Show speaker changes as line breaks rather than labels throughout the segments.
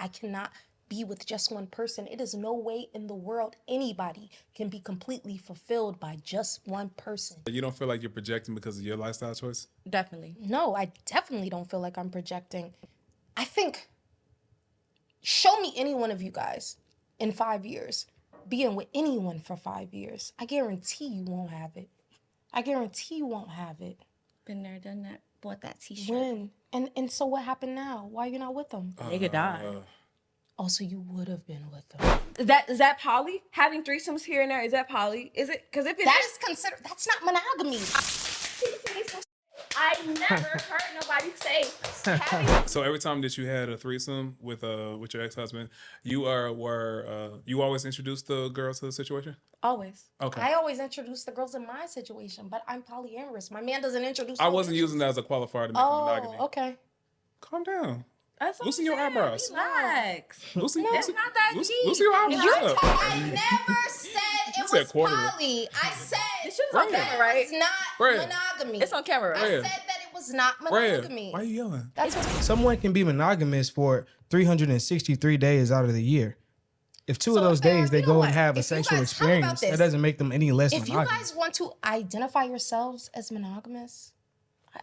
I cannot be with just one person. It is no way in the world anybody can be completely fulfilled by just one person.
You don't feel like you're projecting because of your lifestyle choice?
Definitely.
No, I definitely don't feel like I'm projecting. I think, show me any one of you guys in 5 years being with anyone for 5 years. I guarantee you won't have it. I guarantee you won't have it.
Been there, done that. Bought that t-shirt.
When? And so what happened now? Why are you not with them?
Nigga died.
Also, you would have been with them.
Is that poly? Having threesomes here and there, is that poly? Is it? Because if it
That is considered, that's not monogamy.
I never heard nobody say having.
So every time that you had a threesome with your ex-husband, you always introduced the girl to the situation?
Always.
Okay.
I always introduce the girls in my situation, but I'm polyamorous. My man doesn't introduce.
I wasn't using that as a qualifier to make it monogamy.
Okay.
Calm down.
That's
Loosen your eyebrows.
Relax.
Loosen,
It's not that deep.
loosen your eyebrows up.
I never said it
said
was
quarter.
poly. I said
This shit is on camera, right?
it's not
Right.
monogamy.
It's on camera, right?
I said that it was not monogamy.
Why are you yelling?
That's what
Someone can be monogamous for 363 days out of the year. If two of those
fam,
days they
you know
go
what?
and have a
If you
sexual
guys- how about
experience, that
this?
doesn't make them any less
If you
monogamous.
guys want to identify yourselves as monogamous,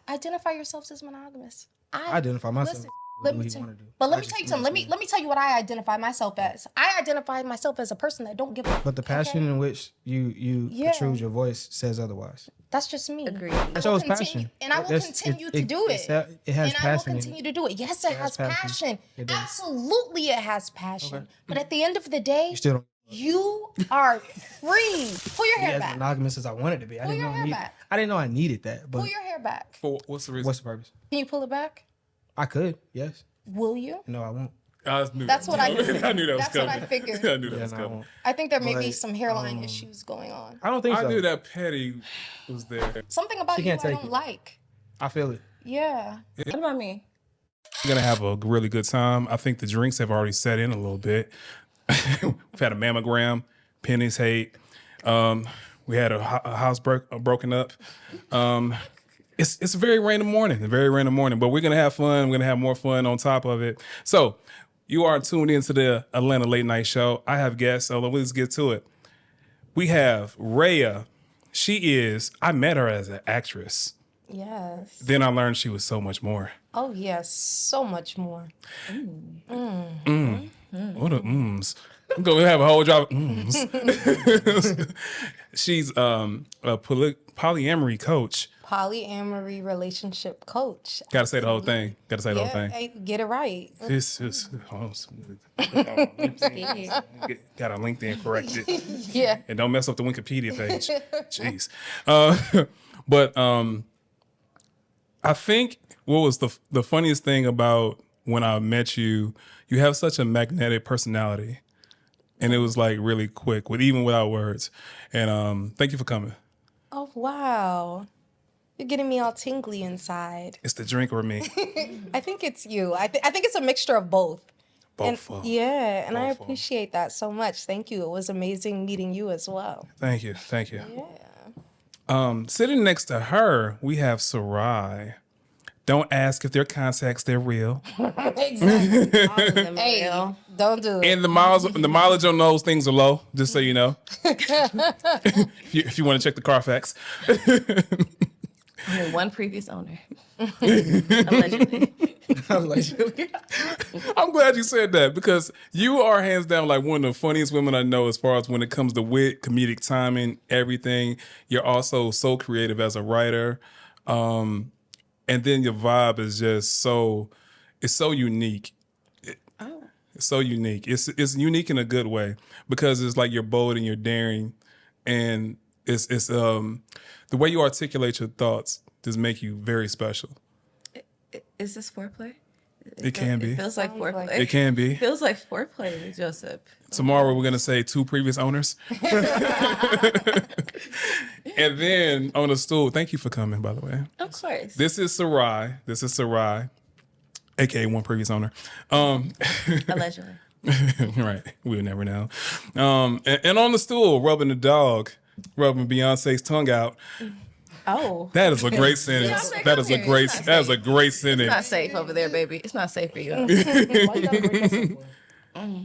identify yourselves as monogamous.
I identify myself.
Listen,
with
let
what
me
he
tell,
wanna do.
but let
I
me
just
tell you
do
something.
this
Let me tell you what I identify myself as. I identify myself as a person that don't give a.
But the passion in which you protrude your voice says otherwise.
That's just me.
Agreed.
That shows passion.
And I will continue to do it.
It has
And I will
passion in it.
continue to do it. Yes, it has passion.
It does.
Absolutely, it has passion. But at the end of the day,
You still don't.
you are free. Pull your
Be
hair
as
back.
monogamous as I wanted to be. I
Pull
didn't
your
know
hair
I need.
back.
I didn't know I needed that. But
Pull your hair back.
For what's the reason?
what's the purpose?
Can you pull it back?
I could. Yes.
Will you?
No, I won't.
I knew
That's what I knew.
I knew that was
That's what
coming.
I figured.
I knew that
Yeah,
was
no, I
coming.
won't.
I think there may be
But,
some hairline issues going on.
I don't think so.
I knew that Petty was there.
Something about
She
you I
can't take
don't
it.
like.
I feel it.
Yeah.
What about me?
We're gonna have a really good time. I think the drinks have already set in a little bit. We've had a mammogram, Penny's hate. We had a house broken up. It's a very random morning, but we're gonna have fun. We're gonna have more fun on top of it. So you are tuned into the Atlanta Late Night Show. I have guests, so let's get to it. We have Rhea. I met her as an actress.
Yes.
Then I learned she was so much more.
Oh, yes. So much more.
What are mms? I'm gonna have a whole drop of mms. She's a polyamory coach.
Polyamory relationship coach.
Gotta say the whole thing. Gotta say the whole thing.
Hey, get it right.
This is got a LinkedIn corrected.
Yeah.
And don't mess up the Wikipedia page. Jeez. But I think what was the funniest thing about when I met you, you have such a magnetic personality. And it was like really quick, even without words. And thank you for coming.
Oh, wow. You're getting me all tingly inside.
It's the drink or me.
I think it's you. I think it's a mixture of both.
Both.
Yeah, and I
Both.
appreciate that so much. Thank you. It was amazing meeting you as well.
Thank you.
Yeah.
Sitting next to her, we have Sarai. Don't ask if they're contacts, they're real.
Exactly.
All of them
Hey,
real.
don't do it.
And the mileage on those things are low, just so you know. if you want to check the Carfax.
Only one previous owner. Allegedly.
I'm glad you said that because you are hands down like one of the funniest women I know as far as when it comes to wit, comedic timing, everything. You're also so creative as a writer. And then your vibe is just it's so unique. It's so unique. It's unique in a good way because it's like you're bold and you're daring, and it's the way you articulate your thoughts just make you very special.
Is this foreplay?
It can be.
It feels like foreplay.
It can be.
It feels like foreplay, Joseph.
Tomorrow we're gonna say 2 previous owners. And then on the stool, thank you for coming, by the way.
Of course.
This is Sarai, aka one previous owner.
Allegedly.
Right, we'll never know. And on the stool, rubbing Beyonce's tongue out.
Oh.
That is a great sentence. That is a great
It's not
sentence.
safe over there, baby. It's not safe for you.
Why you gotta break us up for?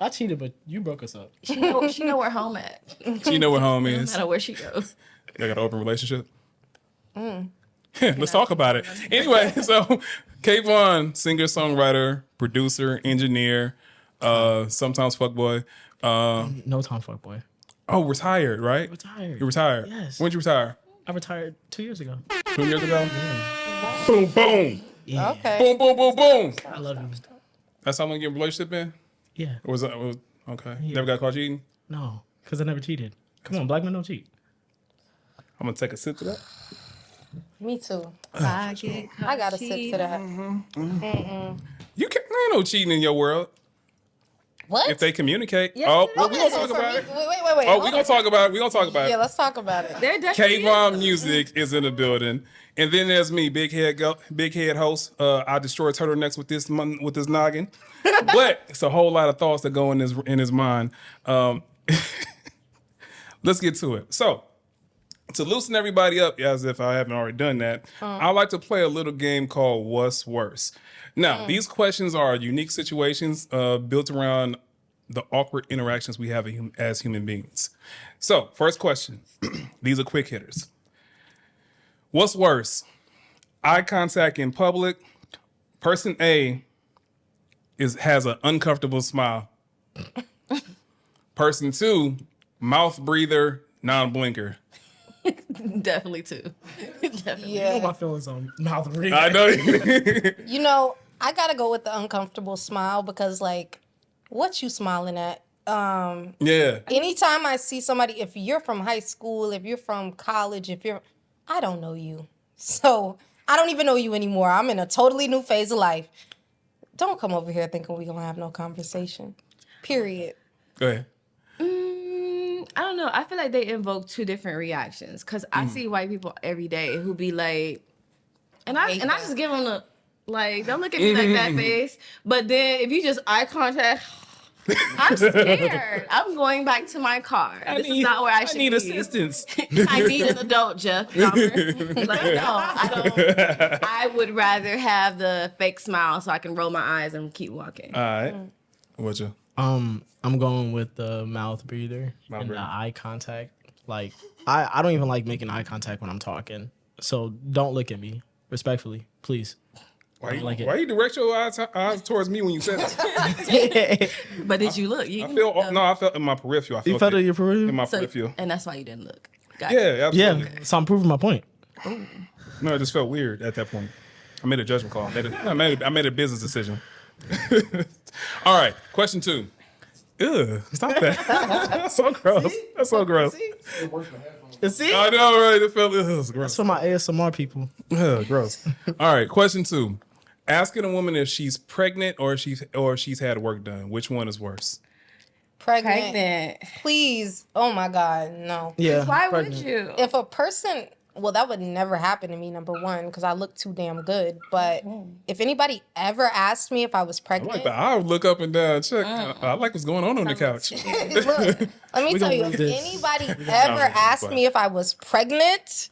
I cheated, but you broke us up.
She know where home at.
You know where home
No
is.
matter where she goes.
Y'all got an open relationship? Let's talk about it. Anyway, so Kvon, singer, songwriter, producer, engineer, sometimes fuckboy.
No time, fuck boy.
Oh, retired, right?
Retired.
You retired?
Yes.
When'd you retire?
I retired 2 years ago.
2 years ago? Boom, boom.
Yeah.
Okay.
Boom, boom, boom, boom.
I love you.
That's how long your relationship been?
Yeah.
Or was that, okay. Never got caught cheating?
No, because I never cheated. Come on, black men don't cheat.
I'm going to take a sip to that.
Me too.
I
gotta sip to that.
You can't, there ain't no cheating in your world.
What?
If they communicate.
Yes,
Oh,
it
well,
is.
we going to
so
talk
for
about
me-
it.
Wait.
Oh, we going to talk about it. We going to talk about
Yeah,
it.
let's talk about it.
There definitely
Kvon
is.
Music is in the building. And then there's me, big head host. I destroy turtlenecks with this noggin. But it's a whole lot of thoughts that go in his mind. Let's get to it. So, to loosen everybody up, as if I haven't already done that, I like to play a little game called What's Worse. Now, these questions are unique situations built around the awkward interactions we have as human beings. So, first question. These are quick hitters. What's worse? Eye contact in public. Person A has an uncomfortable smile. Person 2, mouth breather, non-blinker.
Definitely too. Definitely.
Yeah.
My feelings on mouth breathing.
I know.
You know, I gotta go with the uncomfortable smile because, like, what you smiling at?
Yeah.
Anytime I see somebody, if you're from high school, if you're from college, I don't know you. So I don't even know you anymore. I'm in a totally new phase of life. Don't come over here thinking we gonna have no conversation. Period.
Go ahead.
I don't know. I feel like they invoke two different reactions because I see white people every day who be like, and I just give them the like, don't look at me like that face. But then if you just eye contact, I'm scared. I'm going back to my car. This is not where I should be.
I need assistance.
I need an adult, Jeff. Like, no, I don't. I would rather have the fake smile so I can roll my eyes and keep walking.
All right. What you?
I'm going with the mouth breather and the eye contact. Like, I don't even like making eye contact when I'm talking. So don't look at me. Respectfully, please.
Why
like it.
you direct your eyes towards me when you said that?
But did you look?
I felt in my peripheral.
You felt it in your
in
peripheral?
my
So,
peripheral.
and that's why you didn't look. Got
Yeah,
it.
absolutely.
Yeah. So I'm proving my point.
No, it just felt weird at that point. I made a judgment call. I made a business decision. All right, question 2. Ugh, stop that. That's so gross. That's so gross.
See?
I know, right? It felt gross.
That's for my ASMR people.
Ugh, gross. All right, question 2. Asking a woman if she's pregnant or she's had work done. Which one is worse?
Pregnant. Please. Oh my God, no.
Yeah.
Why
pregnant.
would you?
If a person, well, that would never happen to me, number one, because I look too damn good. But if anybody ever asked me if I was
I
pregnant,
like that. I look up and down, check. I like what's going on the couch.
look, let me tell you,
gonna
if
leave this.
anybody ever asked me if I was pregnant,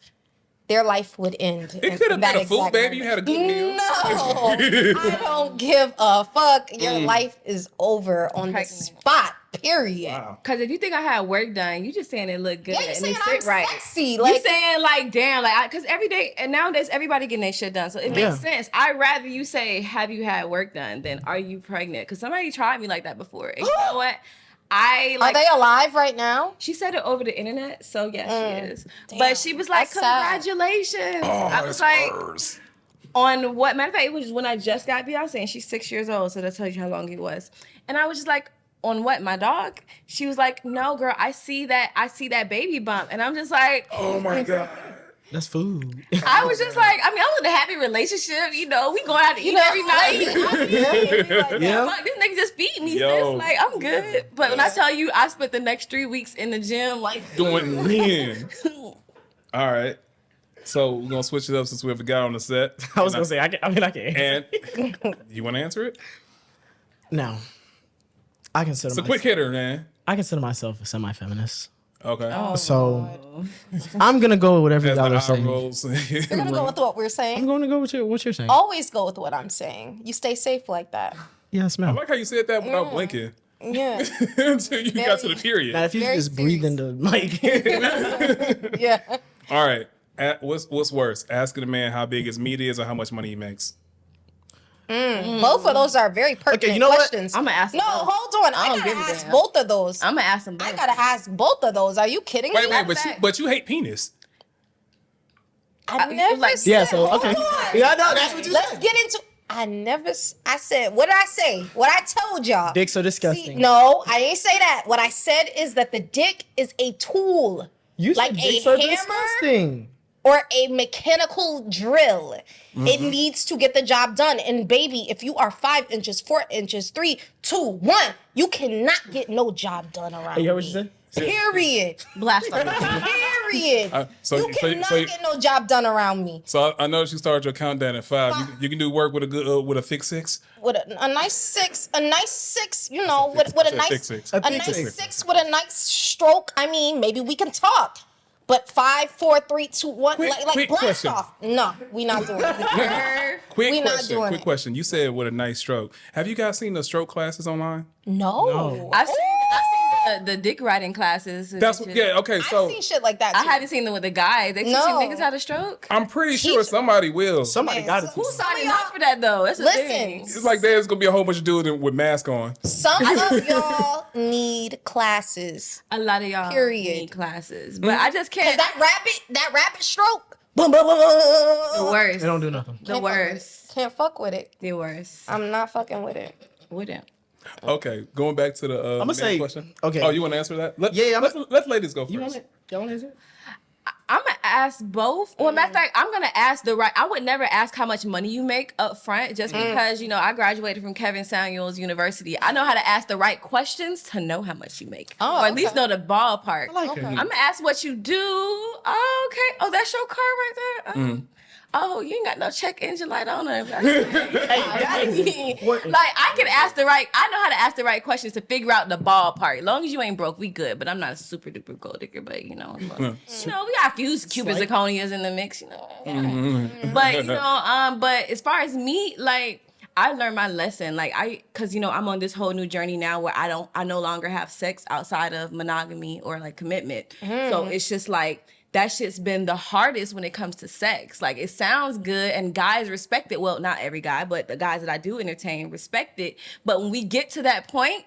their life would end.
It could have been a food baby. You had a good meal.
No, I don't give a fuck. Your life is over on the
Pregnant.
spot. Period.
Wow.
Because if you think I had work done, you just saying it looked good
Yeah, you
and
saying
it
I'm
sit right.
sexy?
You
Like,
saying like, damn, like, because every day and nowadays everybody getting their shit done, so it
Yeah.
makes sense. I'd rather you say, "Have you had work done?" than "Are you pregnant?" Because somebody tried me like that before. And you know what? I
are
like.
they alive right now?
She said it over the internet, so yes, she is.
Damn,
But she was like,
that's sad.
"Congratulations!" I was like, on what? Matter of fact, it was when I just got Beyonce, and she's 6 years old, so that tells you how long it was. And I was just like, on what? My dog? She was like, "No, girl, I see that baby bump," and I'm just like,
Oh my God.
That's food.
I was just like, I mean, I'm in a happy relationship, you know, we going out to eat every night.
Yeah.
Fuck, this nigga just feed me,
Yo.
sis. Like, I'm good. But when I tell you, I spent the next 3 weeks in the gym, like,
Doing lean. All right. So we're gonna switch it up since we have a guy on the set.
I was gonna say I can answer.
And you want to answer it?
No. I consider
It's a quick hitter, man.
I consider myself a semi-feminist.
Okay.
Oh,
So I'm gonna go with whatever
As
y'all
the
are
eye
saying.
rolls.
You're gonna go with what we're
I'm
saying.
going to go with what you're saying.
Always go with what I'm saying. You stay safe like that.
Yes,
I
ma'am.
like how you said that without blinking
Yeah.
until you got to the
Now,
period.
if you
Very
just breathe
serious.
into the mic.
Yeah.
All right. What's worse, asking a man how big his meat is or how much money he makes?
Both of those are very pertinent
you know what?
questions.
I'm gonna ask.
No,
them both.
hold on. I
don't
gotta
give a
ask
damn.
both of those.
I'm gonna ask them both.
I gotta ask both of those. Are you kidding
Wait,
me?
but you hate penis.
I never
like-
said.
Yeah, so, okay.
Hold on.
Yeah, no, that's what you
Let's
said.
get into. I said. What did I say? What I told y'all.
Dicks are disgusting.
No, I ain't say that. What I said is that the dick is a tool.
You
like
said
a
dicks are
hammer
disgusting.
or a mechanical drill.
Mm-hmm.
It needs to get the job done. And baby, if you are 5 inches, 4 inches, 3, 2, 1, you cannot get no job done around
Hey, you heard what
me.
you said?
Period.
Blast on me.
Period.
So
you
you-
cannot
so you-
get no job done around me.
So I noticed you started your countdown at 5. You can do work with a good with a thick 6.
With a nice six, you know, with a
I said
nice
thick six.
a
thick
nice
six.
six with a nice stroke. I mean, maybe we can talk. But 5, 4, 3, 2, 1, like
quick
blast
question.
off. No, we not doing it.
Quick
We not
question.
doing
Quick
it.
question. You said with a nice stroke. Have you guys seen the stroke classes online?
No.
I've seen the dick riding classes. and
That's
shit.
yeah. Okay,
I've
so
seen shit like that
I
too.
haven't seen them with the guys. They teaching
No.
niggas how to stroke.
I'm pretty sure somebody will.
Somebody
Man,
got it.
so-
Who's signing up for that though? That's the
Listen.
thing.
It's like there's gonna be a whole bunch of dudes with masks on.
Some of y'all need classes.
A lot of y'all
Period.
need classes, but I just
Cause
can't.
that rabbit stroke. Boom, boom, boom, boom.
The worst.
They don't do nothing.
The worst.
Can't fuck with it.
The worst.
I'm not fucking with it.
Wouldn't.
Okay, going back to the
I'ma
man
say-
question.
okay.
Oh, you want to answer that?
Yeah,
Let's ladies go first.
You want it? Y'all want to answer it?
I'm gonna ask both. Well, matter of fact, I'm gonna ask the right. I would never ask how much money you make up front, just because I graduated from Kvon Samuels University. I know how to ask the right questions to know how much you make,
Oh,
or at least
okay.
know the ballpark.
I like her.
I'm gonna ask what you do. Oh, okay. Oh, that's your car right there. Oh, you ain't got no check engine light on it. Like I can ask the right. I know how to ask the right questions to figure out the ballpark. As long as you ain't broke, we good. But I'm not a super duper gold digger. But we got a few Cuban zirconias in the mix. But but as far as me, like. I learned my lesson, because I'm on this whole new journey now where I no longer have sex outside of monogamy or like commitment. So it's just like that shit's been the hardest when it comes to sex. Like it sounds good and guys respect it. Well, not every guy, but the guys that I do entertain respect it. But when we get to that point,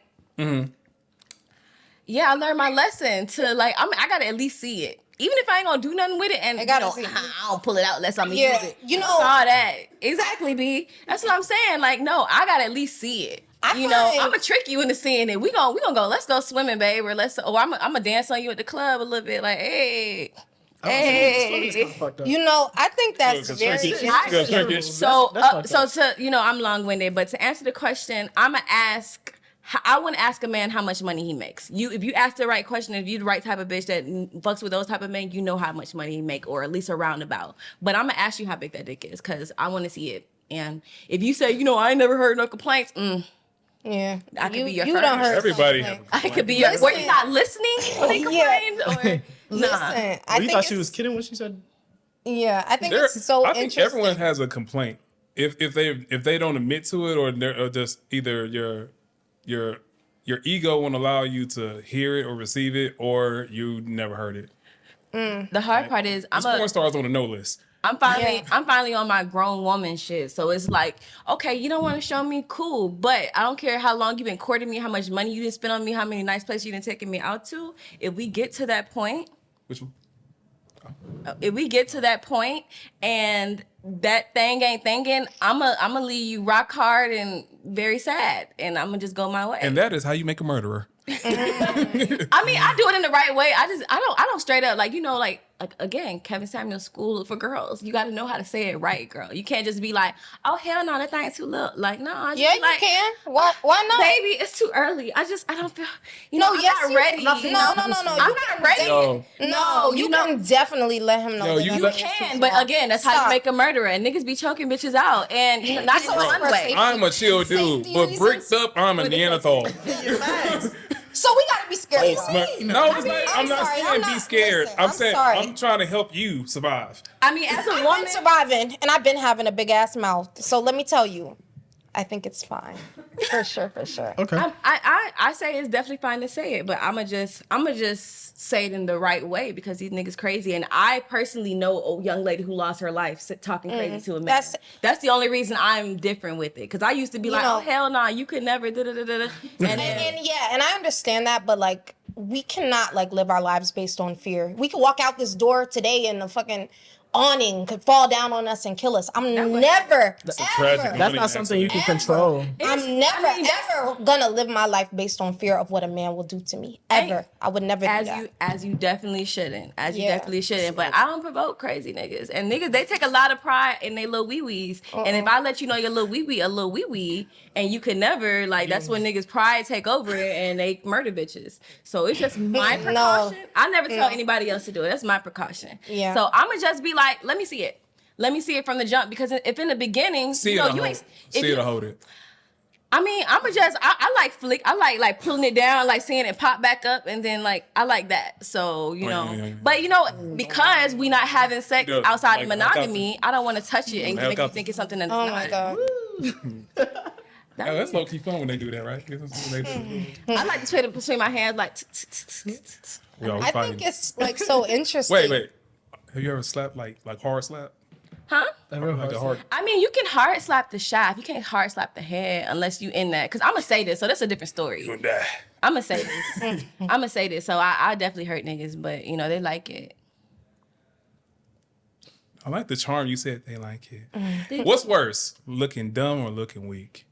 yeah, I learned my lesson to I gotta at least see it. Even if I ain't gonna do nothing with it, and I don't pull it out unless I'm gonna use it. All that. Exactly, B. That's what I'm saying. Like, no, I gotta at least see it. I'm gonna trick you into seeing it. We gonna go, let's go swimming, babe, or I'm gonna dance on you at the club a little bit, like, hey. Hey.
I think that's very interesting.
So I'm long-winded, but to answer the question, I want to ask a man how much money he makes. If you ask the right question, if you the right type of bitch that fucks with those type of men, you know how much money he make, or at least a roundabout. But I'm gonna ask you how big that dick is, because I want to see it. And if you say, I ain't never heard no complaints,
yeah,
I could be your
you
first.
don't hurt
Everybody
something.
have a
I could be your. Were you not listening when they complained? Or
Listen,
nah.
I
You
think
thought she was kidding when she said?
Yeah, I think it's so
I think
interesting.
everyone has a complaint. If they don't admit to it, or they're just either your ego won't allow you to hear it or receive it, or you never heard it.
The hard part is
Porn stars on the no list.
I'm finally on my grown woman shit. So it's like, okay, you don't want to show me, cool, but I don't care how long you've been courting me, how much money you didn't spend on me, how many nice places you didn't taking me out to. If we get to that point,
Which one?
And that thing ain't thinking, I'ma leave you rock hard and very sad, and I'm gonna just go my way.
And that is how you make a murderer.
I mean, I do it in the right way. I don't straight up like again, Kvon Samuels School for Girls. You got to know how to say it right, girl. You can't just be like, oh hell no, that thing's too little. Like no,
Yeah, you can. Why not?
Baby, it's too early. I don't feel. I'm
yes,
not
you-
ready.
no.
I'm not ready.
No, you can definitely let him know.
No,
that
you
that
let-
thing is
Can,
too
but
small.
again, that's how
Stop.
you make a murderer. And niggas be choking bitches out, and not in
So
one
for
way.
safety-
I'm a chill dude,
Safety
but
reasons.
bricked up, I'm a Neanderthal.
So we gotta be scared.
No, I'm not
sorry,
saying
I'm
be
not-
scared.
listen,
I'm
I'm
saying
sorry.
I'm trying to help you survive.
I mean, as a
I've
woman,
been surviving, and I've been having a big ass mouth. So let me tell you, I think it's fine. For sure.
Okay.
I say it's definitely fine to say it, but I'ma just say it in the right way because these niggas crazy. And I personally know a young lady who lost her life talking crazy to a man. That's the only reason I'm different with it. Because I used to be like, oh hell nah, you could never And
and I understand that, but like we cannot like live our lives based on fear. We could walk out this door today and the fucking awning could fall down on us and kill us. I'm never,
That's a tragic.
That's not something you can control.
I'm never, ever gonna live my life based on fear of what a man will do to me. Ever. I would never do that.
As you definitely shouldn't. You definitely shouldn't. But I don't provoke crazy niggas. And niggas, they take a lot of pride in their little wee-wees. And if I let you know your little wee-wee, a little wee-wee, and you could never, like, that's when niggas' pride take over and they murder bitches. So it's just my precaution. I never tell anybody else to do it. That's my precaution.
Yeah.
So I'ma just be like, let me see it. Let me see it from the jump. Because if in the beginning,
See it or hold it.
I mean, I like flick. I like pulling it down, like seeing it pop back up, and then like I like that. So you know, but you know, because we not having sex outside of monogamy, I don't want to touch it and make you think it's something that's not.
Oh my god.
That's low key fun when they do that, right?
I like to put it between my hands, like.
I think it's like so interesting.
Wait. Have you ever slapped like hard slap?
Huh?
Like a hard.
I mean, you can hard slap the shaft. You can't hard slap the head unless you in that. Cause I'm gonna say this, so that's a different story.
You'll die.
I'm gonna say this. So I definitely hurt niggas, but you know they like it.
I like the charm you said they like it. What's worse, looking dumb or looking weak?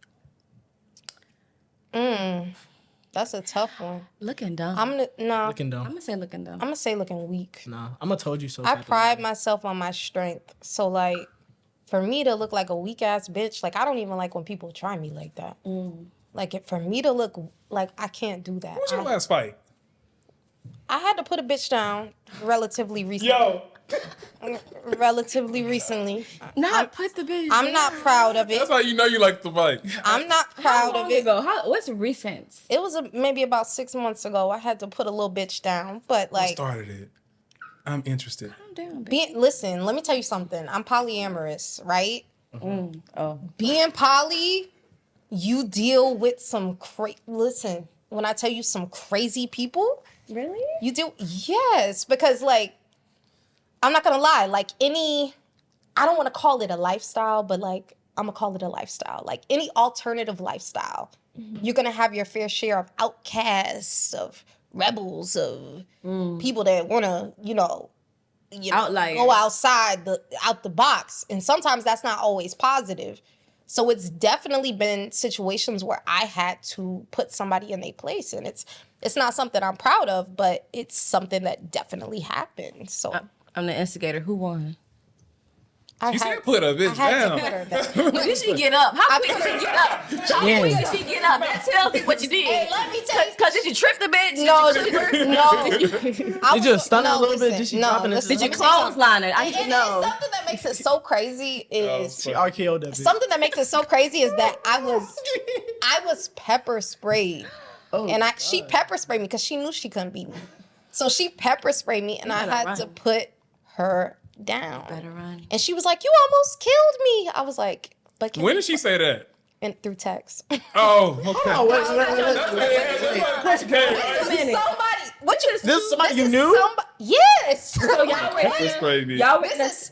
That's a tough one.
Looking dumb.
Looking dumb.
I'm gonna say looking dumb.
I'm gonna say looking weak.
Nah, I'm a told you so.
I pride myself on my strength. So like, for me to look like a weak ass bitch, like I don't even like when people try me like that. Like for me to look like I can't do that.
What's your last fight?
I had to put a bitch down relatively recently. Relatively recently.
Put the bitch.
I'm not proud of it.
That's how you know you like to fight.
I'm not proud of it.
What's recent?
It was maybe about 6 months ago. I had to put a little bitch down, but like.
What started it? I'm interested.
Listen, let me tell you something. I'm polyamorous, right? Being poly, you deal with some listen, when I tell you some crazy people.
Really?
You do? Yes, because like, I'm not gonna lie, like I don't want to call it a lifestyle, but like, I'm gonna call it a lifestyle. Like any alternative lifestyle, you're gonna have your fair share of outcasts, of rebels, of people that wanna,
Outliers.
go out the box. And sometimes that's not always positive. So it's definitely been situations where I had to put somebody in their place, and it's not something I'm proud of, but it's something that definitely happened. So
I'm the instigator. Who won?
You said put a bitch down.
Did she get up? How quick did she get up? How quick did she get up? That tells me what you did.
Hey, let me tell you.
Because did you trip the bitch?
No.
Did you stun her a little bit? Did she drop in?
Did you clothesline her? I didn't know.
Something that makes it so crazy is
She RKO'd that bitch.
something that makes it so crazy is that I was pepper sprayed, and she pepper sprayed me because she knew she couldn't beat me. So she pepper sprayed me, and I had to put her down.
Better run.
And she was like, "You almost killed me." I was like, "But
When did she say that?
And through text."
Oh, okay.
Oh, wait.
Somebody, what you?
This somebody you knew?
Yes.
So y'all were
That's crazy.
y'all
This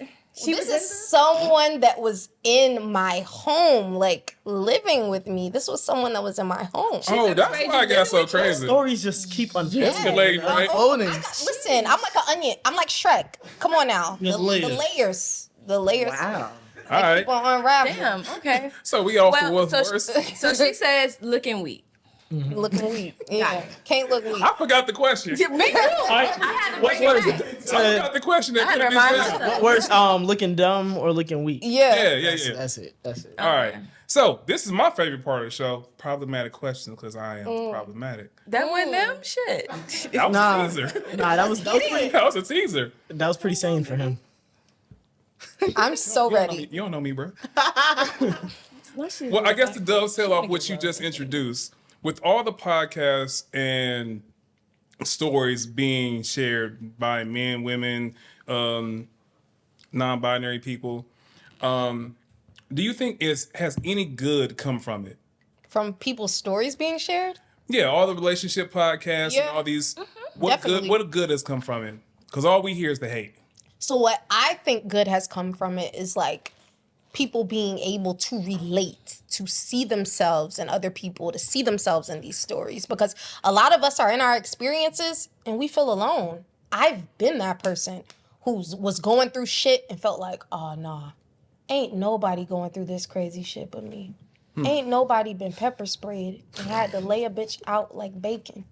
is someone that was in my home, like living with me. This was someone that was in my home.
Oh, that's why I got so crazy.
Stories just keep
Escalating, right?
unfolding.
Listen, I'm like an onion. I'm like Shrek. Come on now. The layers.
Wow.
All right.
Keep on unraveling.
Damn. Okay.
So we all for what's
so,
worse.
so she says looking weak.
Looking weak. Yeah. Can't look weak.
I forgot the question.
Me too. I had to
What's
bring
worse?
it back.
I forgot the question.
I had to remind myself.
Worse, looking dumb or looking weak?
Yeah.
Yeah.
That's it.
All right. So this is my favorite part of the show. Problematic questions, because I am problematic.
That wasn't them shit.
That was
Nah.
a teaser.
Nah, that was
That was a teaser.
pretty sane for him.
I'm so ready.
You don't know me, bro. Well, I guess to dovetail off what you just introduced, with all the podcasts and stories being shared by men, women, non-binary people, do you think has any good come from it?
From people's stories being shared?
Yeah, all the relationship podcasts and all these.
Definitely.
What good has come from it? Because all we hear is the hate.
So what I think good has come from it is like people being able to relate, to see themselves in other people, to see themselves in these stories. Because a lot of us are in our experiences and we feel alone. I've been that person who was going through shit and felt like, oh, nah, ain't nobody going through this crazy shit but me. Ain't nobody been pepper sprayed and had to lay a bitch out like bacon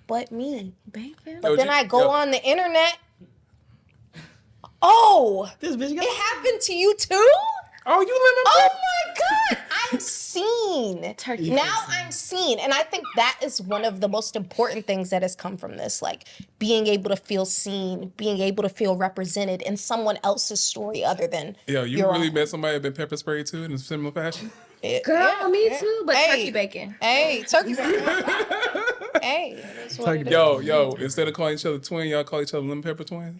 but me.
Bacon?
But then I go on the internet. Oh,
This bitch got
it happened to you too?
Oh, you live
Oh my God, I'm seen.
Turkey
Now I'm seen. And I think that is one of the most important things that has come from this. Like being able to feel seen, being able to feel represented in someone else's story other than
Yo, you
your
really
own.
met somebody that been pepper sprayed too in a similar fashion?
Girl, me too, but
Hey.
turkey bacon.
Hey, turkey bacon. Hey, that's what it is.
Yo, instead of calling each other twin, y'all call each other lemon pepper twins?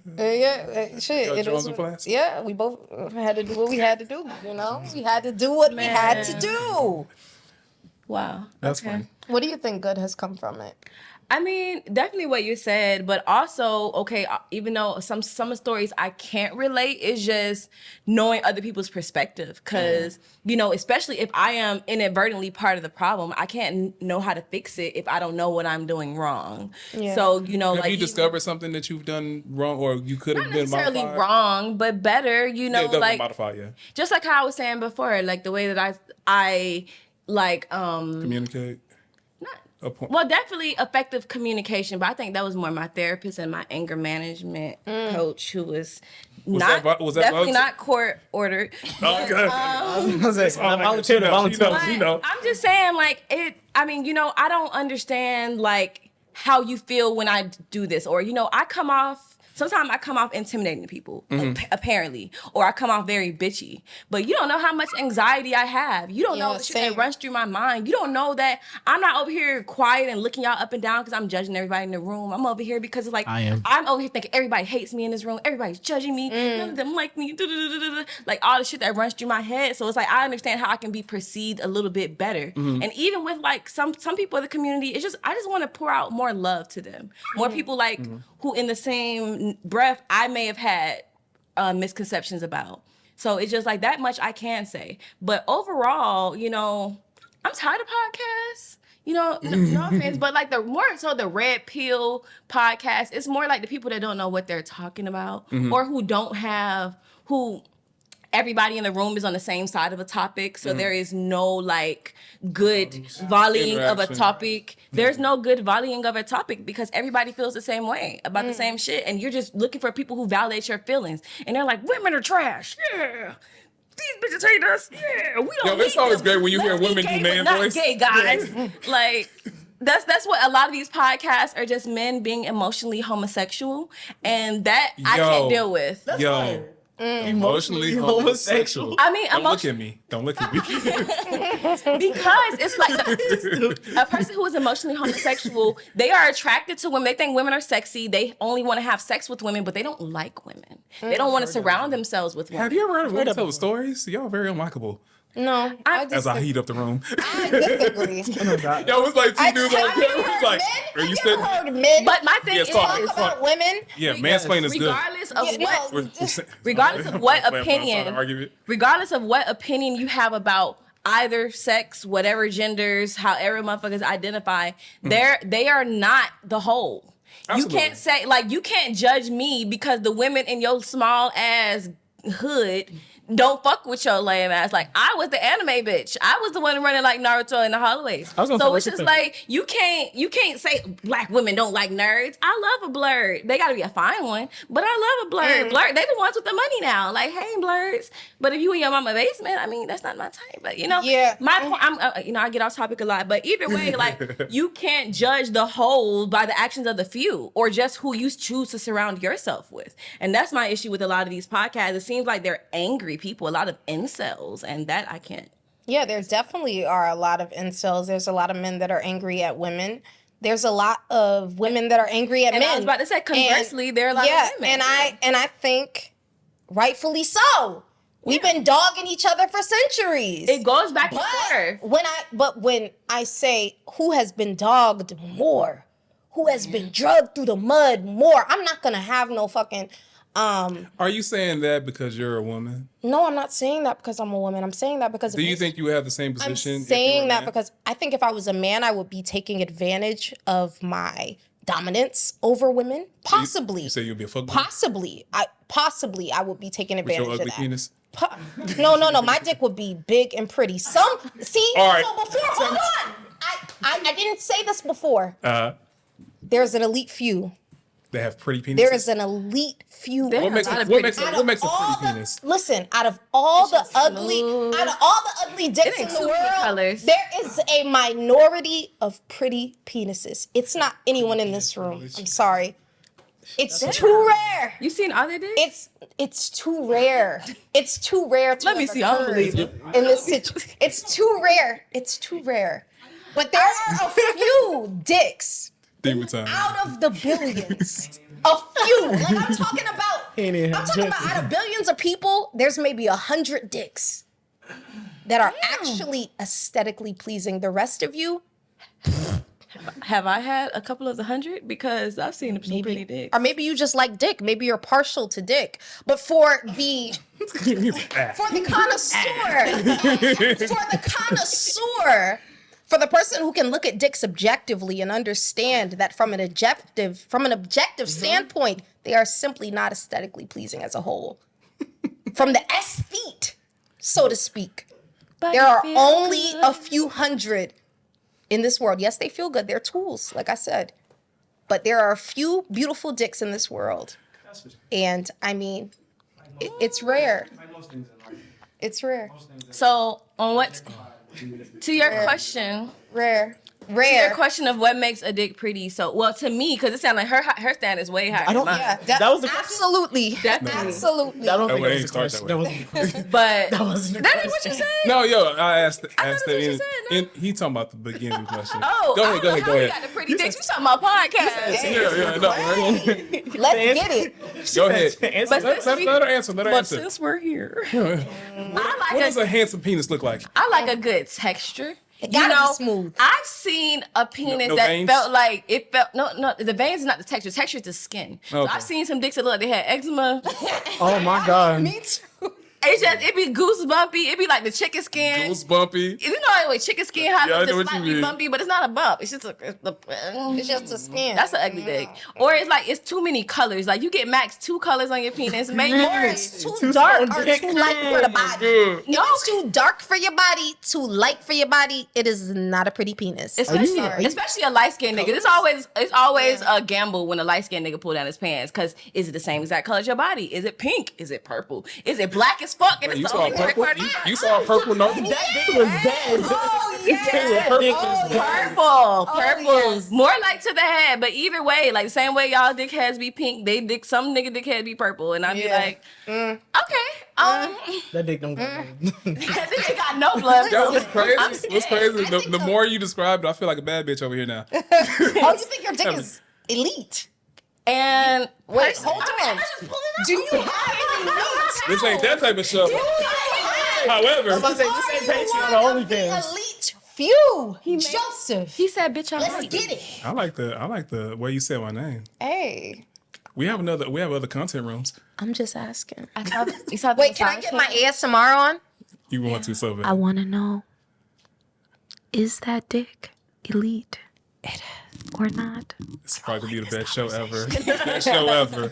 Shit.
Yo,
It
Jones
is
and
what-
Flats?
yeah, we both had to do what we had to do, you know? We had to do what we had to do.
Wow.
That's
okay.
funny.
What do you think good has come from it?
I mean, definitely what you said, but also, okay, even though some stories I can't relate, it's just knowing other people's perspective. Because, you know, especially if I am inadvertently part of the problem, I can't know how to fix it if I don't know what I'm doing wrong.
Yeah.
So, you know,
Have
like
you discovered something that you've done wrong or you could have
not
been
necessarily
modified?
wrong, but better, you know,
Yeah, it doesn't
like
modify, yeah.
just like how I was saying before, like the way that I like
Communicate.
not
A point.
well, definitely effective communication, but I think that was more my therapist and my anger management coach, who was not
was that
definitely
volunteer?
not court ordered.
Oh, good.
volunteer.
But
You know.
I'm just saying, like it. I mean, you know, I don't understand like how you feel when I do this, or you know, Sometimes I come off intimidating to people, apparently, or I come off very bitchy. But you don't know how much anxiety I have. You don't know
Yeah,
the shit
same.
that runs through my mind. You don't know that I'm not over here quiet and looking y'all up and down because I'm judging everybody in the room. I'm over here because it's like
I am.
I'm over here thinking everybody hates me in this room. Everybody's judging me. None of them like me. Like all the shit that runs through my head. So it's like I understand how I can be perceived a little bit better. And even with like some people in the community, it's just I just want to pour out more love to them. More people like who in the same breath I may have had misconceptions about. So it's just like that much I can say. But overall, you know, I'm tired of podcasts. You know, no offense, but like the more so the red pill podcast, it's more like the people that don't know what they're talking about or who don't have everybody in the room is on the same side of a topic, so there is no like good volleying of a
Interaction.
topic. There's no good volleying of a topic because everybody feels the same way about the same shit, and you're just looking for people who validate your feelings. And they're like, women are trash. Yeah. These bitches hate us. Yeah, we don't.
Yo, it's
need
always
them.
great when you hear
Let's be
women do
gay,
man
but not
voice.
gay guys. Like. That's what a lot of these podcasts are, just men being emotionally homosexual, and that I can't deal with.
Yo. Emotionally homosexual.
I mean,
Don't look at me. Don't look at me.
because it's like a person who is emotionally homosexual, they are attracted to women. They think women are sexy. They only want to have sex with women, but they don't like women. They don't want to surround themselves with women.
Have you ever heard women tell stories? Y'all very unlikable.
No,
As I heat up the room.
I disagree.
Yo, it's like two dudes on camera. It's like, are you
never heard men
But my thing
Yeah,
is,
talk
about women.
yeah, mansplaining is good.
regardless of
Yeah,
what,
no.
regardless of what
Playing both sides of the
opinion,
argument.
regardless of what opinion you have about either sex, whatever genders, however motherfuckers identify, they are not the whole.
Absolutely.
You can't say, like, you can't judge me because the women in your small ass hood don't fuck with your lame ass. Like, I was the anime bitch. I was the one running like Naruto in the hallways.
I was gonna say,
So
what's
it's
your
just like you can't say black women don't like nerds. I love a blurred. They gotta be a fine one, but I love a blurred. Blurred, they the ones with the money now. Like, hey, blurreds. But if you in your mama basement, I mean, that's not my type. But you know,
Yeah.
my point. I'm you know, I get off topic a lot, but either way, like you can't judge the whole by the actions of the few or just who you choose to surround yourself with. And that's my issue with a lot of these podcasts. It seems like they're angry people, a lot of incels, and that I can't.
Yeah, there definitely are a lot of incels. There's a lot of men that are angry at women. There's a lot of women that are angry at men.
I was about to say, conversely, there are a lot of women.
And I think rightfully so. We've been dogging each other for centuries.
It goes back and forth.
When I say who has been dogged more, who has been drugged through the mud more, I'm not gonna have no fucking.
Are you saying that because you're a woman?
No, I'm not saying that because I'm a woman. I'm saying that because.
Do you think you would have the same position?
I'm saying that because I think if I was a man, I would be taking advantage of my dominance over women. Possibly.
You say you'll be a fuckboy?
Possibly. I would be taking advantage
With your ugly
of that.
penis?
No. My dick would be big and pretty. All right. So before, hold on. I didn't say this before. There's an elite few.
They have pretty penises.
There is an elite few.
What makes a pretty penis?
Listen, out of all the ugly dicks in the world, there is a minority of pretty penises. It's not anyone in this room. I'm sorry. It's too rare.
You seen other dicks?
It's too rare. It's too rare to
Let me see. I don't believe you.
In this situation. It's too rare. It's too rare. But there are a few dicks out of the billions. A few. Like I'm talking about out of billions of people, there's maybe 100 dicks that are actually aesthetically pleasing. The rest of you,
have I had a couple of the 100? Because I've seen some pretty dicks.
or maybe you just like dick. Maybe you're partial to dick. But for the connoisseur, for the person who can look at dicks objectively and understand that from an objective standpoint, they are simply not aesthetically pleasing as a whole. From the aesthete, so to speak.
But
there are only a few hundred in this world. Yes, they feel good. They're tools, like I said. But there are a few beautiful dicks in this world. And I mean, it's rare. It's rare.
So, on what... To your question,
rare.
To your question of what makes a dick pretty, so to me, because it sounded like her stand is way higher.
That was absolutely.
Absolutely.
I don't think that was the question.
But that ain't what you said.
No, I asked
that's what you said, no?
he talking about the beginning question.
Oh,
go ahead.
You got the pretty dicks. You talking about podcast?
Let's get it.
Go ahead. Let her answer.
But since we're here,
what does a handsome penis look like?
I like a good texture.
It gotta be smooth.
I've seen a penis
no
that
veins?
felt like it felt no. The veins is not the texture. The texture is the skin. So
Okay.
I've seen some dicks that look like they had eczema.
Oh my God.
Me too.
It be goose bumpy. It be like the chicken skin.
Goose bumpy.
You know like chicken skin how
Yeah, I
it's
know what
just
you
slightly
mean.
bumpy, but it's not a bump. It's just
It's just the skin.
That's an ugly dick. Or it's like it's too many colors. Like you get max 2 colors on your penis. Maybe
Or it's too dark or too light for the body. If it's too dark for your body, too light for your body, it is not a pretty penis.
Especially a light skinned nigga. It's always a gamble when a light skinned nigga pull down his pants. Cause is it the same exact color as your body? Is it pink? Is it purple? Is it black as fuck? And
You
it's
saw
the only
purple?
part
You saw a purple note?
That dick was dead.
Oh, yeah.
Purple. More like to the head, but either way, like the same way y'all dick heads be pink, some nigga dick head be purple, and I'd be like, okay,
That dick don't go.
that dick got no blood.
That was crazy. What's crazy? The more you describe it, I feel like a bad bitch over here now.
Oh, you think your dick is elite?
And
Wait, hold on. Do you have any elite?
This ain't that type of show. However,
I'm about to say, this ain't Patreon or OnlyFans.
Elite few. Joseph.
he said, "Bitch, I'm
Let's
right."
get it.
I like the way you said my name.
Hey.
We have other content rooms.
I'm just asking.
You saw the
Wait, can I
massage
get my
table?
ASMR on?
You want to so bad.
I want to know, is that dick elite? It is. Or not?
It's probably gonna be the best show ever. Best show ever.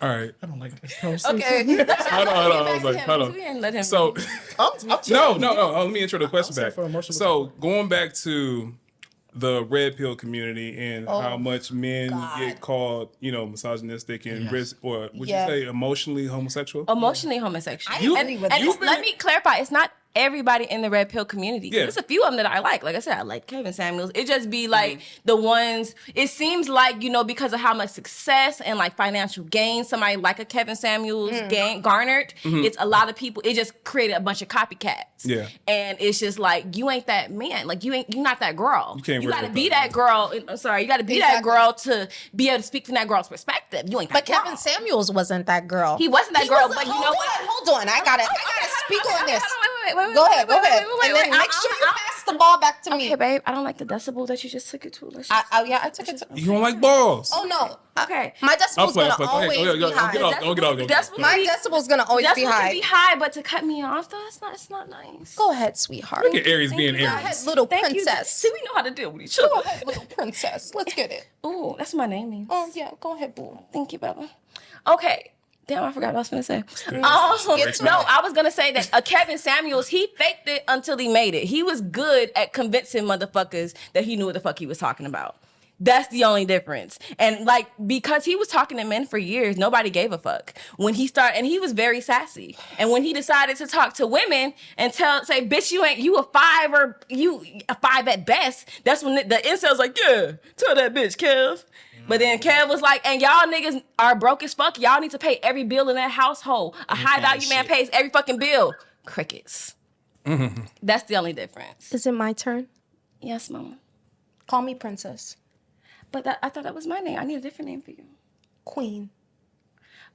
All right.
I don't like this conversation.
Okay.
Hold on. I was like, hold on.
We didn't let him.
So,
I'm
no. Let me intro the question back.
for emotional
So, going back to the red pill community and how much men get called, misogynistic and or would you say emotionally homosexual?
Emotionally homosexual.
I agree with that.
Let me clarify. It's not everybody in the red pill community.
Yeah.
There's a few of them that I like. Like I said, I like Kevin Samuels. It just be like the ones, it seems like, you know, because of how much success and like financial gain somebody like a Kevin Samuels garnered, it's a lot of people, it just created a bunch of copycats.
Yeah.
And it's just like, you ain't that man. Like you're not that girl.
You can't
You
work
gotta
with
be
that.
that girl. I'm sorry, you gotta be that girl to be able to speak from that girl's perspective. You ain't that
But
girl.
Kevin Samuels wasn't that girl.
He wasn't that girl, but you know what?
Hold on. I gotta speak on this.
Wait,
Go ahead. And then make sure you pass the ball back to me.
Okay, babe, I don't like the decibels that you just took it to.
I took it to.
You don't like balls.
Oh no.
Okay.
My decibel's
I'll
gonna
play.
always be high.
Get off.
My decibel's gonna always be
Decibels
high.
can be high, but to cut me off, though, it's not nice.
Go ahead, sweetheart.
Look at Aries being
Go ahead,
Aries.
little
Thank you.
princess.
See, we know how to deal with each
Go
other.
ahead, little princess. Let's get it.
Ooh, that's what my name means.
Oh yeah, go ahead, boo.
Thank you, Bella. Okay. Damn, I forgot what I was gonna say.
Get to
No,
it.
I was gonna say that Kevin Samuels, he faked it until he made it. He was good at convincing motherfuckers that he knew what the fuck he was talking about. That's the only difference. And like, because he was talking to men for years, nobody gave a fuck. When he started, and he was very sassy. And when he decided to talk to women and say, bitch, you a 5 or you a 5 at best, that's when the incels like, yeah, tell that bitch, Kev. But then Kev was like, and y'all niggas are broke as fuck. Y'all need to pay every bill in that household. A high value man pays every fucking bill. Crickets. That's the only difference.
Is it my turn?
Yes, mama.
Call me princess.
But I thought that was my name. I need a different name for you.
Queen.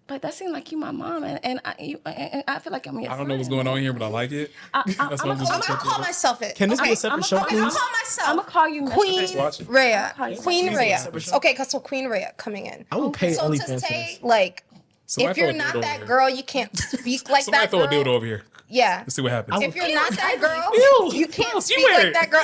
But that seemed like you my mom, and I feel like I'm your
I don't know what's going on here, but I like it. That's why I'm
I'm
just
gonna call myself it.
Can this be a
Okay,
separate show,
I'm
please?
gonna call myself.
I'm gonna call you
Queen
Watch it.
Rhea.
you
Queen
Miss
Rhea.
Miss.
Okay, so Queen Rhea coming in.
I will pay
So to
OnlyFans for
say,
this.
like,
Somebody
if you're
throw a
not
dildo
that
over
girl, you can't speak like
Somebody
that
throw a
girl.
dildo over here.
Yeah.
Let's see what happens.
If you're not that girl,
Ew.
you can't
Ew,
speak
you wear
like
it.
that girl.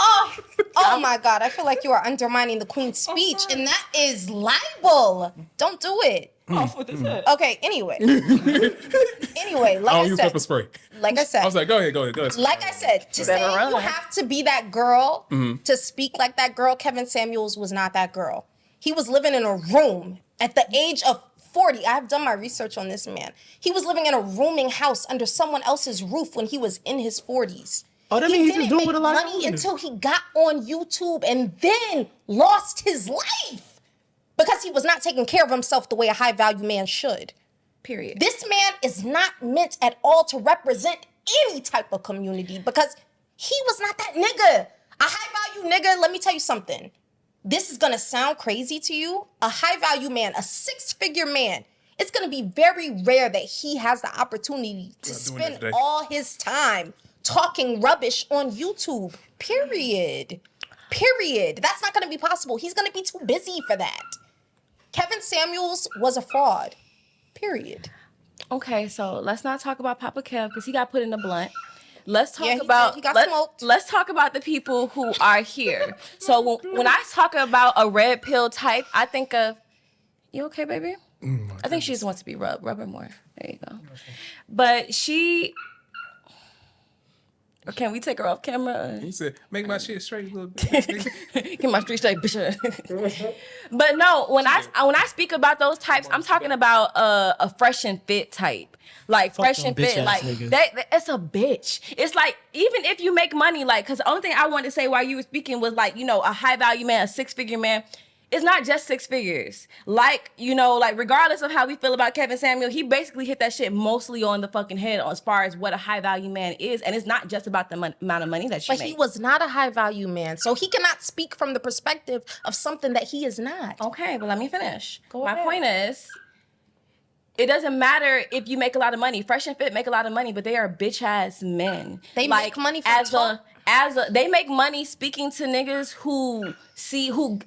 Oh my God. I feel like you are undermining the Queen's speech, and that is libel. Don't do it.
off with his head.
Okay, anyway,
I
like
don't
I
use
said,
pepper spray.
like I said,
I was like, go ahead.
like I said, to say
run.
you have to be that girl to speak like that girl, Kevin Samuels was not that girl. He was living in a room at the age of 40. I've done my research on this man. He was living in a rooming house under someone else's roof when he was in his 40s.
Oh, that means he's just
didn't
doing what a
make
lot of
money
women.
until he got on YouTube and then lost his life because he was not taking care of himself the way a high value man should.
Period.
This man is not meant at all to represent any type of community because he was not that nigga. A high value nigga, let me tell you something. This is gonna sound crazy to you. A high value man, a 6-figure man, it's gonna be very rare that he has the opportunity to
doing
spend
it today.
all his time talking rubbish on YouTube. Period. That's not gonna be possible. He's gonna be too busy for that. Kevin Samuels was a fraud. Period.
Okay, so let's not talk about Papa Kev because he got put in the blunt. Let's talk
Yeah, he
about
did. He got smoked.
let's talk about the people who are here. So when I talk about a red pill type, I think of you okay, baby? I think she just wants to be rubbed. Rub her more. There you go. But she. Or can we take her off camera?
He said, make my shit straight a little bit.
Get my street straight, bitch. But no, when I speak about those types, I'm talking about a fresh and fit type. Like
Fuck
fresh
them
and fit,
bitch-ass
like
niggas.
it's a bitch. It's like even if you make money, like because the only thing I wanted to say while you were speaking was like a high value man, a 6-figure man. It's not just 6 figures. Like like regardless of how we feel about Kevin Samuel, he basically hit that shit mostly on the fucking head as far as what a high value man is, and it's not just about the amount of money that you
But
make.
he was not a high value man, so he cannot speak from the perspective of something that he is not.
Okay, but let me finish.
Go
My
ahead.
point is, it doesn't matter if you make a lot of money. Fresh and Fit make a lot of money, but they are bitch ass men.
They make money from
they make money speaking to niggas who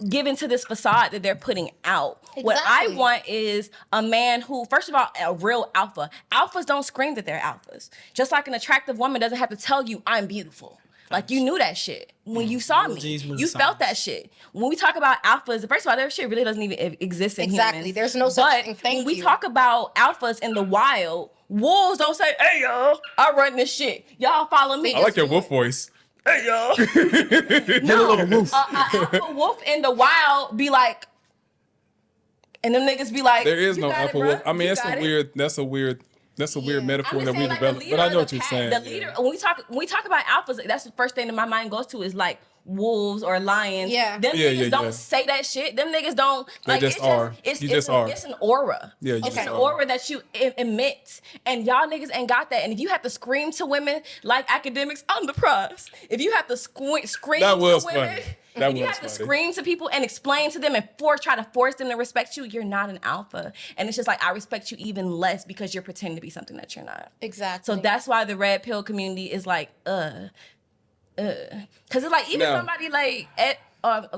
give into this facade that they're putting out. What I
Exactly.
want is a man who, first of all, a real alpha. Alphas don't scream that they're alphas. Just like an attractive woman doesn't have to tell you I'm beautiful. Like you knew that shit when you saw me.
G's, movie
You felt that shit. When we talk about alphas, first of all, their shit really doesn't even exist in
Exactly.
humans.
There's no such
But
thing. Thank
when we
you.
talk about alphas in the wild, wolves don't say, "Hey y'all, I run this shit. Y'all follow me."
I like your wolf voice.
Hey y'all.
No, roof.
Alpha wolf in the wild be like, and them niggas be like,
There is
"You
no
got it,
alpha
bruh.
wolf. I mean,
You
that's
got
a
it."
weird. That's a weird. That's a weird metaphor
I'm
that
just
we
saying, like,
developed.
the leader
But I know
of
what
the
you're
pack,
saying.
the leader. When we talk about alphas, that's the first thing that my mind goes to is like wolves or lions.
Yeah.
Them
Yeah,
niggas
yeah,
don't
yeah.
say that shit. Them niggas don't.
They
Like,
just
it's
are.
It's,
You
it's
just
an,
are.
It's an aura.
Yeah, you
it's
just
an
are.
aura that you emit, and y'all niggas ain't got that. And if you have to scream to women like academics, I'm the prize. If you have to scream
That was
to women.
funny. That
If you
was
have to
funny.
scream to people and explain to them and try to force them to respect you, you're not an alpha. And it's just like, I respect you even less because you're pretending to be something that you're not.
Exactly.
So that's why the red pill community is like, because it's like, even
Now-
somebody like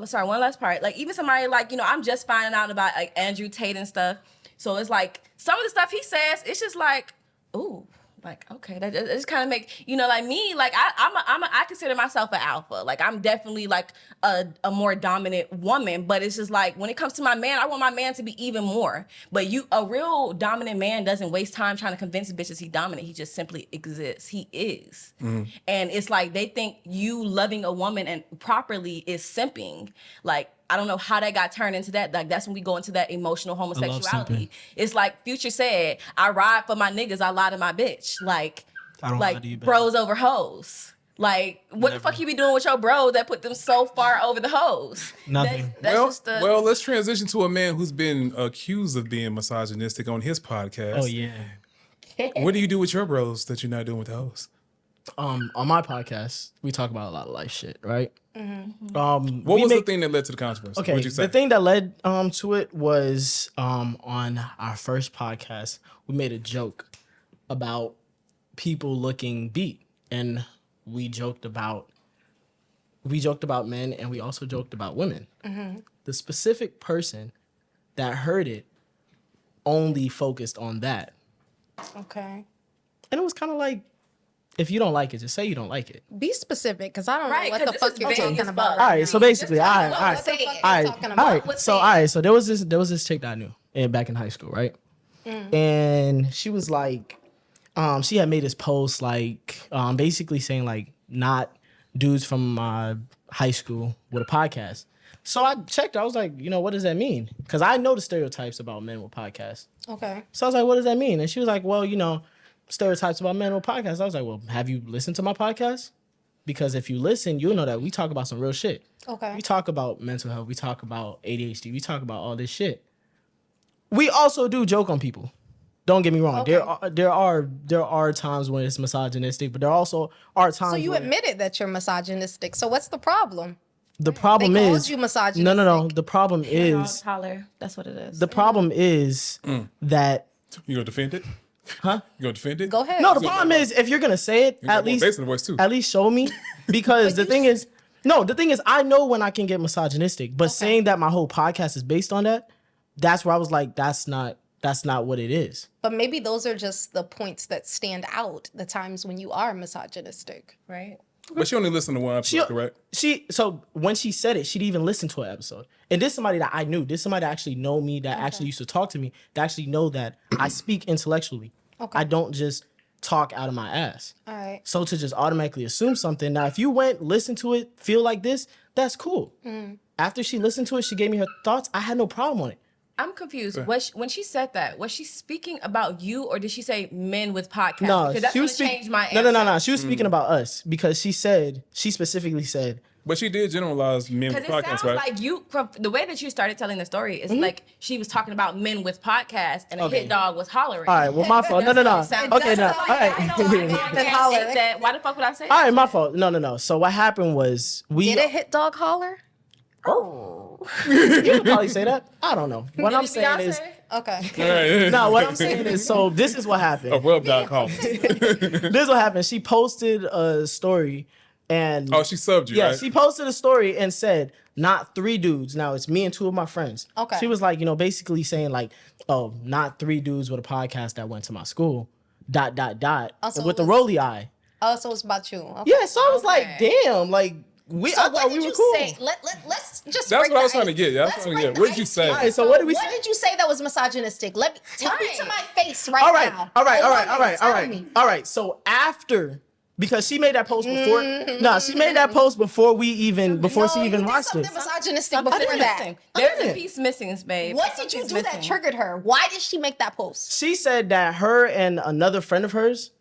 sorry, one last part. Like, even somebody like, I'm just finding out about like Andrew Tate and stuff. So it's like some of the stuff he says, it's just like, ooh. Like, okay, that just kind of make, like me, like I consider myself an alpha. Like, I'm definitely like a more dominant woman, but it's just like, when it comes to my man, I want my man to be even more. But a real dominant man doesn't waste time trying to convince bitches he's dominant. He just simply exists. He is.
Mm-hmm.
And it's like, they think you loving a woman and properly is simping. Like, I don't know how that got turned into that. Like, that's when we go into that emotional homosexuality.
simping.
It's like Future said, I ride for my niggas, I lie to my bitch. Like,
I don't lie to you, baby.
bros over hoes. Like, what the fuck you be doing with your bro that put them so far over the hoes?
Nothing.
Well, let's transition to a man who's been accused of being misogynistic on his podcast.
Oh yeah.
What do you do with your bros that you're not doing with the hoes?
On my podcast, we talk about a lot of life shit, right?
What was the thing that led to the controversy?
Okay,
What'd you say?
the thing that led to it was on our first podcast, we made a joke about people looking beat, and we joked about men, and we also joked about women. The specific person that heard it only focused on that,
Okay.
and it was kind of like, if you don't like it, just say you don't like it.
Be specific, because I don't
Right,
know
'cause
what the
this
fuck
is
you're
big
talking
as
about.
fuck.
All right, so basically, all right.
What the fuck you're
All
talking
right,
about.
so all right, so there was this chick that I knew back in high school, right? And she was like, she had made this post like, basically saying like, not dudes from high school with a podcast. So I checked. I was like, what does that mean? Because I know the stereotypes about men with podcasts.
Okay.
So I was like, what does that mean? And she was like, well, stereotypes about men with podcasts. I was like, well, have you listened to my podcast? Because if you listen, you'll know that we talk about some real shit.
Okay.
We talk about mental health. We talk about ADHD. We talk about all this shit. We also do joke on people. Don't get me wrong.
Okay.
There are times when it's misogynistic, but there also are times.
So you
when
admitted that you're misogynistic. So what's the problem?
the problem
They called
is
you misogynistic.
No. The problem is
Holler. That's what it is.
the problem is that
You gonna defend it?
Huh?
You gonna defend it?
Go ahead.
no. The problem is if you're gonna say it,
got
at
more
least
bass in the voice, too.
at least show me, because the thing is I know when I can get misogynistic, but saying that my whole podcast is based on that, that's where I was like, that's not what it is.
But maybe those are just the points that stand out, the times when you are misogynistic.
right?
But she only listened to one episode, correct?
So when she said it, she didn't even listen to an episode. And this is somebody that I knew. This is somebody that actually know me, that actually used to talk to me, that actually know that I speak intellectually.
Okay.
I don't just talk out of my ass.
All right.
So to just automatically assume something. Now, if you went, listen to it, feel like this, that's cool. After she listened to it, she gave me her thoughts. I had no problem on it.
I'm confused. When she said that, was she speaking about you, or did she say men with podcasts?
No,
because that's
she
going
was
to
speaking.
change my answer.
No. She was speaking about us because she specifically said,
But she did generalize men with
Because it
podcasts,
sounds
right?
like you, from the way that you started telling the story, it's like she was talking about men with podcasts, and a hit dog was hollering.
all right, well, my fault. No. Okay, no. All
I know I
right.
can't say that. Why the fuck would I say
All
that?
right, my fault. No. So what happened was
Did a hit dog holler?
You could probably say that. I don't know. What
Did
I'm
it
saying is,
Okay.
no. What I'm saying is, so this is what
A
happened.
rub dot com.
This is what happened. She posted a story, and
Oh, she subbed you,
yeah,
right?
she posted a story and said, "Not 3 dudes." Now it's me and 2 of my friends.
Okay.
She was like, basically saying like, "Oh, not 3 dudes with a podcast that went to my school." ...
Also,
with the
it was-
rolly eye.
Oh, so it's about you. Okay.
Yeah, so I was like, damn, like
So
I
what
thought we
did
were
you
cool.
say? Let's just.
That's
break
what I was
the
trying to
ice.
get. Yeah, I was
Let's
trying to
break
get. What
the
did you
ice
say?
here.
All right, so what did we
What
say?
did you say that was misogynistic? Tell me to my face right
All right,
now.
all right.
Tell me.
All right. So after Because she made that post before. No, she made that post before she even watched it.
Something misogynistic
Something
before
missing.
that.
There's a piece missing, babe.
What did you do that triggered her? Why did she make that post?
She said that her and another friend of hers,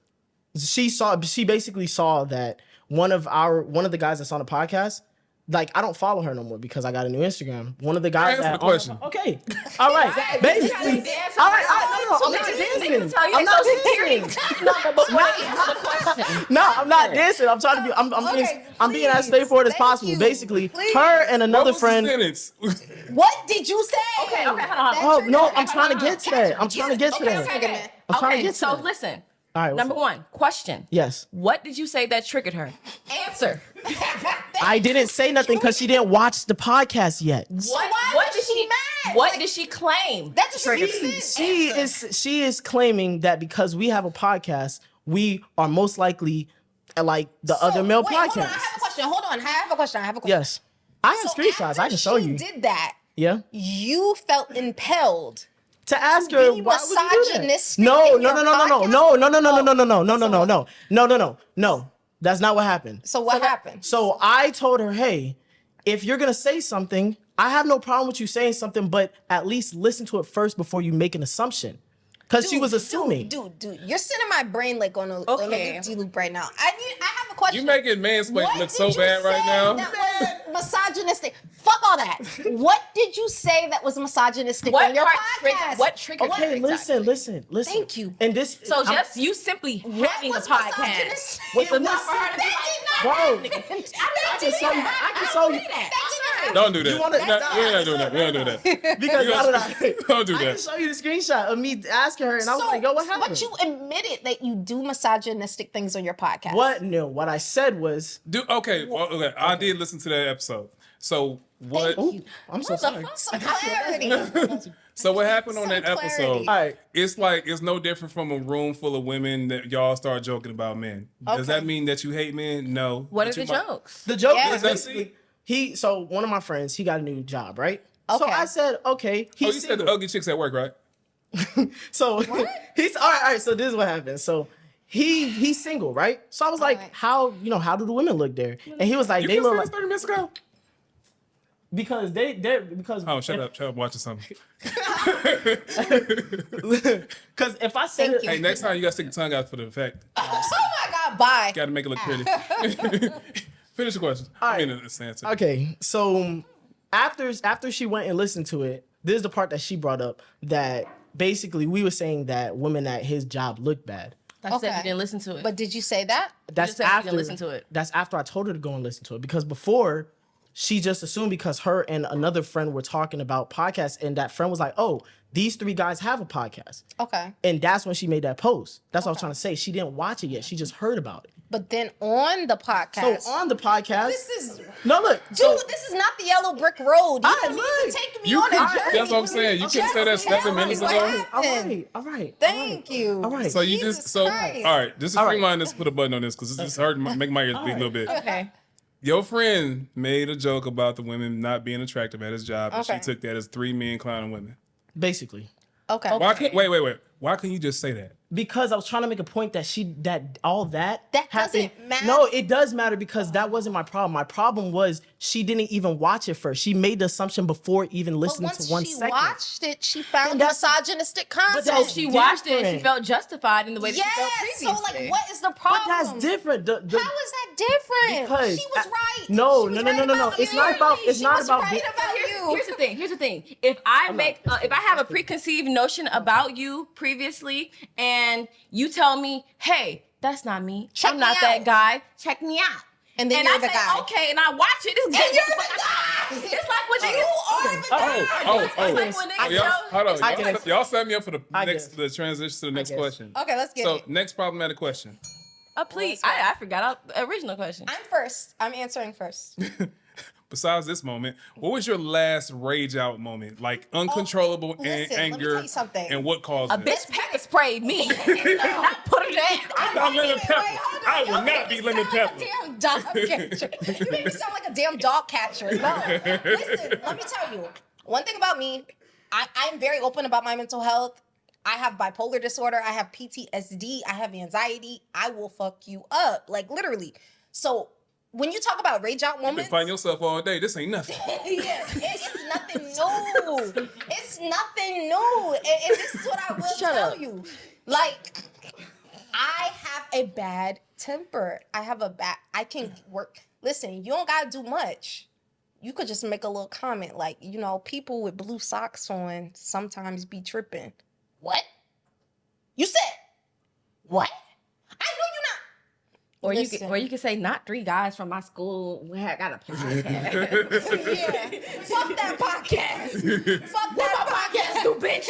she basically saw that one of the guys that's on the podcast, like, I don't follow her no more because I got a new Instagram. One of the guys
Answer
that
the question.
Okay. All right. Basically. All right. No, I'm not dancing. I'm not dancing. No, I'm not dancing. I'm trying to be. I'm being as straightforward as possible. Basically, her and another friend.
What did you say?
Okay, hold on.
Oh no, I'm trying to get to that. I'm trying to get to that. I'm trying to get to
So
that.
listen.
All right.
Number one, question.
Yes.
What did you say that triggered her? Answer.
I didn't say nothing because she didn't watch the podcast yet.
What did she mad? What did she claim?
That just
triggered
her.
She is claiming that because we have a podcast, we are most likely like the other male podcasts.
Hold on. I have a question.
Yes. I have screenshots. I can show you.
Did that?
Yeah.
You felt impelled
to ask her why would you do that? No. That's not what happened.
So what happened?
So I told her, hey, if you're gonna say something, I have no problem with you saying something, but at least listen to it first before you make an assumption. Because she was assuming.
Dude, you're sitting my brain like on a loop right now. I have a question.
You making mansplaining look so bad right now.
That was misogynistic. Fuck all that. What did you say that was misogynistic on your podcast?
What triggered?
Okay, listen.
Thank you.
And this.
So just you simply having a podcast.
What's the
bro? I can show you.
Don't do that.
We're
not doing that. We don't do that.
Because
don't do
I can
that.
show you the screenshot of me asking her, and I was like, "Yo, what happened?"
But you admitted that you do misogynistic things on your podcast.
What? No. What I said was,
Okay. I did listen to that episode. So what?
I'm so sorry.
Some clarity.
So what happened on that
clarity.
episode?
All right.
It's no different from a room full of women that y'all start joking about men. Does that mean that you hate men? No.
What are the jokes?
The joke
Yeah.
is basically one of my friends, he got a new job, right? So
Okay.
I said, okay,
You said the ugly chicks at work, right?
So he's all right. So this is what happened. So he's single, right? So I was like,
right.
how do the women look there? And he was like,
You
they
can
look
say
like,
this 30 minutes ago.
because
Oh, shut up, I'm watching something.
because if I said
Thank you.
Hey, next time you gotta stick your tongue out for the effect.
Oh my God, bye.
Gotta make it look pretty. Finish the question.
right.
I mean, it's the answer.
okay, so after she went and listened to it, this is the part that she brought up that basically we were saying that women at his job look bad.
I said you didn't listen to it.
But did you say that?
That's
just said she
after
didn't listen to it.
That's after I told her to go and listen to it, because before she just assumed because her and another friend were talking about podcasts, and that friend was like, "Oh, these three guys have a podcast,"
Okay.
and that's when she made that post. That's what I was trying to say. She didn't watch it yet. She just heard about it.
But then on the podcast.
So on the podcast,
This is.
no look,
Dude, this is not the yellow brick road. You don't need to take me
You
on a
can,
journey.
that's what I'm saying. You couldn't say that 7 minutes
What
ago.
happened?
all right.
Thank you.
All right.
So you
Jesus
just all
Christ.
right. Just
All right.
streamline this. Put a button on this because this is hurt. Make my ears bleed a little bit.
Okay.
Your friend made a joke about the women not being attractive at his job, and
Okay.
she took that as 3 men clowning women.
Basically,
Okay.
Why can't wait? Why can't you just say that?
because I was trying to make a point that all that
That
happened.
doesn't matter.
No, it does matter because that wasn't my problem. My problem was she didn't even watch it first. She made the assumption before even
But
listening
once
to 1
she
second.
watched it, she found
Then that's-
misogynistic content.
So she watched it and she
different.
felt justified in the way that she
Yes.
felt
So
previously.
like, what is the
But
problem?
that's different.
How is that different?
Because
she was right.
No,
She was
no.
right about
It's
you.
not about. It's
She
not
was
about.
right about you.
Here's the thing. If I if I have a preconceived notion about you previously, and you tell me, "Hey, that's not me.
Check
I'm
me
not
out."
that guy. Check me out."
And then
and
you're
I
the
say,
guy.
"Okay," and I watch it. It's
And
good.
you're the guy.
It's like when
You are the guy.
It's like when niggas
Y'all, hold on.
I get it.
Y'all set me up for
I
the
guess.
the transition to the next
guess.
question.
Okay, let's get
So
it.
next problematic question.
Please, I forgot the original question.
I'm first. I'm answering first.
Besides this moment, what was your last rage out moment? Like uncontrollable
listen, let me
anger,
tell you something.
and what caused
A
it?
bitch pepper sprayed me. I put her down.
I'm not lemon pepper. I will not be lemon pepper.
Damn dog catcher. You make me sound like a damn dog catcher. No. Listen, let me tell you. One thing about me, I'm very open about my mental health. I have bipolar disorder. I have PTSD. I have anxiety. I will fuck you up. Like, literally. So when you talk about rage out
You've been
moments,
fighting yourself all day. This ain't nothing.
yeah, it's nothing new. It's nothing new. And this is what I will tell you. Like, I have a bad temper. I can work. Listen, you don't gotta do much. You could just make a little comment like, you know, people with blue socks on sometimes be tripping. What? You said what? I know you not.
Or
Listen.
you could say, not 3 guys from my school who got a podcast.
Yeah. Fuck that podcast. Fuck that podcast, you bitch.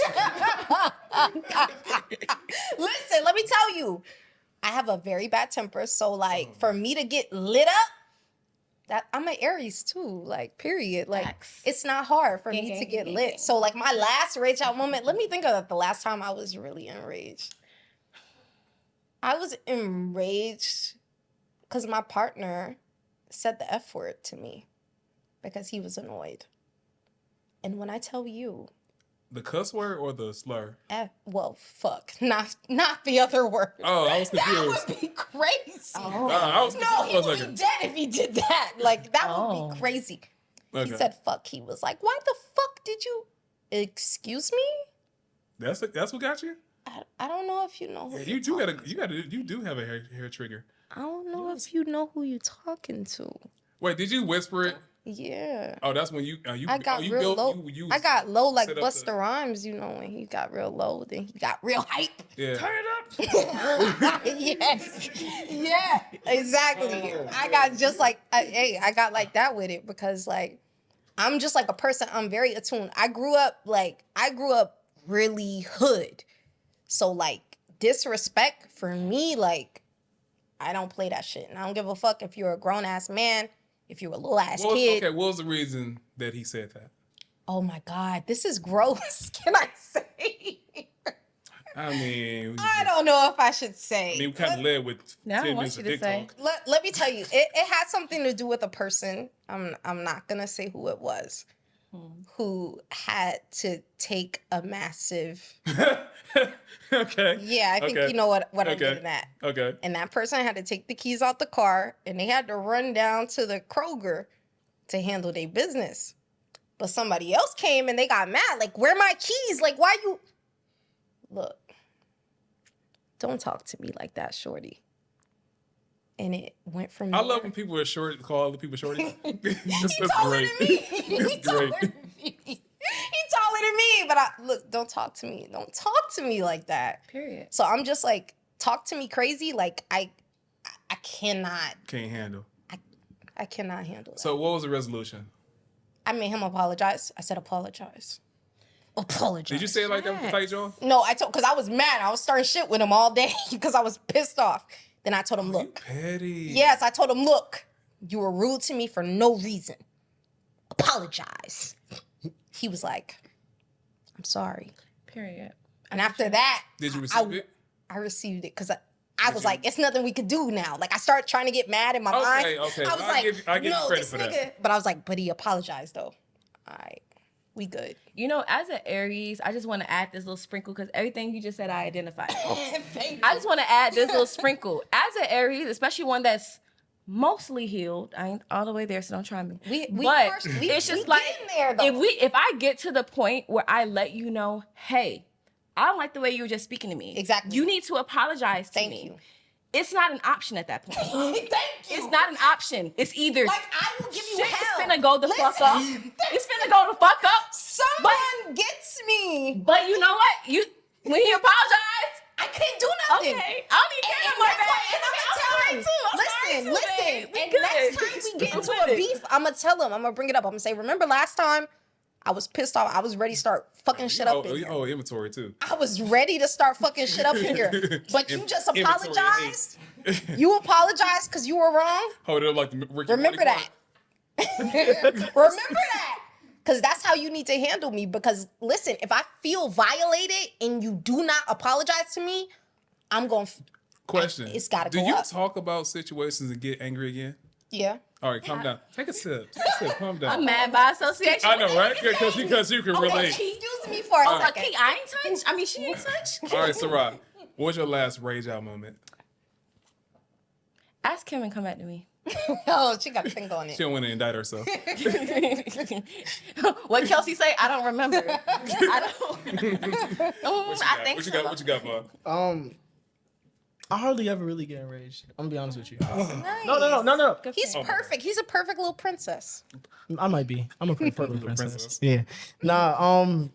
Listen, let me tell you. I have a very bad temper. So, like, for me to get lit up, that I'm an Aries too. Like, period. Like,
Facts.
it's not hard for me to get lit. So, like, my last rage out moment, let me think of the last time I was really enraged. I was enraged because my partner said the F word to me because he was annoyed. And when I tell you,
The cuss word or the slur?
Fuck, not the other word.
Oh, I was confused.
That would be crazy.
I was
No,
confused
he
for a
would
second.
be dead if he did that. Like, that would be crazy.
Okay.
He said fuck. He was like, why the fuck did you, excuse me?
That's what got you?
I don't know if you know who
You do have a hair trigger.
I don't know if you know who you're talking to.
Wait, did you whisper it?
Yeah.
Oh, that's when you
I got
you
real
built,
low.
you
I got low like
set up
Busta Rhymes, you know, when he got real low, then he got real hype.
Yeah.
Turn it up.
Yes. Yeah, exactly. I got just like, I got like that with it because like, I'm just like a person, I'm very attuned. I grew up really hood. So like disrespect for me, like I don't play that shit. And I don't give a fuck if you're a grown ass man, if you're a little ass kid.
Okay, what was the reason that he said that?
Oh my God, this is gross. Can I say?
I mean,
I don't know if I should say.
we kind of led with
Now I
10
want
minutes
you
of
to
dick
say.
talk.
Let me tell you, it had something to do with a person. I'm not gonna say who it was, who had to take a massive.
Okay.
Yeah, I think you know what I'm getting at.
Okay.
And that person had to take the keys out the car, and they had to run down to the Kroger to handle their business. But somebody else came and they got mad. Like, where my keys? Like, why you? Look, don't talk to me like that, shorty. And it went from
I
there.
love when people are short, call other people shorty. That's
He taller
great.
than me. He taller
great.
than me. He taller than me. But look, don't talk to me. Don't talk to me like that.
Period.
So I'm just like, talk to me crazy. Like I cannot.
Can't handle.
I cannot handle that.
So what was the resolution?
I made him apologize. I said apologize. Apologize.
Did you say it like that with the fight, John?
No, because I was mad. I was starting shit with him all day because I was pissed off. Then I told him, look.
Petty.
Yes, I told him, look, you were rude to me for no reason. Apologize. He was like, I'm sorry.
Period.
And after that,
Did you receive it?
I received it because I was like, it's nothing we could do now. Like, I started trying to get mad in my mind.
Okay.
I was
I give you
no,
credit
this
for
nigga.
that.
But I was like, but he apologized though. All right, we good.
You know, as an Aries, I just want to add this little sprinkle because everything you just said, I identified.
Thank you.
I just want to add this little sprinkle. As an Aries, especially one that's mostly healed, I ain't all the way there, so don't try me. It's just like
there, though.
if I get to the point where I let you know, hey, I don't like the way you were just speaking to me.
Exactly.
You need to apologize to me.
Thank you.
It's not an option at that point.
Thank you.
It's not an option. It's either
Like, I will give you
shit
hell.
is finna go the fuck
Listen.
up. It's finna go the fuck up.
Someone gets me.
But you know what? When he apologized,
I couldn't do nothing.
okay, I don't even care no more, babe.
Listen.
We
And
good.
next time we get into
with
a
it.
beef, I'm gonna tell him. I'm gonna bring it up. I'm gonna say, remember last time I was pissed off. I was ready to start fucking shit up in here.
Oh, inventory too.
I was ready to start fucking shit up in here. But you just
Inventory
apologized. You apologized because you were wrong.
Hold it up like the Ricky
Remember
Morty
that. Remember that. Because that's how you need to handle me. Because listen, if I feel violated and you do not apologize to me, I'm going to...
Question.
It's gotta
Do
go
you
up.
talk about situations and get angry again?
Yeah.
All right, calm down. Take a sip. Calm down.
I'm mad by association.
I know, right? Because you can relate.
Excuse to me for a second.
I ain't touched. I mean, she ain't touched.
All right, Sarah, what was your last rage out moment?
Ask Kim and come back to me.
Oh, she got a thing on
She
it.
don't want to indict herself.
What Kelsey say? I don't remember. I don't. I think
What you
so.
got? What you got, Bob?
I hardly ever really get enraged. I'm gonna be honest with you.
Nice.
No.
He's perfect. He's a perfect little princess.
I might be. I'm a perfect
Little
princess.
princess.
Yeah. Nah.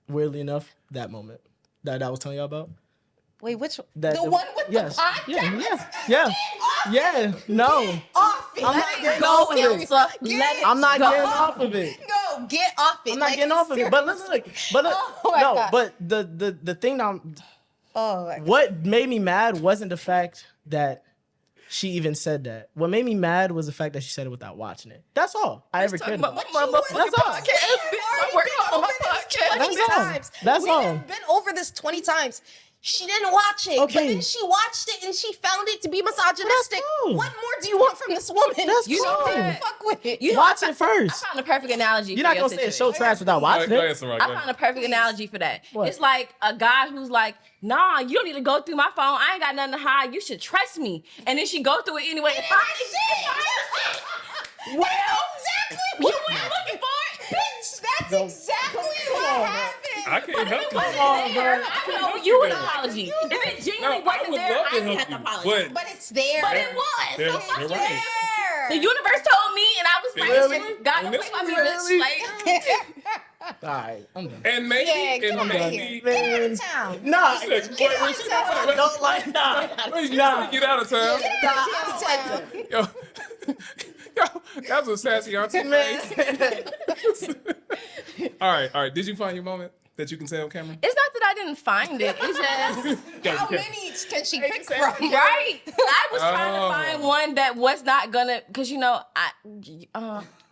Weirdly enough, that moment that I was telling y'all about.
Wait, which
That
the one with
yes.
the podcast?
Yeah. No.
Off it.
I'm not getting off of it. I'm not getting off of it.
No, get off it.
I'm not
Like,
getting off of it. But look.
Oh my God.
But the thing
Oh my God.
what made me mad wasn't the fact that she even said that. What made me mad was the fact that she said it without watching it. That's all I ever cared about.
That's
all. That's all.
We've been over this 20 times. She didn't watch it.
Okay.
But then she watched it and she found it to be misogynistic.
cool.
What more do you want from this woman?
That's
You
cool.
don't fuck with it.
You know,
Watch
I
it first.
found a perfect analogy.
You're
for
not
your
gonna say it's so
situation.
trash without
Go ahead,
watching
go ahead,
it.
Sarah.
I found a perfect analogy for that.
What?
It's like a guy who's like, nah, you don't need to go through my phone. I ain't got nothing to hide. You should trust me. And then she go through it anyway. Well,
exactly
you weren't looking for it.
Bitch, that's exactly what happened.
I can't help you.
I can owe you an apology. If it genuinely
I
wasn't
would
there,
love
I
to
didn't
help
have to
you,
apologize.
But it's there.
But it was.
They're-
So fuck
they're
you.
right.
The universe told me, and I was like,
Really?
God,
And
don't
this
play by me,
really?
bitch. Like,
All right, I'm done.
And maybe,
Yeah, get
and
out of
maybe.
here. Get out of town.
Nah,
Wait, wait,
Get out of town.
don't like nah.
Wait, you said get out of town.
Get out of town.
Yo, yo, that was a sassy auntie face. All right. Did you find your moment that you can say on camera?
it's not that I didn't find it. It's just.
How many can she pick from?
Right. I was trying
Oh.
to find one that was not gonna, cause you know,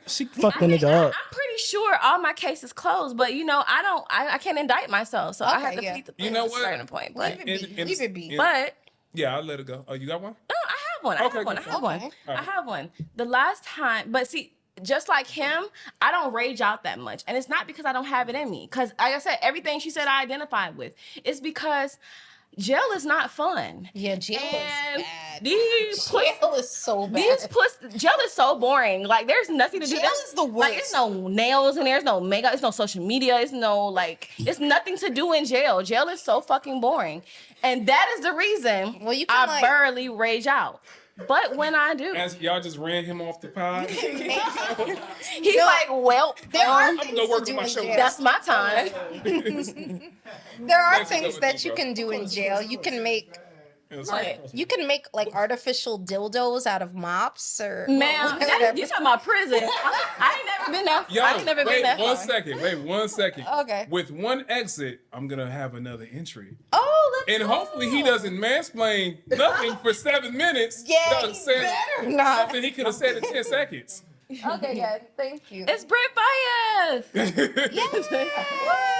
She fucked the
I'm
nigga up.
pretty sure all my cases closed, but you know, I can't indict myself, so I have to
yeah.
plead the
You know
at a
what?
certain point. But
Leave it be. Leave it be.
but
Yeah, I'll let it go. Oh, you got one?
no, I have one. I
Okay,
have one. I
cool.
have one.
Okay.
I have one. The last time, but see, just like him, I don't rage out that much, and it's not because I don't have it in me. Because, like I said, everything she said I identified with. It's because jail is not fun.
Yeah, jail is
And
bad.
jail
is so bad.
jail is so boring. Like, there's nothing to do.
Jail is the
Like,
worst.
there's no nails in there. There's no makeup. There's no social media. It's no, like, it's nothing to do in jail. Jail is so fucking boring. And that is the reason
Well, you can,
I
like-
barely rage out. But when I do,
As y'all just ran him off the pod.
he's like, well,
There are
I'm
things
gonna go work
to
on
do
my
in
show.
jail.
that's my time.
There are
Next
things
up,
that you
bro.
can do in jail. You can make
Like,
like artificial dildos out of mops or
man,
whatever.
you talking about prison. I ain't never been there.
Yo,
I ain't never been
wait
that
one
far.
second. Wait 1 second.
Okay.
With one exit, I'm gonna have another entry.
Oh, let's
And
go.
hopefully he doesn't mansplain nothing for 7 minutes.
Yeah,
without
he
saying
better not.
something he could have said in 10 seconds.
Okay, yeah, thank you.
It's Brit Fayez.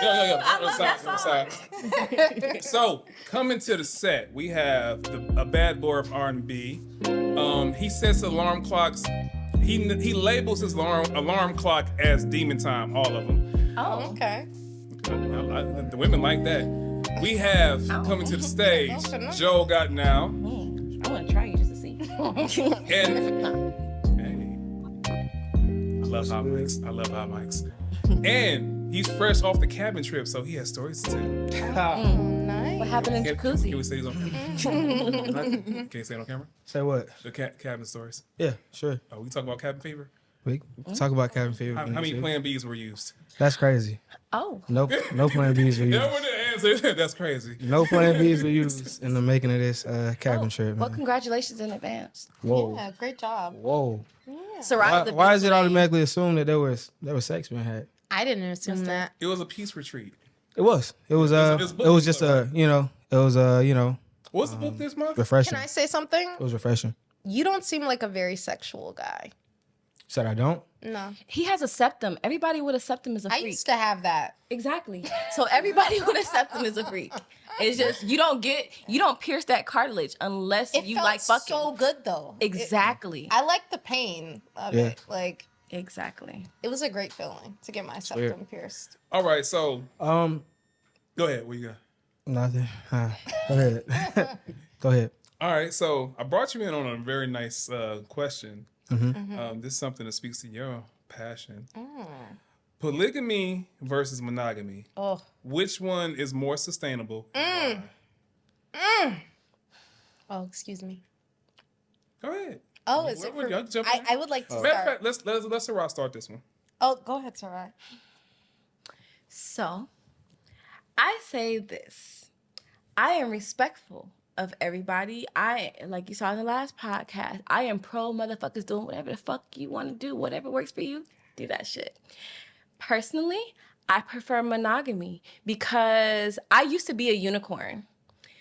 Yo.
I love that
Aside. So coming to the set, we have a bad boy of R&B. He sets alarm clocks. He labels his alarm clock as demon time. All of them.
Oh,
Okay.
The women like that. We have coming to the stage, Joelgotnow.
I want to try you just to see.
And I love hot mics. And he's fresh off the cabin trip, so he has stories to tell.
Nice.
What happened in
Can we
jacuzzi?
say these on camera? Can you say it on camera?
Say what?
The cabin stories.
Yeah, sure.
Oh, we talk about cabin fever.
We talk about cabin fever.
How many Plan Bs were used?
That's crazy.
Oh,
No plan Bs were
That
used.
was the answer. That's crazy.
No plan Bs were used in the making of this cabin trip.
well,
Man.
congratulations in advance.
Whoa,
Yeah, great job.
whoa.
Soraya,
Why is it automatically assumed that there was sex being had?
I didn't assume that.
It was a peace retreat.
It was. It was.
It's
It was just
book.
It was.
What's the book this month?
Refreshing.
Can I say something?
It was refreshing.
You don't seem like a very sexual guy.
Said I don't.
No.
he has a septum. Everybody with a septum is a
I
freak.
used to have that.
Exactly. So everybody with a septum is a freak. It's just you don't pierce that cartilage unless
It
you
felt
like fucking.
so good though.
Exactly.
I like the pain of
Yeah.
it. Like
Exactly.
It was a great feeling to get my septum pierced.
All right, so go ahead. What you got?
Nothing. Go ahead. Go ahead.
All right, so I brought you in on a very nice question. This is something that speaks to your passion. Polygamy versus monogamy.
Oh.
Which one is more sustainable? And why?
Oh, excuse me.
Go ahead.
Oh, is it for
y'all
me?
jump in?
I would like to
Matter of
start.
fact, let's Sarah start this one.
Oh, go ahead, Sarai.
So, I say this. I am respectful of everybody. Like you saw in the last podcast, I am pro motherfuckers doing whatever the fuck you want to do. Whatever works for you, do that shit. Personally, I prefer monogamy because I used to be a unicorn.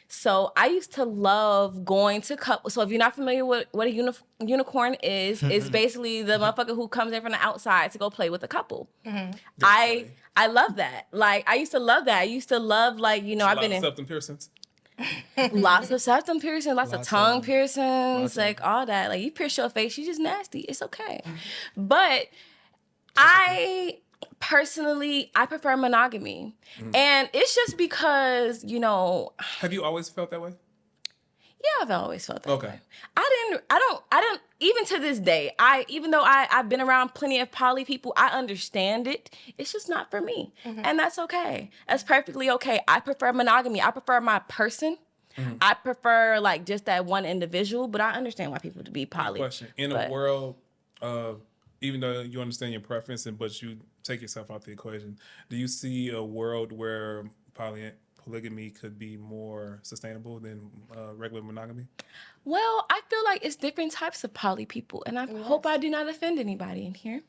So I used to love going to couples. So if you're not familiar with what a unicorn is, it's basically the motherfucker who comes in from the outside to go play with a couple. I love that. Like, I used to love that. I used to love, like, you know, I've been in
septum piercings.
lots of septum piercings, lots of tongue piercings, like all that. Like, you pierce your face, you just nasty. It's okay. But I personally, I prefer monogamy. And it's just because, you know.
Have you always felt that way?
Yeah, I've always felt that way. I don't, even to this day, even though I've been around plenty of poly people, I understand it. It's just not for me. And that's okay. That's perfectly okay. I prefer monogamy. I prefer my person. I prefer, like, just that one individual, but I understand why people to be poly.
Question. In a world of, even though you understand your preference, but you take yourself out the equation, do you see a world where polygamy could be more sustainable than regular monogamy?
Well, I feel like it's different types of poly people, and I hope I do not offend anybody in here.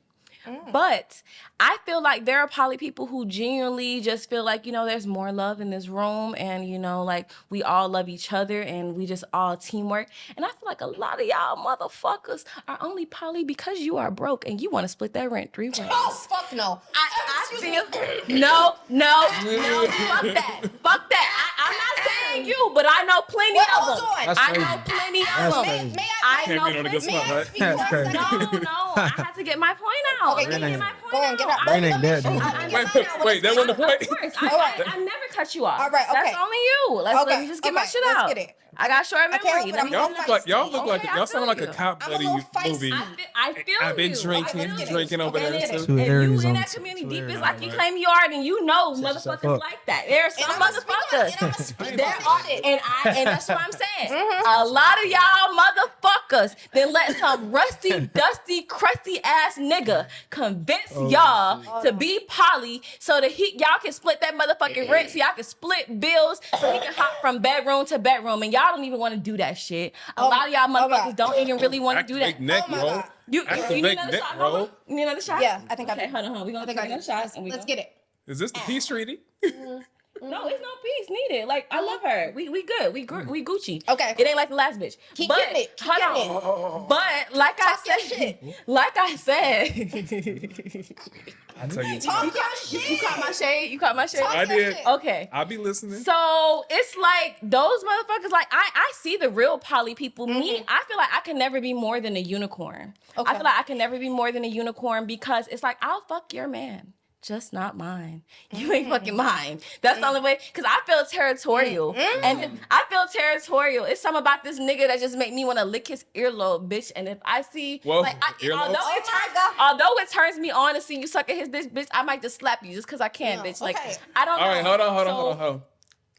But I feel like there are poly people who genuinely just feel like, you know, there's more love in this room, and, you know, like, we all love each other and we just all teamwork. And I feel like a lot of y'all motherfuckers are only poly because you are broke and you want to split that rent 3 ways.
Oh, fuck no.
I feel no, fuck that. Fuck that. I'm not saying you, but I know plenty of them.
That's
I
crazy.
know plenty of
That's
them.
crazy.
May
I
Can't
know
be on a good
plenty.
spot, right?
That's crazy.
No, I had to get my point out.
Okay,
Let me get my
go on,
point
get
out.
out.
Brain ain't dead, though.
Wait, that wasn't the point.
Of course,
All right.
I never cut you off.
All right, okay.
That's only you. Let me just get my shit
let's
out.
get it.
I got short
I can't
memory.
help it,
Y'all look like
Okay, I
y'all sound
feel
like a
you.
cop
I'm a
buddy
little feisty.
movie.
I feel
I've been
you.
drinking over there too.
Two
And
areas
you in
on
that
it.
community
Two
deep
areas
is like
on
you
it.
claim you are, and you know
yourself
motherfuckers
up.
like that. There are some motherfuckers.
And
That's what I'm saying. A lot of y'all motherfuckers then let some rusty, dusty, crusty ass nigga convince y'all to be poly so that y'all can split that motherfucking rent, so y'all can split bills, so he can hop from bedroom to bedroom, and y'all don't even want to do that shit. A lot of y'all motherfuckers don't even really want to do that.
Activate neck
Oh my
roll.
God.
You need
Activate
another
neck
shot,
roll.
Mama? You need another shot?
Yeah, I think I
Okay,
do.
hold on. We're gonna take another shot. And
Let's get it.
Is this the peace treaty?
No, it's no peace needed. Like, I love her. We good. We Gucci.
Okay.
It ain't like the last bitch.
Keep
but,
getting it. Keep getting it.
But like I said,
I tell you,
Talk your shit.
you caught my shade. You caught my shade.
I did.
Okay.
I'll be listening.
So it's like those motherfuckers, like I see the real poly people. Me, I feel like I can never be more than a unicorn.
Okay.
I feel like I can never be more than a unicorn because it's like, I'll fuck your man, just not mine. You ain't fucking mine. That's the only way, because I feel territorial. And I feel territorial. It's something about this nigga that just make me want to lick his earlobe, bitch. And if I see,
Whoa,
like,
earlobes?
although it turns me on to see you sucking his dick, bitch, I might just slap you just because I can, bitch. Like,
okay.
I don't know.
All right, hold on.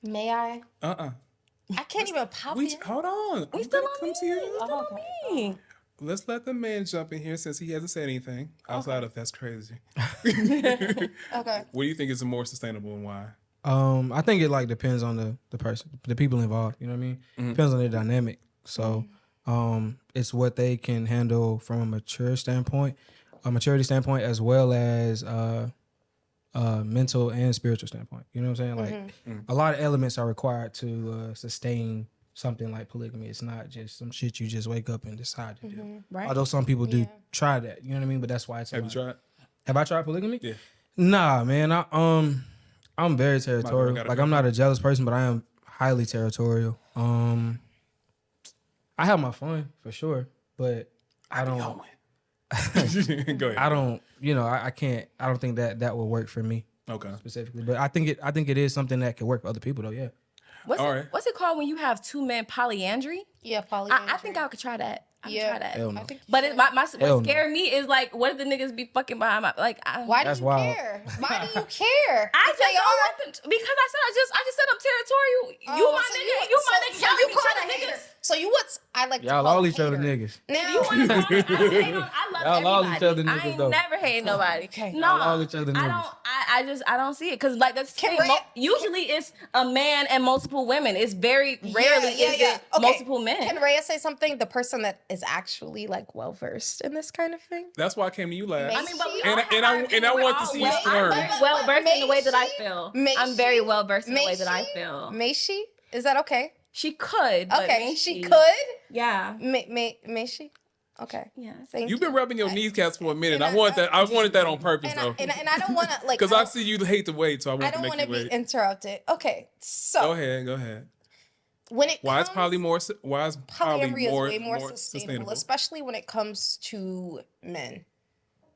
May I? I can't even pop in.
Hold on.
We
I'm
still
gonna
on
come
me.
to you.
Still on me.
Let's let the man jump in here since he hasn't said anything outside of that's crazy.
Okay.
What do you think is more sustainable and why?
I think it like depends on the person, the people involved. You know what I mean? Depends on their dynamic. So, it's what they can handle from a maturity standpoint, as well as mental and spiritual standpoint. You know what I'm saying? Like a lot of elements are required to sustain something like polygamy. It's not just some shit you just wake up and decide to do.
Right.
Although some people do try that. You know what I mean? But that's why it's.
Have you tried?
Have I tried polygamy?
Yeah.
Nah, man. I'm very territorial.
gotta
Like,
go
I'm not a jealous person, but I am highly territorial. I have my fun for sure, but I don't.
Go ahead.
I don't, I can't. I don't think that will work for me
Okay.
specifically. But I think it is something that can work for other people though. Yeah.
What's it called when you have two men polyandry?
Yeah, polyandry.
I think I could try that. I could try that.
Hell no.
I think
But what
Hell no.
scared me is like, what if the niggas be fucking behind my
why do
That's
you
wild.
care? Why do you care?
I
If
just
they
don't
are-
want them to, because I just said I'm territorial. You
Oh,
my
so
nigga. You my nigga.
So
Y'all
you
be
call
trying
a
to
hater.
niggas.
So you what's I like to
Y'all
call
all
a
each other
hater.
niggas.
Now
You want to call me? I love
Y'all all
everybody.
each other
I
niggas,
ain't
though.
never hated nobody.
Okay.
No,
Y'all all each other
I
niggas.
I don't see it because like that's the
Can
thing.
Ray-
Usually it's a man and multiple women. It's very rarely is it
Okay.
multiple men.
Can Rhea say something? The person that is actually like well versed in this kind of thing.
That's why I came to you last.
I mean, but we
And-
all have
and I-
our
and
opinion.
I
We're
want to
all
see you
well-
squirm.
I'm very well versed in the way that I
May
feel.
she?
I'm very well versed in the
May
way that I
she?
feel.
May she? Is that okay?
She could. But
Okay,
may
she could.
Yeah.
May she? Okay.
Yeah.
Thank
You've
you.
been rubbing your kneecaps for a minute.
and
I wanted that. I wanted that on purpose
And
though,
I don't want to like.
because I see you hate to wait, so I
I
want to
don't
make
want
you
to be
wait.
interrupted. Okay, so
Go ahead.
when it
Why is
comes,
poly more? Why is poly
polyamory
more,
is way more
more
sustainable, especially when it comes to men.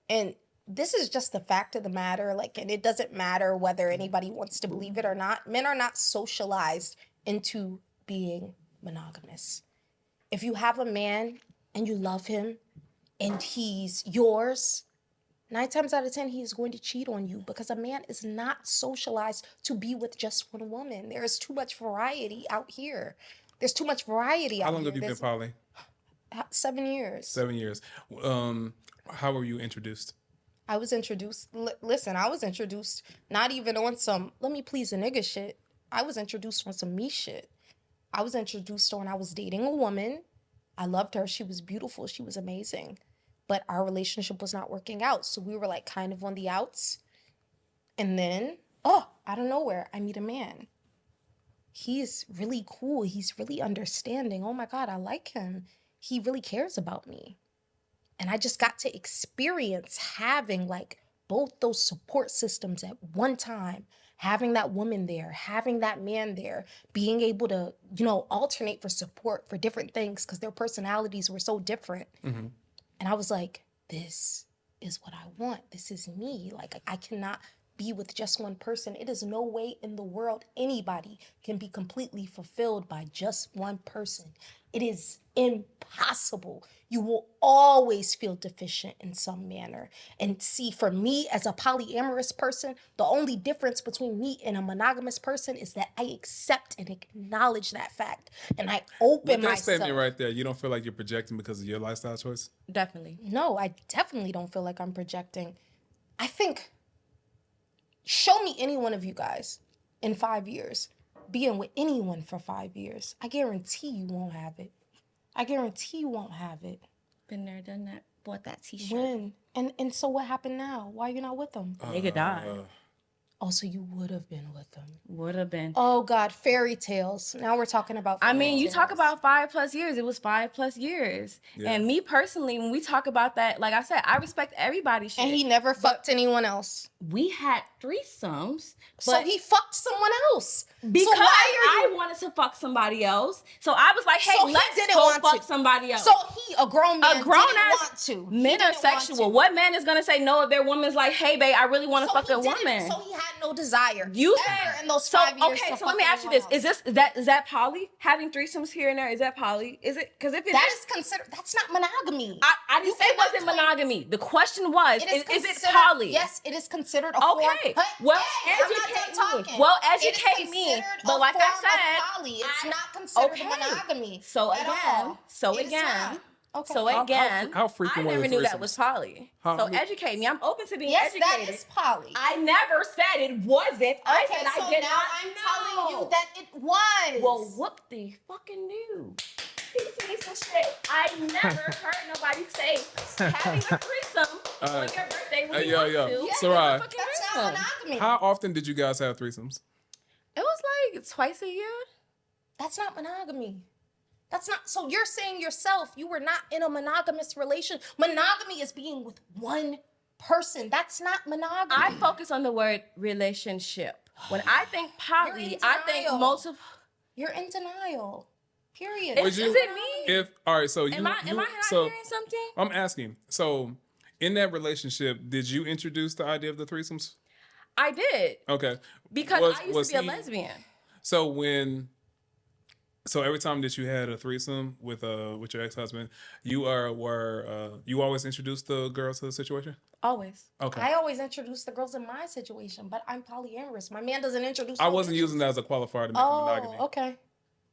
And this is just the fact of the matter. Like, and it doesn't matter whether anybody wants to believe it or not. Men are not socialized into being monogamous. If you have a man and you love him and he's yours, 9 times out of 10, he is going to cheat on you because a man is not socialized to be with just one woman. There is too much variety out here. There's too much variety out
How
here.
long have you been poly?
7 years.
7 years. How were you introduced?
I was introduced, listen, I was introduced not even on some, let me please a nigga shit. I was introduced on some me shit. I was introduced when I was dating a woman. I loved her. She was beautiful. She was amazing. But our relationship was not working out. So we were like kind of on the outs. And then, out of nowhere, I meet a man. He's really cool. He's really understanding. Oh my God, I like him. He really cares about me. And I just got to experience having like both those support systems at one time, having that woman there, having that man there, being able to, alternate for support for different things because their personalities were so different.
Mm-hmm.
And I was like, this is what I want. This is me. Like, I cannot be with just one person. It is no way in the world anybody can be completely fulfilled by just one person. It is impossible. You will always feel deficient in some manner. And see, for me as a polyamorous person, the only difference between me and a monogamous person is that I accept and acknowledge that fact. And I open
With that
myself.
statement right there, you don't feel like you're projecting because of your lifestyle choice?
Definitely.
No, I definitely don't feel like I'm projecting. I think, show me any one of you guys in 5 years being with anyone for 5 years. I guarantee you won't have it. I guarantee you won't have it.
Been there, done that. Bought that t-shirt.
When? And so what happened now? Why you not with them?
Nigga died.
Also, you would have been with them.
Would have been.
Oh God, fairy tales. Now we're talking about
I
fairy
mean, you
tales.
talk about 5+ years. It was 5+ years.
Yeah.
And me personally, when we talk about that, like I said, I respect everybody's shit.
And he never fucked anyone else.
We had threesomes.
So
But
he fucked someone else.
because
so why are you
I wanted to fuck somebody else. So I was like, hey,
So he
let's
didn't
go
want
fuck
to.
somebody else.
So he, a grown man,
a grown
didn't
ass
want to. He
men are
didn't want to.
sexual. What man is gonna say no if their woman's like, hey babe, I really want to
So
fuck
he
a
didn't-
woman?
So he had no desire.
You
ever
said
in those
so.
5 years.
Okay,
to
so let me
fuck
ask you
anyone
this:
else.
is that poly? Having threesomes here and there, is that poly? Is it? Because if it
That
is,
is considered. That's not monogamy.
I didn't
You
say it
cannot
wasn't
claim-
monogamy. The question was, is it
considered-
poly?
Yes, it is considered a form.
Okay.
Hey,
Well,
hey, I'm not
educate
done
me.
talking.
Well,
It is
educate me.
considered
But
a
like I
form of
said,
poly. It's
I-
not considered
okay.
monogamy.
So
at
again,
all.
so
It is
again,
not. Okay.
so
How-
again,
how frequent
I
were the
never knew that
threesomes?
was poly.
How-
So educate me. I'm open to being
Yes,
educated.
that is poly.
I never said it wasn't. I
Okay,
said I
so
did
now
not
I'm
know.
telling you that it was.
Well, whoop the fucking knew. Teach me some shit. I never heard nobody say having a threesome on your birthday when you want to.
Yeah,
Sarai.
It's a fucking
That's not
threesome.
monogamy.
How often did you guys have threesomes?
It was like twice a year.
That's not monogamy. That's not. So you're saying yourself you were not in a monogamous relation. Monogamy is being with one person. That's not monogamy.
I focus on the word relationship. When I think
You're
poly,
in
I think
denial.
multiple.
You're in denial. Period.
Would you?
Is it me?
If all right, so you.
Am I not
so
hearing something?
I'm asking. So in that relationship, did you introduce the idea of the threesomes?
I did.
Okay.
Because I used to be a lesbian.
So every time that you had a threesome with your ex-husband, you always introduced the girl to the situation?
Always.
Okay.
I always introduce the girls in my situation, but I'm polyamorous. My man doesn't introduce.
I wasn't using that as a qualifier to make it monogamy.
Oh, okay.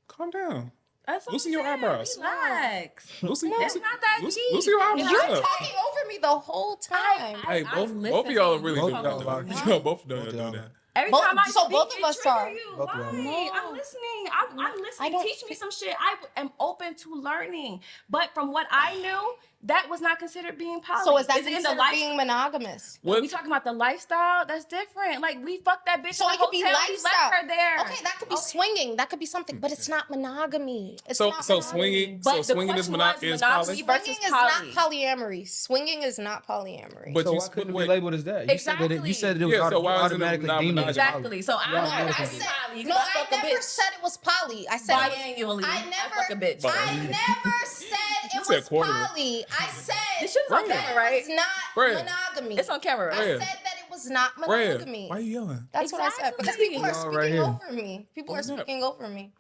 Calm down.
That's what
Loosen
I'm
your
saying.
eyebrows.
Relax.
Loosen,
It's not that
loosen,
deep.
loosen your eyebrows
You're
up.
talking over me the whole time.
Hey,
I've
both of y'all are really
Both
doing
of y'all
that.
are.
Both of y'all are doing that.
Every
Both-
time I
so
speak,
both of
it
us
trigger
are.
you.
Both of
Why?
y'all.
No.
I'm listening. I'm listening.
don't
Teach me
fi-
some shit. I am open to learning. But from what I knew, that was not considered being poly.
So is that
in the
considered
life-
being monogamous?
What?
We talking about the lifestyle? That's different. Like we fucked that bitch
So
in
it
the
could be
hotel. We
lifestyle.
left her there.
Okay, that could be swinging. That could be something, but it's not monogamy. It's
So
not
so
monogamy.
swinging
But
so
the
swinging is
question was
is
monogamy
poly.
versus
Swinging is
poly.
not polyamory. Swinging is not polyamory.
But
So
you
why couldn't it be
wait,
labeled as that? You said that it, you said that it was
Yeah, so why is it
automatically
not
deemed as
monogamy?
Exactly. So I'm
Yeah,
not
I
I
asking
said,
poly.
no, I never said it was poly. I said it was,
Biannually.
I
fuck a
never,
bitch.
I never said it
said
was
quarterly.
poly. I said
This shit is on
that
camera, right?
it was not
Right.
monogamy.
It's on camera,
I
right?
Right.
said that it was not
Rhea,
monogamy.
why are you yelling?
That's what I said. Because
Exactly.
people are
Y'all
speaking
right here.
over me. People are
Why not?
speaking over me.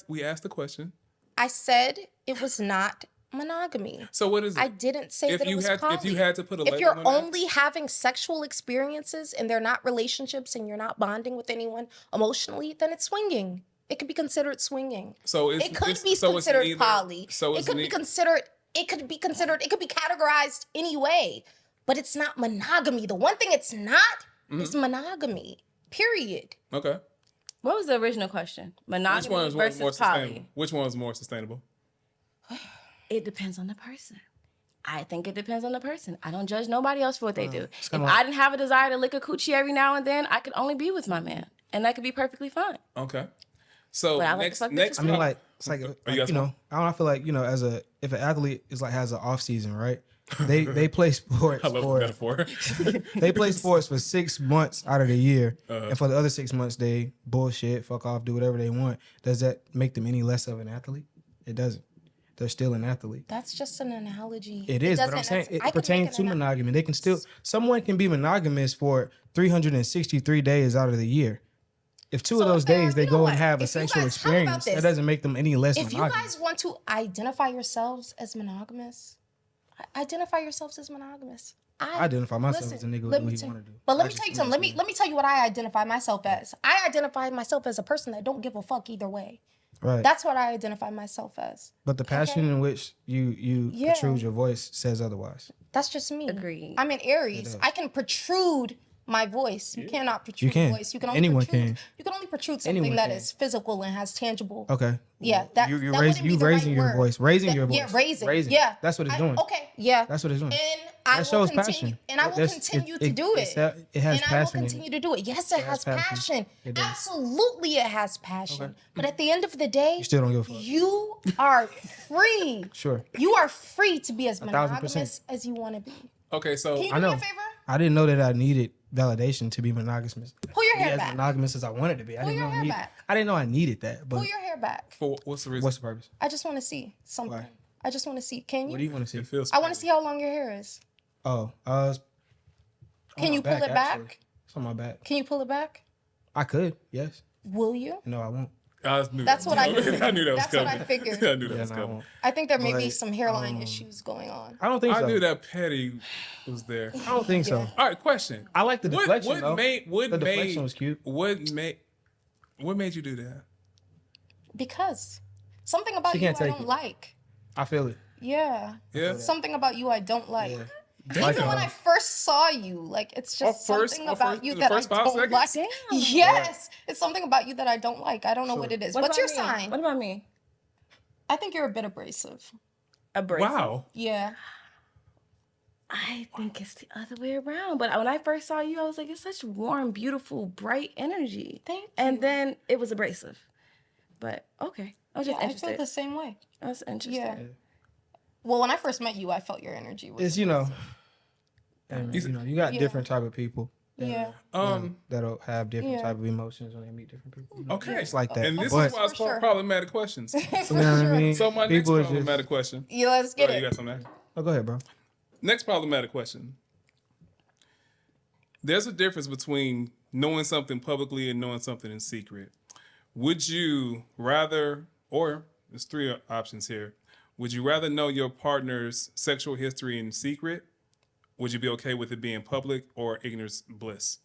We asked the question.
I said it was not monogamy.
So what is it?
I didn't say that it was poly.
if you had to put a
If
label
you're
on that,
only having sexual experiences and they're not relationships and you're not bonding with anyone emotionally, then it's swinging. It could be considered swinging.
so it's,
It could
it's,
be
so
considered
it's neither,
poly.
So
It
it's
could be considered. It could be considered. It could be categorized any way, but it's not monogamy. The one thing it's not is monogamy. Period.
okay.
What was the original question?
Which
Monogamy
one is more
versus
sustainable?
poly.
Which one is more sustainable?
It depends on the person. I think it depends on the person. I don't judge nobody else for what they do. If
kinda
I didn't have a desire to lick a coochie every now and then, I could only be with my man, and that could be perfectly fine.
Okay. So
But I like
next
to fuck
next
bitches
I mean,
too.
like it's like,
you got
you know, I don't feel like, you know, if an athlete is like has an off season, right? They play sports
I love the
for
metaphor.
they play sports for 6 months out of the year, and for the other 6 months they bullshit, fuck off, do whatever they want. Does that make them any less of an athlete? It doesn't. They're still an athlete.
That's just an analogy.
It is, but I'm
doesn't
saying
nec-
it
I could make
pertains to
an
monogamy. They can still, someone can be monogamous for 363 days out of the year. If two of those days they go and have a sexual experience, that doesn't make them any less
If you
monogamous.
guys want to identify yourselves as monogamous, identify yourselves as monogamous.
I identify myself as a nigga who
let
do
me
what he
tell-
want to do.
But let
I
me
just
tell you
do
something.
what
Let me tell you what I identify myself as. I identify myself as a person that don't give a fuck either way.
Right.
That's what I identify myself as.
But the passion in which you
Yeah.
protrude your voice says otherwise.
That's just me.
Agreed.
I'm an Aries. I can protrude my voice. You cannot protrude
You can.
a voice. You can only
Anyone
protrude,
can.
You can only protrude something
Anyone
that
can.
is physical and has tangible.
Okay.
Yeah, that
you
that wouldn't be the
raising
right
your
word.
voice. Raising your voice.
Yeah, raising.
Raising.
Yeah,
That's what it's doing.
Okay, yeah.
That's what it's doing.
And I
That
will
shows
continue.
passion.
And I will
That's-
continue to
it-
do
it's
it.
it has
and I will
passion in it.
continue to do it. Yes, it has
has
passion.
passion. It does.
Absolutely, it has passion. But at the end of the day,
You still don't give a fuck.
you are free.
Sure.
You are free to be as
1000%.
monogamous as you want to be.
Okay, so
Can you
I
do me
know.
a favor?
I didn't know that I needed validation to be monogamous.
Pull your
Be
hair
as
back.
monogamous as I wanted to be. I
Pull
didn't
your
know I
hair
needed.
back.
I didn't know I needed that. But
Pull your hair back.
for what's the reason?
what's the purpose?
I just want to see something.
Why?
I just want to see. Can
What do
you?
you want to see?
It feels.
I want to see how long your hair is.
Oh,
Can you pull it back?
It's on my back.
Can you pull it back?
I could. Yes.
Will you?
No, I won't.
That's what I figured.
I knew that was
That's what
coming.
I figured.
I knew that
Yeah,
was
no, I
coming.
won't.
I think there may be
But,
some hairline issues going on.
I don't think
I
so.
knew that Petty was there.
I don't think so.
All right, question.
I like the deflection though. The deflection was cute.
What made you do that?
Because something about
She
you I
can't take
don't
it.
like.
I feel it.
Yeah.
Yeah.
Something about you I don't like.
Yeah.
Even when I first saw you, like it's just something about you
the
that I
first 5
don't like.
seconds?
Yes, it's something about you that I don't like. I don't know what it is. What's your
about me?
sign?
What about me?
I think you're a bit abrasive.
Abrasive.
Wow.
Yeah.
I think it's the other way around. But when I first saw you, I was like, it's such warm, beautiful, bright energy.
Thank you.
And then it was abrasive. But okay. I was
Yeah,
just
I feel
interested.
the same way.
I was interested.
Yeah. Well, when I first met you, I felt your energy was.
It's and, you got different type of people.
Yeah.
That'll have different
Yeah.
type of emotions when they meet different people. You know?
Okay.
It's like that.
And this
But,
is why it's
For sure.
problematic questions.
you know what I mean?
So my next
People are
problematic question.
Yeah, let's get
You
it.
got something there?
Oh, go ahead, bro.
Next problematic question. There's a difference between knowing something publicly and knowing something in secret. Would you rather, or there's three options here. Would you rather know your partner's sexual history in secret? Would you be okay with it being public, or ignorance bliss?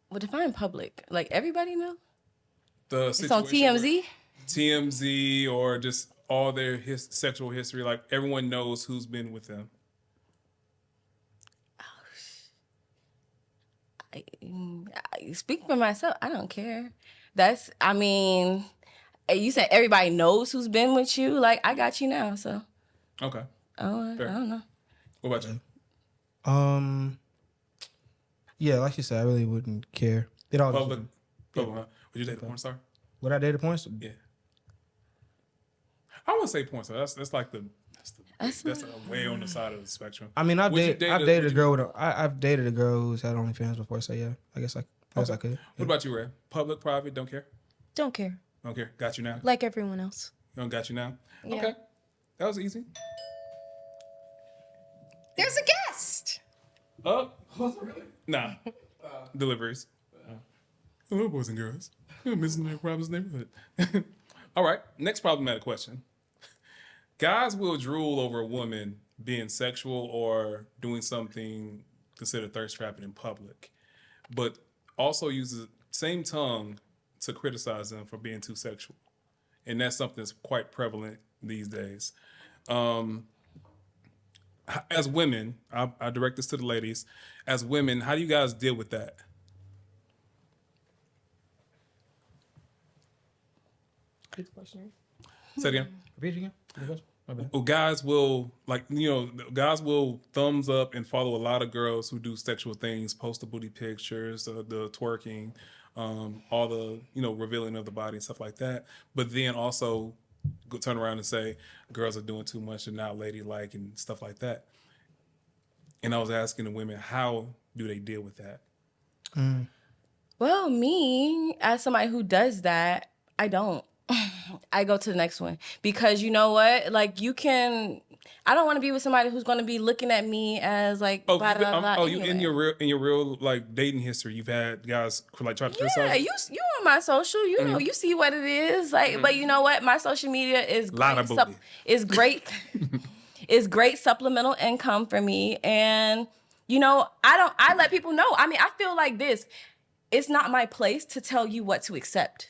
Well, define public. Like everybody know?
The
It's on
situation
TMZ.
TMZ, or just all their sexual history, like everyone knows who's been with them.
I speak for myself. I don't care. I mean, you said everybody knows who's been with you. Like, I got you now, so.
Okay.
I
Fair.
don't know.
What about you?
Yeah, like you said, I really wouldn't care. It all
Public. Public, huh? Would you date a porn star?
Would I date a porn star?
Yeah. I wouldn't say porn star. That's like that's way on the side of the spectrum.
I mean, I've
Would you
dated a girl I've dated a girl who's had OnlyFans before, so yeah, I guess I could.
What about you, Ray? Public, private, don't care?
Don't care.
Don't care. Got you now?
Like everyone else.
Don't got you now?
Yeah.
Okay. That was easy.
There's a guest.
Oh, nah. Deliveries. Hello, boys and girls. You're missing in Robin's neighborhood. All right. Next problematic question. Guys will drool over a woman being sexual or doing something considered thirst trapping in public, but also uses the same tongue to criticize them for being too sexual. And that's something that's quite prevalent these days. As women, I direct this to the ladies. As women, how do you guys deal with that?
Repeat the question.
Say it again.
Repeat it again. My bad.
Well, guys will guys will thumbs up and follow a lot of girls who do sexual things, post the booty pictures, the twerking, all the revealing of the body and stuff like that. But then also turn around and say girls are doing too much and not ladylike and stuff like that. And I was asking the women, how do they deal with that?
Well, me, as somebody who does that, I don't. I go to the next one. Because you know what? Like, I don't want to be with somebody who's going to be looking at me as like,
Oh,
blah, blah, blah,
you
anyway.
in your real like dating history, you've had guys like try to criticize?
Yeah, you on my social, you know, you see what it is. Like, but you know what? My social media is
Lot
great.
of booty.
Is great. It's great supplemental income for me. And, I let people know. I mean, I feel like this. It's not my place to tell you what to accept.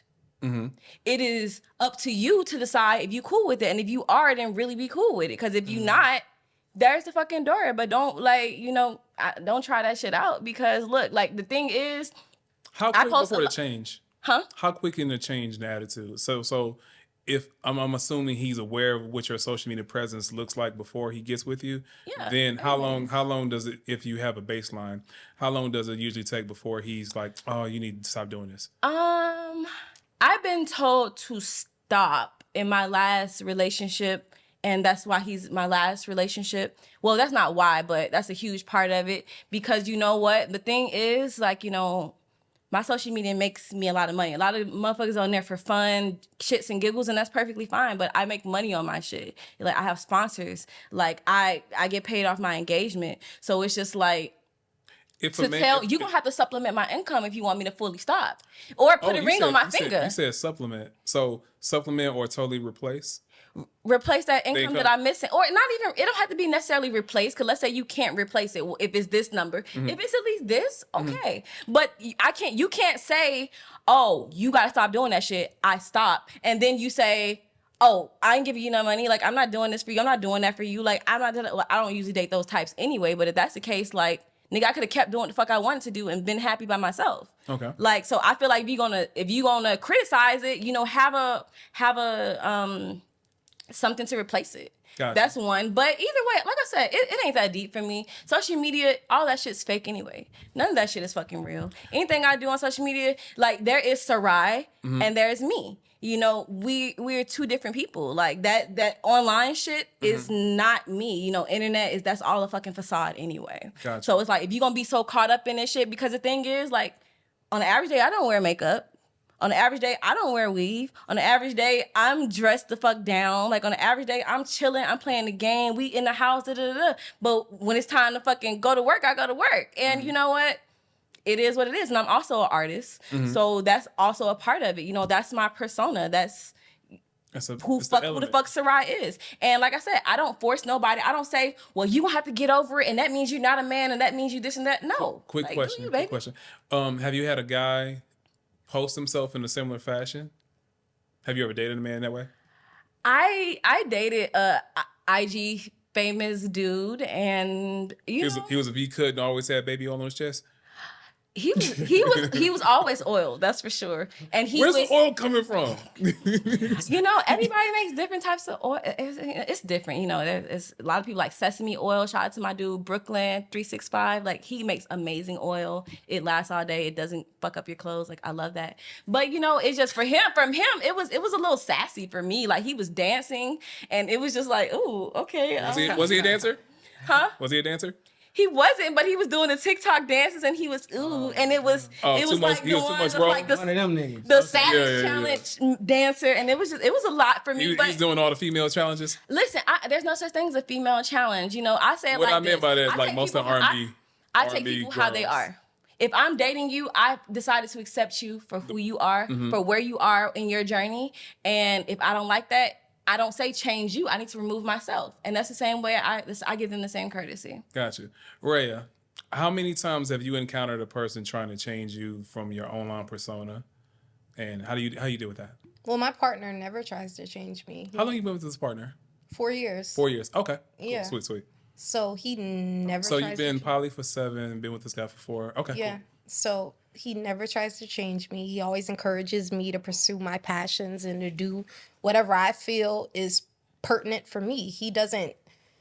It is up to you to decide if you cool with it. And if you are, then really be cool with it. Because if you not, there's the fucking door. But don't don't try that shit out. Because look, like the thing is,
How quick before the change?
Huh?
How quick can the change in attitude? So if I'm assuming he's aware of what your social media presence looks like before he gets with you, then how long does it, if you have a baseline, how long does it usually take before he's like, oh, you need to stop doing this?
I've been told to stop in my last relationship, and that's why he's my last relationship. Well, that's not why, but that's a huge part of it. Because you know what? The thing is, like, my social media makes me a lot of money. A lot of motherfuckers on there for fun, shits and giggles, and that's perfectly fine. But I make money on my shit. Like, I have sponsors. Like, I get paid off my engagement. So it's just like, you're gonna have to supplement my income if you want me to fully stop, or put a ring on my finger.
You said supplement. So supplement or totally replace
that income that I'm missing, or not even. It don't have to be necessarily replaced. Because let's say you can't replace it if it's this number. If it's at least this, okay. But You can't say, oh, you gotta stop doing that shit. I stop, and then you say, oh, I ain't giving you no money. Like, I'm not doing this for you. I'm not doing that for you. Like, I'm not doing. I don't usually date those types anyway. But if that's the case, like, nigga, I could have kept doing what the fuck I wanted to do and been happy by myself.
Okay.
Like, so I feel like if you gonna criticize it, have a something to replace it.
Gotcha.
That's one. But either way, like I said, it ain't that deep for me. Social media, all that shit's fake anyway. None of that shit is fucking real. Anything I do on social media, like there is Sarai and there's me. You know, we're two different people. Like that online shit is not me. You know, internet that's all a fucking facade anyway.
Gotcha.
So it's like if you're gonna be so caught up in this shit, because the thing is, like, on the average day, I don't wear makeup. On the average day, I don't wear weave. On the average day, I'm dressed the fuck down. Like, on the average day, I'm chilling. I'm playing the game. We in the house, da-da-da-da. But when it's time to fucking go to work, I go to work. And you know what? It is what it is. And I'm also an artist. So that's also a part of it. You know, that's my persona. That's who the fuck Sarai is. And like I said, I don't force nobody. I don't say, well, you gonna have to get over it, and that means you're not a man, and that means you this and that. No.
Quick question. Have you had a guy post himself in a similar fashion? Have you ever dated a man that way?
I dated a IG famous dude, and
he was a V-cut and always had baby oil on his chest.
He was always oiled, that's for sure. And
where's the oil coming from?
You know, everybody makes different types of oil. It's different, you know. There's a lot of people like sesame oil. Shout out to my dude Brooklyn 365. Like, he makes amazing oil. It lasts all day. It doesn't fuck up your clothes. Like, I love that. But you know, it's just from him. It was a little sassy for me. Like, he was dancing, and it was just like, ooh, okay.
Was he a dancer?
Huh?
Was he a dancer?
He wasn't, but he was doing the TikTok dances, and he was and it was like the ones like
one of them niggas.
The Savage Challenge dancer, and it was a lot for me.
He's doing all the female challenges.
Listen, there's no such thing as a female challenge. You know, I say it
what
like
I meant by that, like most of R&B.
I take people how they are. If I'm dating you, I decided to accept you for who you are, for where you are in your journey, and if I don't like that, I don't say change you. I need to remove myself. And that's the same way I give them the same courtesy.
Gotcha. Rhea, how many times have you encountered a person trying to change you from your online persona? And how do you deal with that?
Well, my partner never tries to change me.
How long you been with this partner?
4 years.
4 years. Okay.
Yeah.
Cool. Sweet.
So he never
So
tries
you've been
to
poly for 7, been with this guy for 4. Okay.
Yeah.
Cool.
So he never tries to change me. He always encourages me to pursue my passions and to do whatever I feel is pertinent for me. He doesn't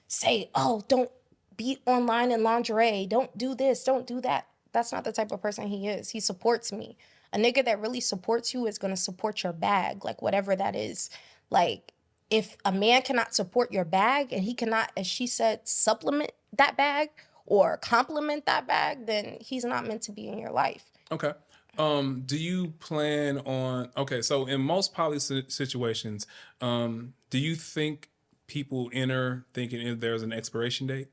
say, oh, don't be online in lingerie. Don't do this. Don't do that. That's not the type of person he is. He supports me. A nigga that really supports you is going to support your bag, like whatever that is. Like, if a man cannot support your bag and he cannot, as she said, supplement that bag or complement that bag, then he's not meant to be in your life.
Okay. Do you plan on, so in most poly situations, do you think people enter thinking there's an expiration date?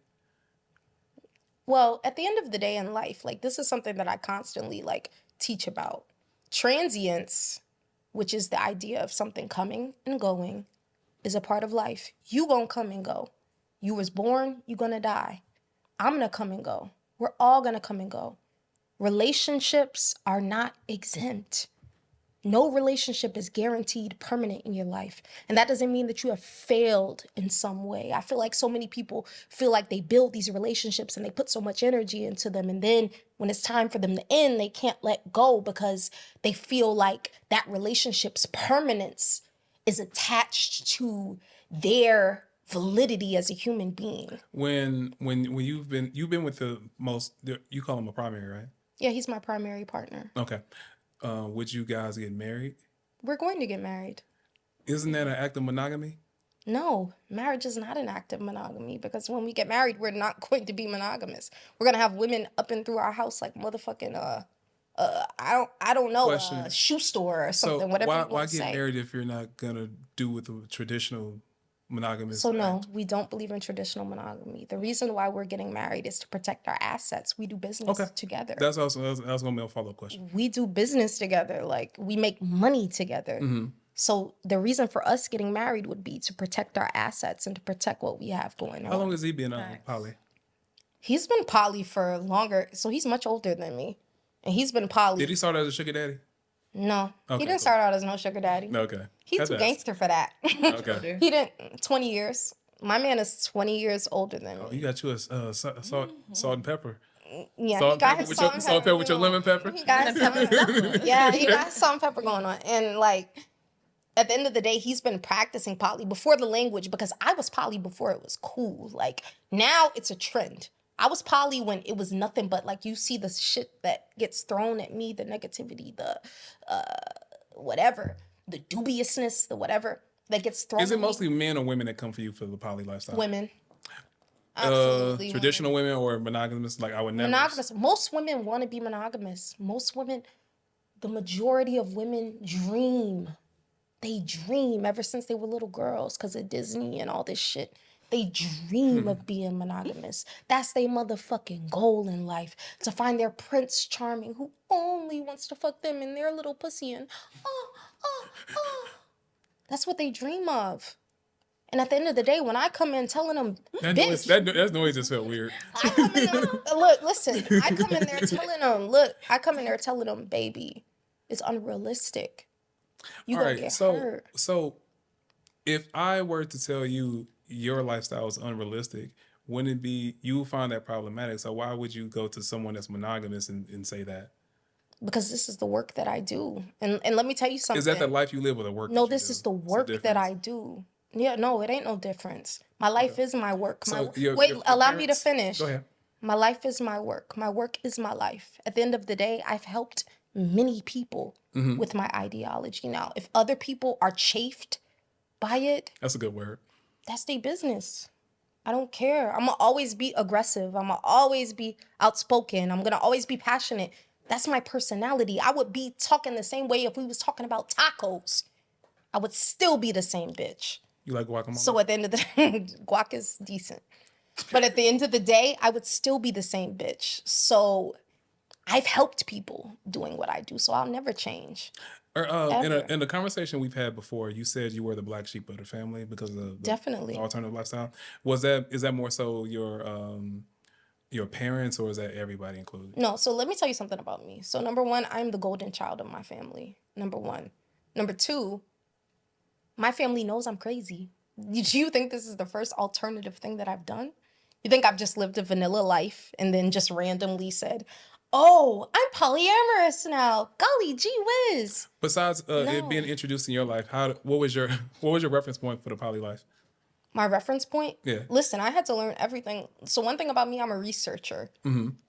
Well, at the end of the day in life, like, this is something that I constantly like teach about. Transience, which is the idea of something coming and going, is a part of life. You gonna come and go. You was born, you gonna die. I'm gonna come and go. We're all gonna come and go. Relationships are not exempt. No relationship is guaranteed permanent in your life. And that doesn't mean that you have failed in some way. I feel like so many people feel like they build these relationships and they put so much energy into them. And then when it's time for them to end, they can't let go because they feel like that relationship's permanence is attached to their validity as a human being.
When you've been with the most, you call him a primary, right?
Yeah, he's my primary partner.
Okay. Would you guys get married?
We're going to get married.
Isn't that an act of monogamy?
No, marriage is not an act of monogamy because when we get married, we're not going to be monogamous. We're going to have women up and through our house like motherfucking, I don't know, a shoe store or something,
so
whatever you want
why
to
get
say.
married if you're not going to do with the traditional monogamous
So no,
act?
we don't believe in traditional monogamy. The reason why we're getting married is to protect our assets. We do business together.
That was going to be a follow-up question.
We do business together. Like, we make money together.
Mm-hmm.
So the reason for us getting married would be to protect our assets and to protect what we have going on.
How long has he been poly?
He's been poly for longer. So he's much older than me. And he's been poly.
Did he start as a sugar daddy?
No.
Okay,
he didn't start out as no sugar daddy.
Okay.
He's too gangster for that.
Okay.
He didn't. 20 years. My man is 20 years older than me.
You got you a salt and pepper.
Yeah,
Salt
he got his
and pepper with your lemon pepper.
He got his yeah, he got his salt and pepper going on. And like, At the end of the day, he's been practicing poly before the language, because I was poly before it was cool. Like, now it's a trend. I was poly when it was nothing but, like, you see the shit that gets thrown at me, the negativity, the whatever, the dubiousness, the whatever that gets thrown
Is it
at
mostly men or women that come for you for the poly lifestyle?
women. Absolutely.
Traditional women or monogamous? Like, I would never.
Monogamous. Most women want to be monogamous. Most women, the majority of women dream. They dream ever since they were little girls because of Disney and all this shit. They dream of being monogamous. That's their motherfucking goal in life. To find their Prince Charming who only wants to fuck them in their little pussy and That's what they dream of. And at the end of the day, when I come in telling them,
That noise just felt weird.
I come in there, look, listen, I come in there telling them, baby, it's unrealistic. You
All
gonna
right,
get
so
hurt.
so if I were to tell you your lifestyle is unrealistic, wouldn't it be you find that problematic? So why would you go to someone that's monogamous and say that?
Because this is the work that I do. And let me tell you something.
Is that the life you live or the work?
No,
that you
this
do?
is the
It's a
work that
difference.
I do. Yeah, no, it ain't no difference. My life is my work.
So
Allow me to
parents-
finish.
Go ahead.
My life is my work. My work is my life. At the end of the day, I've helped many people with my ideology. Now, if other people are chafed by it,
That's a good word.
that's their business. I don't care. I'm going to always be aggressive. I'm going to always be outspoken. I'm going to always be passionate. That's my personality. I would be talking the same way if we was talking about tacos. I would still be the same bitch.
You like guacamole?
So at the end of the day, guac is decent. But at the end of the day, I would still be the same bitch. So I've helped people doing what I do, so I'll never change.
In the conversation we've had before, you said you were the black sheep of the family because of the
Definitely.
alternative lifestyle. Is that more so your parents, or is that everybody included?
No, so let me tell you something about me. So number one, I'm the golden child of my family. Number one. Number two, my family knows I'm crazy. Do you think this is the first alternative thing that I've done? You think I've just lived a vanilla life and then just randomly said, oh, I'm polyamorous now. Golly gee whiz.
Besides it being introduced in your life, what was your reference point for the poly life?
My reference point?
Yeah.
Listen, I had to learn everything. So one thing about me, I'm a researcher.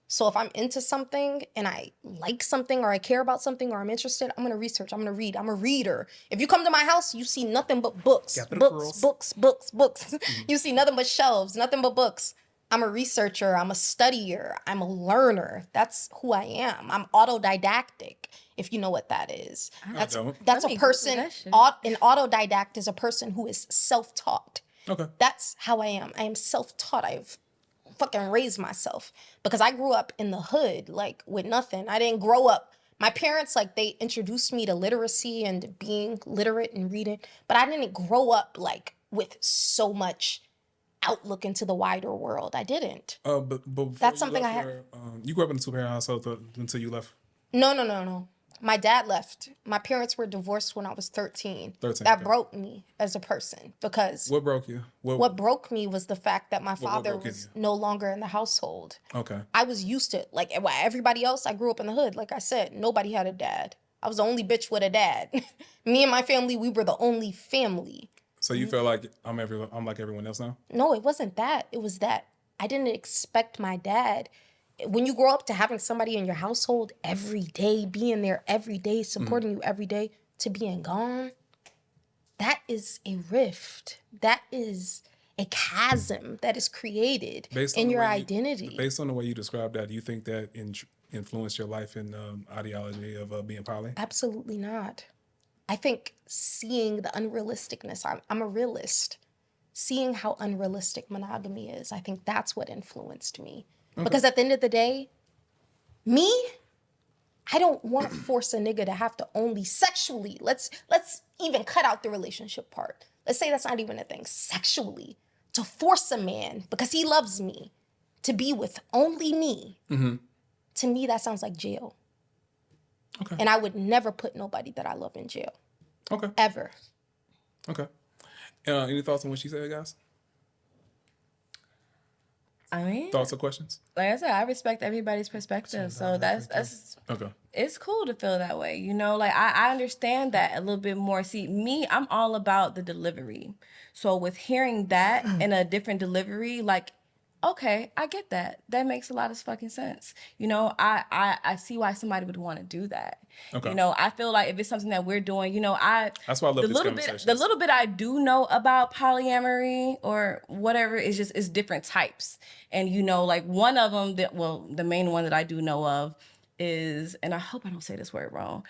So if I'm into something and I like something or I care about something or I'm interested, I'm going to research. I'm going to read. I'm a reader. If you come to my house, you see nothing but books. Books. You see nothing but shelves, nothing but books. I'm a researcher. I'm a studier. I'm a learner. That's who I am. I'm autodidactic, if you know what that is. That's
don't.
a
Let me
person,
Google that shit.
an autodidact is a person who is self-taught.
Okay.
That's how I am. I am self-taught. I've fucking raised myself because I grew up in the hood, like with nothing. I didn't grow up. My parents, like, they introduced me to literacy and being literate and reading, but I didn't grow up like with so much outlook into the wider world. I didn't.
But before
That's
you
something
left
I had-
your, you grew up in a two-parent household until you left.
No. My dad left. My parents were divorced when I was 13.
13,
That
okay.
broke me as a person because
What broke you?
what broke me was the fact that my father
broke
was
you?
no longer in the household.
Okay.
I was used to, like everybody else, I grew up in the hood. Like I said, nobody had a dad. I was the only bitch with a dad. Me and my family, we were the only family.
So you feel like I'm like everyone else now?
No, it wasn't that. It was that I didn't expect my dad. When you grow up to having somebody in your household every day, being there every day, supporting you every day, to being gone, that is a rift. That is a chasm that is created in your identity.
Based on the way you described that, do you think that influenced your life and ideology of being poly?
Absolutely not. I think seeing the unrealisticness, I'm a realist. Seeing how unrealistic monogamy is, I think that's what influenced me. Okay. Because at the end of the day, I don't want to force a nigga to have to only sexually, let's even cut out the relationship part. Let's say that's not even a thing. Sexually, to force a man, because he loves me, to be with only me, to me, that sounds like jail.
Okay.
And I would never put nobody that I love in jail.
Okay.
Ever.
Okay. Any thoughts on what she said, guys?
I mean,
Thoughts or questions?
like I said, I respect everybody's perspective. So that's
Okay.
it's cool to feel that way. You know, like I understand that a little bit more. See, me, I'm all about the delivery. So with hearing that in a different delivery, like, okay, I get that. That makes a lot of fucking sense. You know, I see why somebody would want to do that.
Okay.
You know, I feel like if it's something that we're doing, you know,
That's why I love these
the
conversations.
little bit I do know about polyamory or whatever is just is different types. And you know, like one of them the main one that I do know of is, and I hope I don't say this word wrong,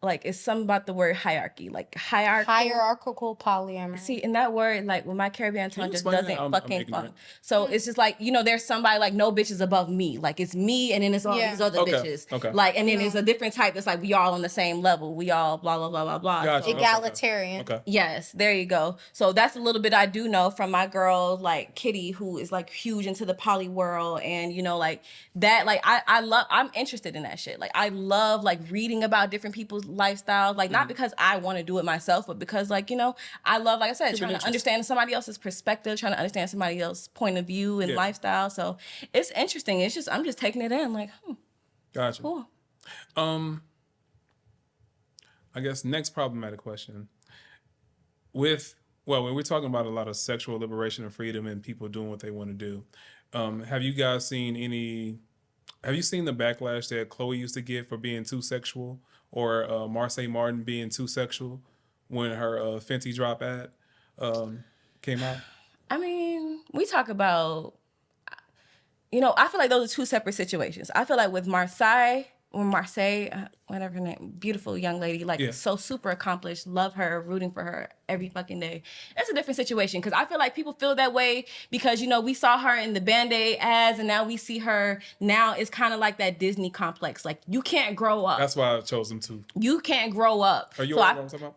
like it's something about the word hierarchy, like
Hierarchical polyamory.
See, in that word, like when my Caribbean tongue
you
just
explain
doesn't
that? I'm
fucking
ignorant.
fun. So it's just like, you know, there's somebody like no bitch is above me. Like it's me and then it's all
Yeah.
these other
Okay,
bitches.
okay.
Like, and then there's a different type that's like we all on the same level. We all blah, blah, blah, blah, blah.
Gotcha.
So-
Okay.
Egalitarian.
Okay.
Yes, there you go. So that's a little bit I do know from my girl, like Kitty, who is like huge into the poly world. And, you know, like that, like I'm interested in that shit. Like I love like reading about different people's lifestyles. Like not because I want to do it myself, but because like, you know, I love, like I said, trying to
interest.
understand somebody else's perspective, trying to understand somebody else's point of view and
Yeah.
lifestyle. So it's interesting. It's just, I'm just taking it in like,
Gotcha.
cool.
I guess next problematic question. When we're talking about a lot of sexual liberation and freedom and people doing what they want to do, have you guys seen have you seen the backlash that Chloe used to get for being too sexual, or Marseille Martin being too sexual when her Fenty drop ad came out?
I mean, we talk about, you know, I feel like those are two separate situations. I feel like with Marseille, whatever her name, beautiful young lady, like so super accomplished, love her, rooting for her every fucking day. It's a different situation because I feel like people feel that way because, you know, we saw her in the Band-Aid ads and now we see her now. It's kind of like that Disney complex. Like you can't grow up.
That's why I chose them too.
You can't grow up.
Are you
So
aware of what I'm talking about?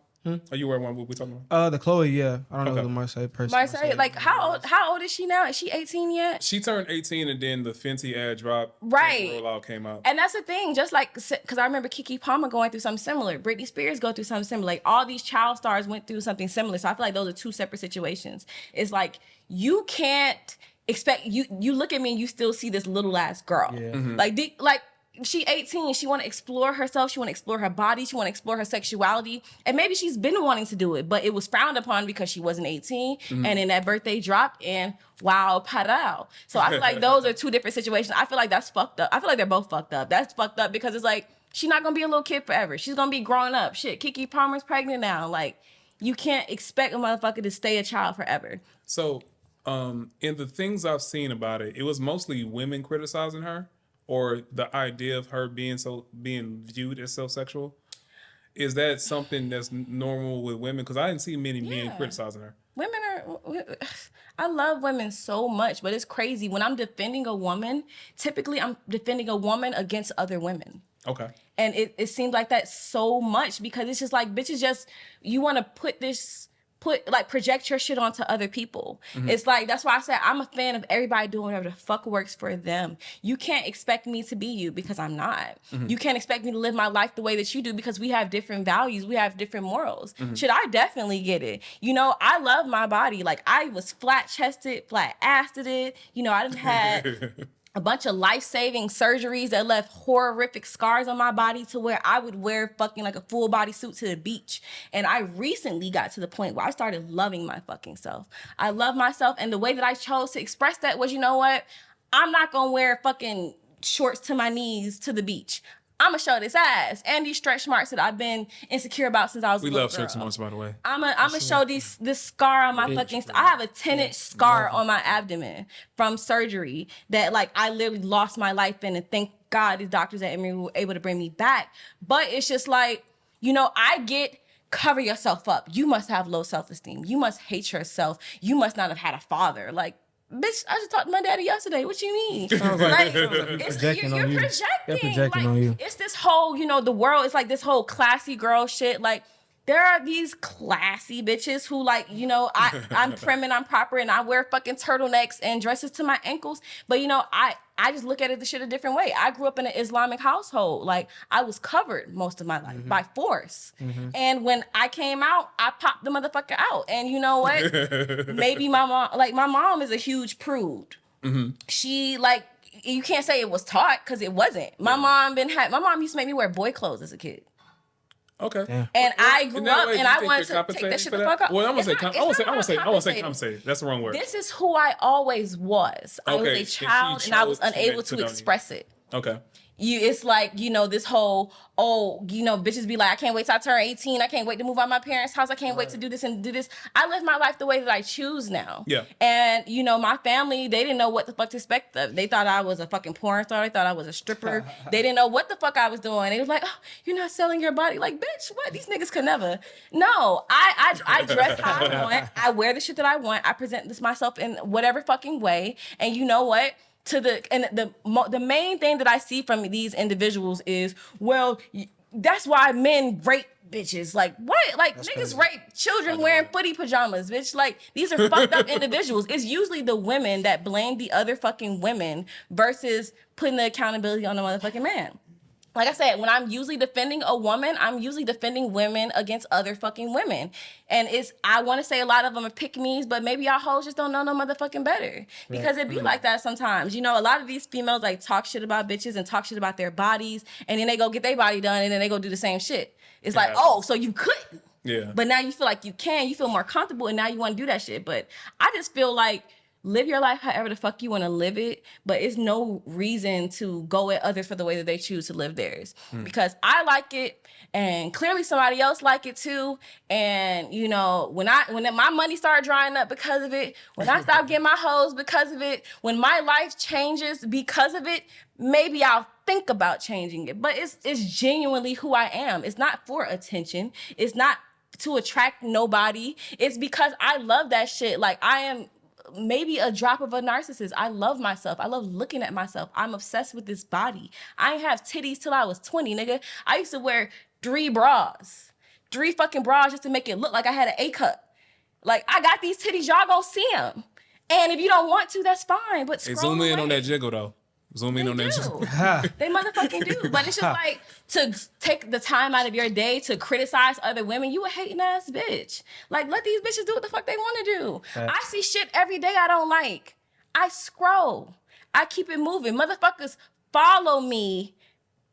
Are you aware of what we're talking about?
The Chloe, yeah. I don't know
Okay.
the Marseille person.
Marseille, like how old is she now? Is she 18 yet?
She turned 18 and then the Fenty ad drop.
Right.
Rollout came out.
And that's the thing, just like, because I remember Keke Palmer going through something similar. Britney Spears go through something similar. Like, all these child stars went through something similar. So I feel like those are two separate situations. It's like, you can't expect, you look at me and you still see this little ass girl.
Yeah.
Like, she 18, she want to explore herself, she want to explore her body, she want to explore her sexuality, and maybe she's been wanting to do it, but it was frowned upon because she wasn't 18, and then that birthday dropped, and wow, parao. So I feel like those are two different situations. I feel like that's fucked up. I feel like they're both fucked up. That's fucked up because it's like, she's not gonna be a little kid forever. She's gonna be growing up. Shit, Keke Palmer's pregnant now. Like, you can't expect a motherfucker to stay a child forever.
So, in the things I've seen about it, it was mostly women criticizing her, or the idea of her being viewed as so sexual. Is that something that's normal with women? Because I didn't see many men criticizing her.
Women are, I love women so much, but it's crazy. When I'm defending a woman, typically I'm defending a woman against other women.
Okay.
And it seems like that so much because it's just like, bitches just, you want to project your shit onto other people. It's like, that's why I said I'm a fan of everybody doing whatever the fuck works for them. You can't expect me to be you because I'm not. You can't expect me to live my life the way that you do because we have different values. We have different morals. Shit, I definitely get it. You know, I love my body. Like, I was flat-chested, flat-assed. You know, I didn't have a bunch of life-saving surgeries that left horrific scars on my body to where I would wear fucking like a full body suit to the beach. And I recently got to the point where I started loving my fucking self. I love myself, and the way that I chose to express that was, you know what? I'm not gonna wear fucking shorts to my knees to the beach. I'm gonna show this ass and these stretch marks that I've been insecure about since I was a little girl.
We love stretch marks, by the way.
I'm gonna show this scar on my fucking. I have a 10-inch scar on my abdomen from surgery that, like, I literally lost my life in, and thank God these doctors at Emory were able to bring me back. But it's just like, you know, I get, cover yourself up. You must have low self-esteem. You must hate yourself. You must not have had a father. Like, bitch, I just talked to my daddy yesterday. What you mean? Like, you're projecting.
They're projecting
Like,
on you.
it's this whole, you know, the world is like this whole classy girl shit. Like, there are these classy bitches who, like, you know, I'm prim and I'm proper and I wear fucking turtlenecks and dresses to my ankles. But, you know, I just look at it, the shit a different way. I grew up in an Islamic household. Like, I was covered most of my life by force. And when I came out, I popped the motherfucker out. And you know what? Maybe my mom is a huge prude. She like, you can't say it was taught because it wasn't. My mom used to make me wear boy clothes as a kid.
Okay.
Yeah.
And I grew up and I wanted to
compensate
take that shit
for
the fuck off.
Well, I want to say
compensating.
compensate. That's the wrong word.
This is who I always was. I was a child and I was unable to express it.
Okay.
It's like, this whole, bitches be like, I can't wait till I turn 18. I can't wait to move out of my parents' house. I can't wait to do this and do this. I live my life the way that I choose now.
Yeah.
And, my family, they didn't know what the fuck to expect of. They thought I was a fucking porn star. They thought I was a stripper. They didn't know what the fuck I was doing. They was like, oh, you're not selling your body. Like, bitch, what? These niggas could never. No, I dress how I want. I wear the shit that I want. I present this myself in whatever fucking way. And you know what? The main thing that I see from these individuals is, well, that's why men rape bitches. Like, what? Like, that's niggas crazy. Rape children wearing footy pajamas, bitch. Like, these are fucked up individuals. It's usually the women that blame the other fucking women versus putting the accountability on the motherfucking man. Like I said, when I'm usually defending a woman, I'm usually defending women against other fucking women. And I want to say a lot of them are pick-me's, but maybe y'all hoes just don't know no motherfucking better. Because it be like that sometimes. A lot of these females like talk shit about bitches and talk shit about their bodies, and then they go get their body done, and then they go do the same shit. It's like, oh, so you couldn't. Yeah. But now you feel like you can. You feel more comfortable, and now you want to do that shit. But I just feel like, live your life however the fuck you want to live it, but it's no reason to go at others for the way that they choose to live theirs. Because I like it, and clearly somebody else like it too. And when my money started drying up because of it, when I stopped getting my hoes because of it, when my life changes because of it, maybe I'll think about changing it. But it's genuinely who I am. It's not for attention. It's not to attract nobody. It's because I love that shit. Like, I am maybe a drop of a narcissist. I love myself. I love looking at myself. I'm obsessed with this body. I ain't have titties till I was 20, nigga. I used to wear 3 fucking bras just to make it look like I had an A cup. Like, I got these titties, y'all go see them. And if you don't want to, that's fine. But scroll
zoom in
away.
on that jiggle though. Zoom in on that jiggle.
They motherfucking do. But it's just like, to take the time out of your day to criticize other women, you a hating ass bitch. Like, let these bitches do what the fuck they want to do. I see shit every day I don't like. I scroll. I keep it moving. Motherfuckers follow me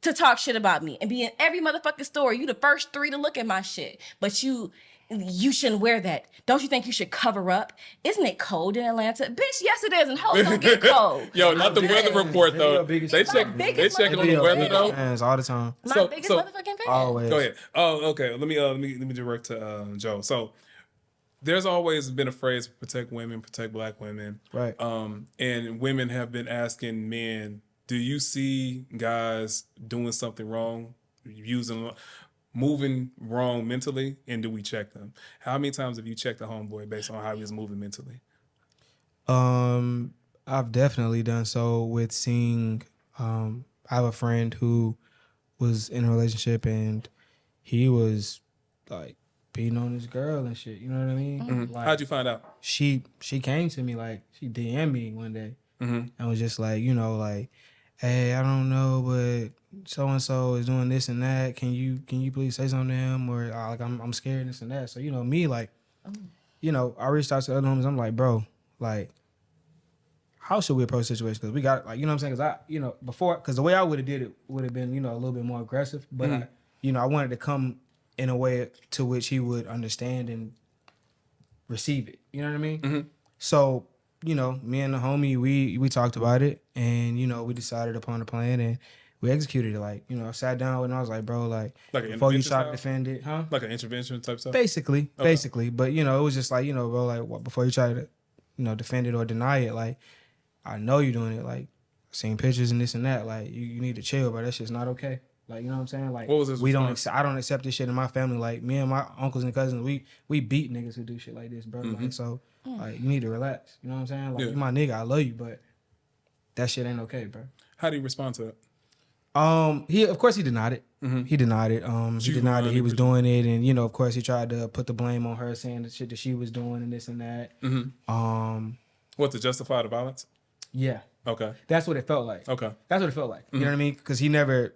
to talk shit about me and be in every motherfucking story. You the first 3 to look at my shit. But you shouldn't wear that. Don't you think you should cover up? Isn't it cold in Atlanta? Bitch, yes it is, and hoes don't get cold.
Yo, not the weather report though. They check on the weather though.
Fans all the time.
My biggest motherfucking fan.
Always.
Go ahead. Oh, okay. Let me direct to Joe. So there's always been a phrase: protect women, protect black women.
Right.
And women have been asking men, do you see guys doing something wrong, moving wrong mentally, and do we check them? How many times have you checked a homeboy based on how he's moving mentally?
I've definitely done so with seeing. I have a friend who was in a relationship and he was like beating on his girl and shit. You know what I mean?
Mm-hmm.
Like,
how'd you find out?
She came to me, like, she DM'd me one day and was just like, like, hey, I don't know, but so and so is doing this and that. Can you please say something to him? Or like, I'm scared, this and that. So me, like, I reached out to other homies. I'm like, bro, like, how should we approach the situation? Because we got, like, you know what I'm saying? Because before, because the way I would have did it would have been, a little bit more aggressive. But I wanted to come in a way to which he would understand and receive it. You know what I mean? Mm-hmm. So, me and the homie, we talked about it, and we decided upon a plan, and we executed it. Like, I sat down and I was like, bro, like before you try to defend it, huh?
Like an intervention type stuff?
Basically. But, it was just like, bro, like, before you try to, defend it or deny it, like, I know you're doing it. Like, I've seen pictures and this and that. Like, you need to chill, bro. That shit's not okay. Like, you know what I'm saying? Like,
what was this
I don't accept this shit in my family. Like, me and my uncles and cousins, we beat niggas who do shit like this, bro. Like, so, like, you need to relax. You know what I'm saying? Like, you my nigga, I love you, but that shit ain't okay, bro.
How do you respond to it?
Of course he denied it. Mm-hmm. He denied it. He denied that he was doing it, and of course he tried to put the blame on her, saying the shit that she was doing and this and that. Mm-hmm.
What, to justify the violence?
Yeah.
Okay.
That's what it felt like.
Okay.
That's what it felt like. You know what I mean? Because he never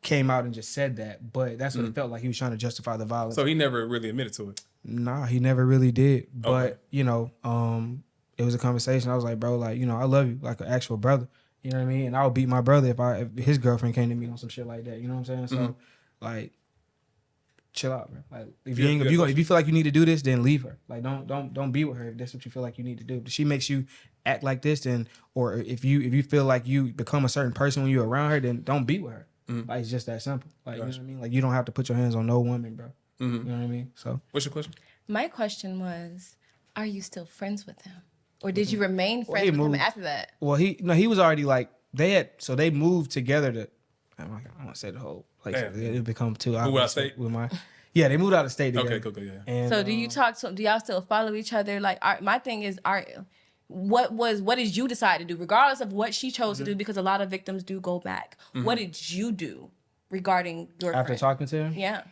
came out and just said that, but that's what it felt like. He was trying to justify the violence.
So he never really admitted to it?
Nah, he never really did. But, it was a conversation. I was like, bro, like, I love you like an actual brother. You know what I mean? And I would beat my brother if his girlfriend came to me on some shit like that. You know what I'm saying? So, like, chill out, bro. Like, if you feel like you need to do this, then leave her. Like, don't be with her if that's what you feel like you need to do. If she makes you act like this, then, or if you feel like you become a certain person when you're around her, then don't be with her. Like, it's just that simple. Like, you know what I mean? Like, you don't have to put your hands on no woman, bro. You know what I mean? So,
what's your question?
My question was, are you still friends with him? Or did you remain friends with him after that?
Well, he was already like, they moved together to, I don't want to say the whole place. It become too obvious.
Moved out of state?
They moved out of state together.
Okay, cool, yeah.
And,
So do you talk to, do y'all still follow each other? Like, my thing is, what did you decide to do? Regardless of what she chose to do, because a lot of victims do go back. What did you do regarding your
after
friend?
talking to him?
Yeah.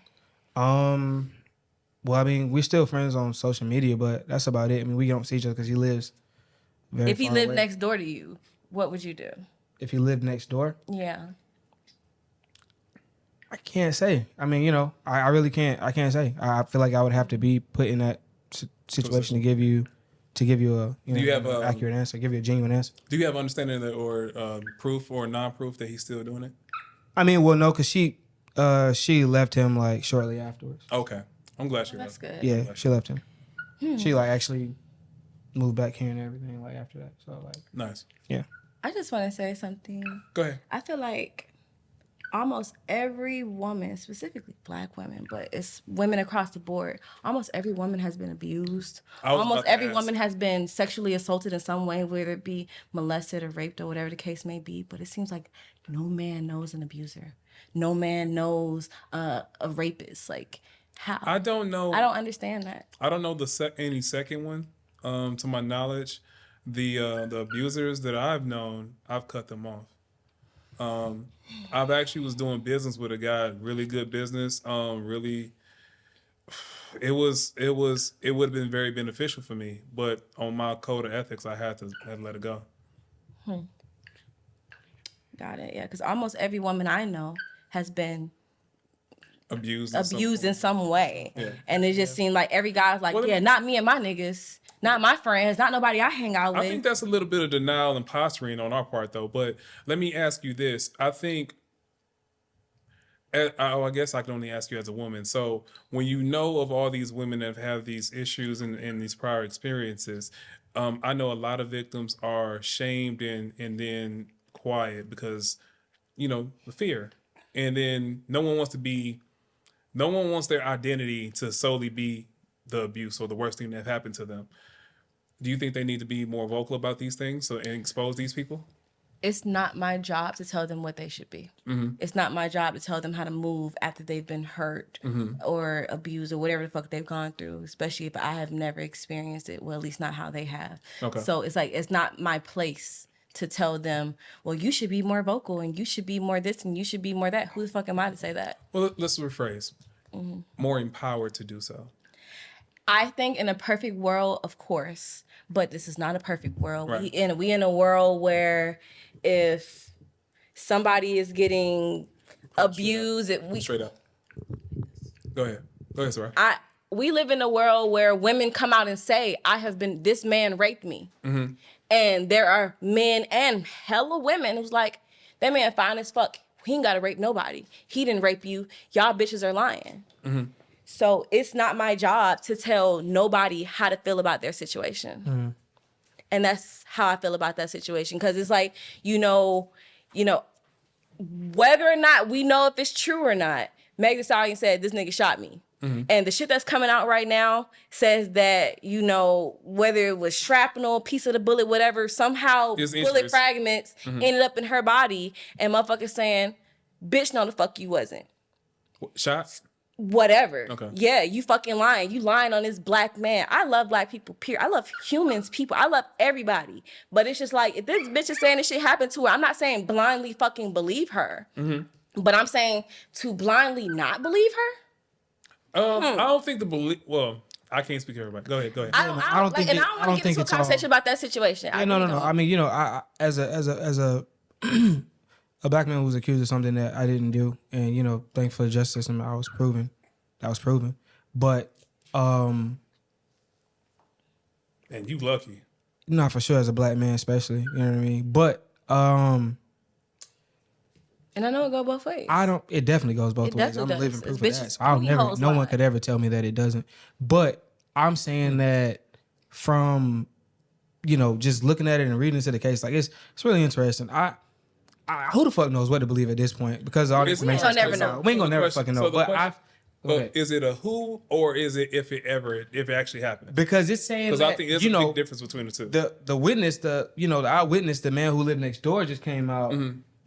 Well, I mean, we're still friends on social media, but that's about it. I mean, we don't see each other because he lives very
If he
far
lived
away.
next door to you, what would you do?
If he lived next door?
Yeah.
I can't say. I mean, I really can't. I can't say. I feel like I would have to be put in that situation to give you a
Do you have
an accurate answer, give you a genuine answer.
Do you have understanding that, or proof or non-proof that he's still doing it?
I mean, well, no, because she left him like shortly afterwards.
Okay, I'm glad she
That's
left.
good.
Yeah, she left him. She like actually moved back here and everything like after that. So like,
Nice.
yeah.
I just want to say something.
Go ahead.
I feel like almost every woman, specifically Black women, but it's women across the board, almost every woman has been abused. Almost every woman has been sexually assaulted in some way, whether it be molested or raped or whatever the case may be. But it seems like no man knows an abuser. No man knows a rapist. Like, how?
I don't know.
I don't understand that.
I don't know any second one. To my knowledge, the abusers that I've known, I've cut them off. I've actually was doing business with a guy, really good business. Really, it would have been very beneficial for me, but on my code of ethics, I had to let it go.
Got it. Yeah, because almost every woman I know has been
Abused
in some way.
Yeah.
And it just seemed like every guy's like, yeah, not me and my niggas, not my friends, not nobody I hang out with.
I think that's a little bit of denial and posturing on our part, though. But let me ask you this. I think, I guess I can only ask you as a woman. So when you know of all these women that have these issues and these prior experiences, I know a lot of victims are shamed and then quiet because, the fear. And then no one wants their identity to solely be the abuse or the worst thing that happened to them. Do you think they need to be more vocal about these things and expose these people?
It's not my job to tell them what they should be. It's not my job to tell them how to move after they've been hurt or abused or whatever the fuck they've gone through, especially if I have never experienced it. Well, at least not how they have.
Okay.
So it's like, it's not my place to tell them, well, you should be more vocal and you should be more this and you should be more that. Who the fuck am I to say that?
Well, let's rephrase. More empowered to do so.
I think in a perfect world, of course, but this is not a perfect world.
Right.
We in a world where if somebody is getting abused,
Straight up. Go ahead, Sarah.
We live in a world where women come out and say, this man raped me. And there are men and hella women who's like, that man fine as fuck. He ain't gotta rape nobody. He didn't rape you. Y'all bitches are lying. So it's not my job to tell nobody how to feel about their situation. And that's how I feel about that situation. Cause it's like, whether or not we know if it's true or not, Meg Thee Stallion said, this nigga shot me. And the shit that's coming out right now says that, whether it was shrapnel, piece of the bullet, whatever, somehow bullet fragments ended up in her body. And motherfuckers saying, bitch, no the fuck you wasn't.
Shots?
Whatever.
Okay.
Yeah, you fucking lying. You lying on this Black man. I love Black people, period. I love humans, people. I love everybody. But it's just like, if this bitch is saying this shit happened to her, I'm not saying blindly fucking believe her. But I'm saying to blindly not believe her?
I don't think well, I can't speak for everybody. Go ahead.
I don't want to get into a conversation about that situation.
Yeah, no. I mean, I as a a Black man who was accused of something that I didn't do, and thanks for the justice system, that was proven. But
and you lucky.
not for sure as a black man, especially. You know what I mean? But
And I know it go both ways.
It definitely goes both
It
ways. I'm
definitely
living
does.
proof
It's
of that.
bitches,
So I'll
plenty
never,
hoes
no one
lying.
could ever tell me that it doesn't. But I'm saying that from, just looking at it and reading into the case, like it's really interesting. Who the fuck knows what to believe at this point because all the information.
gonna never know.
We ain't gonna never fucking know.
But is it a who or is it if it actually happened?
Because it's saying
Because
that,
I think there's a big difference between the two.
The witness, the eyewitness, the man who lived next door just came out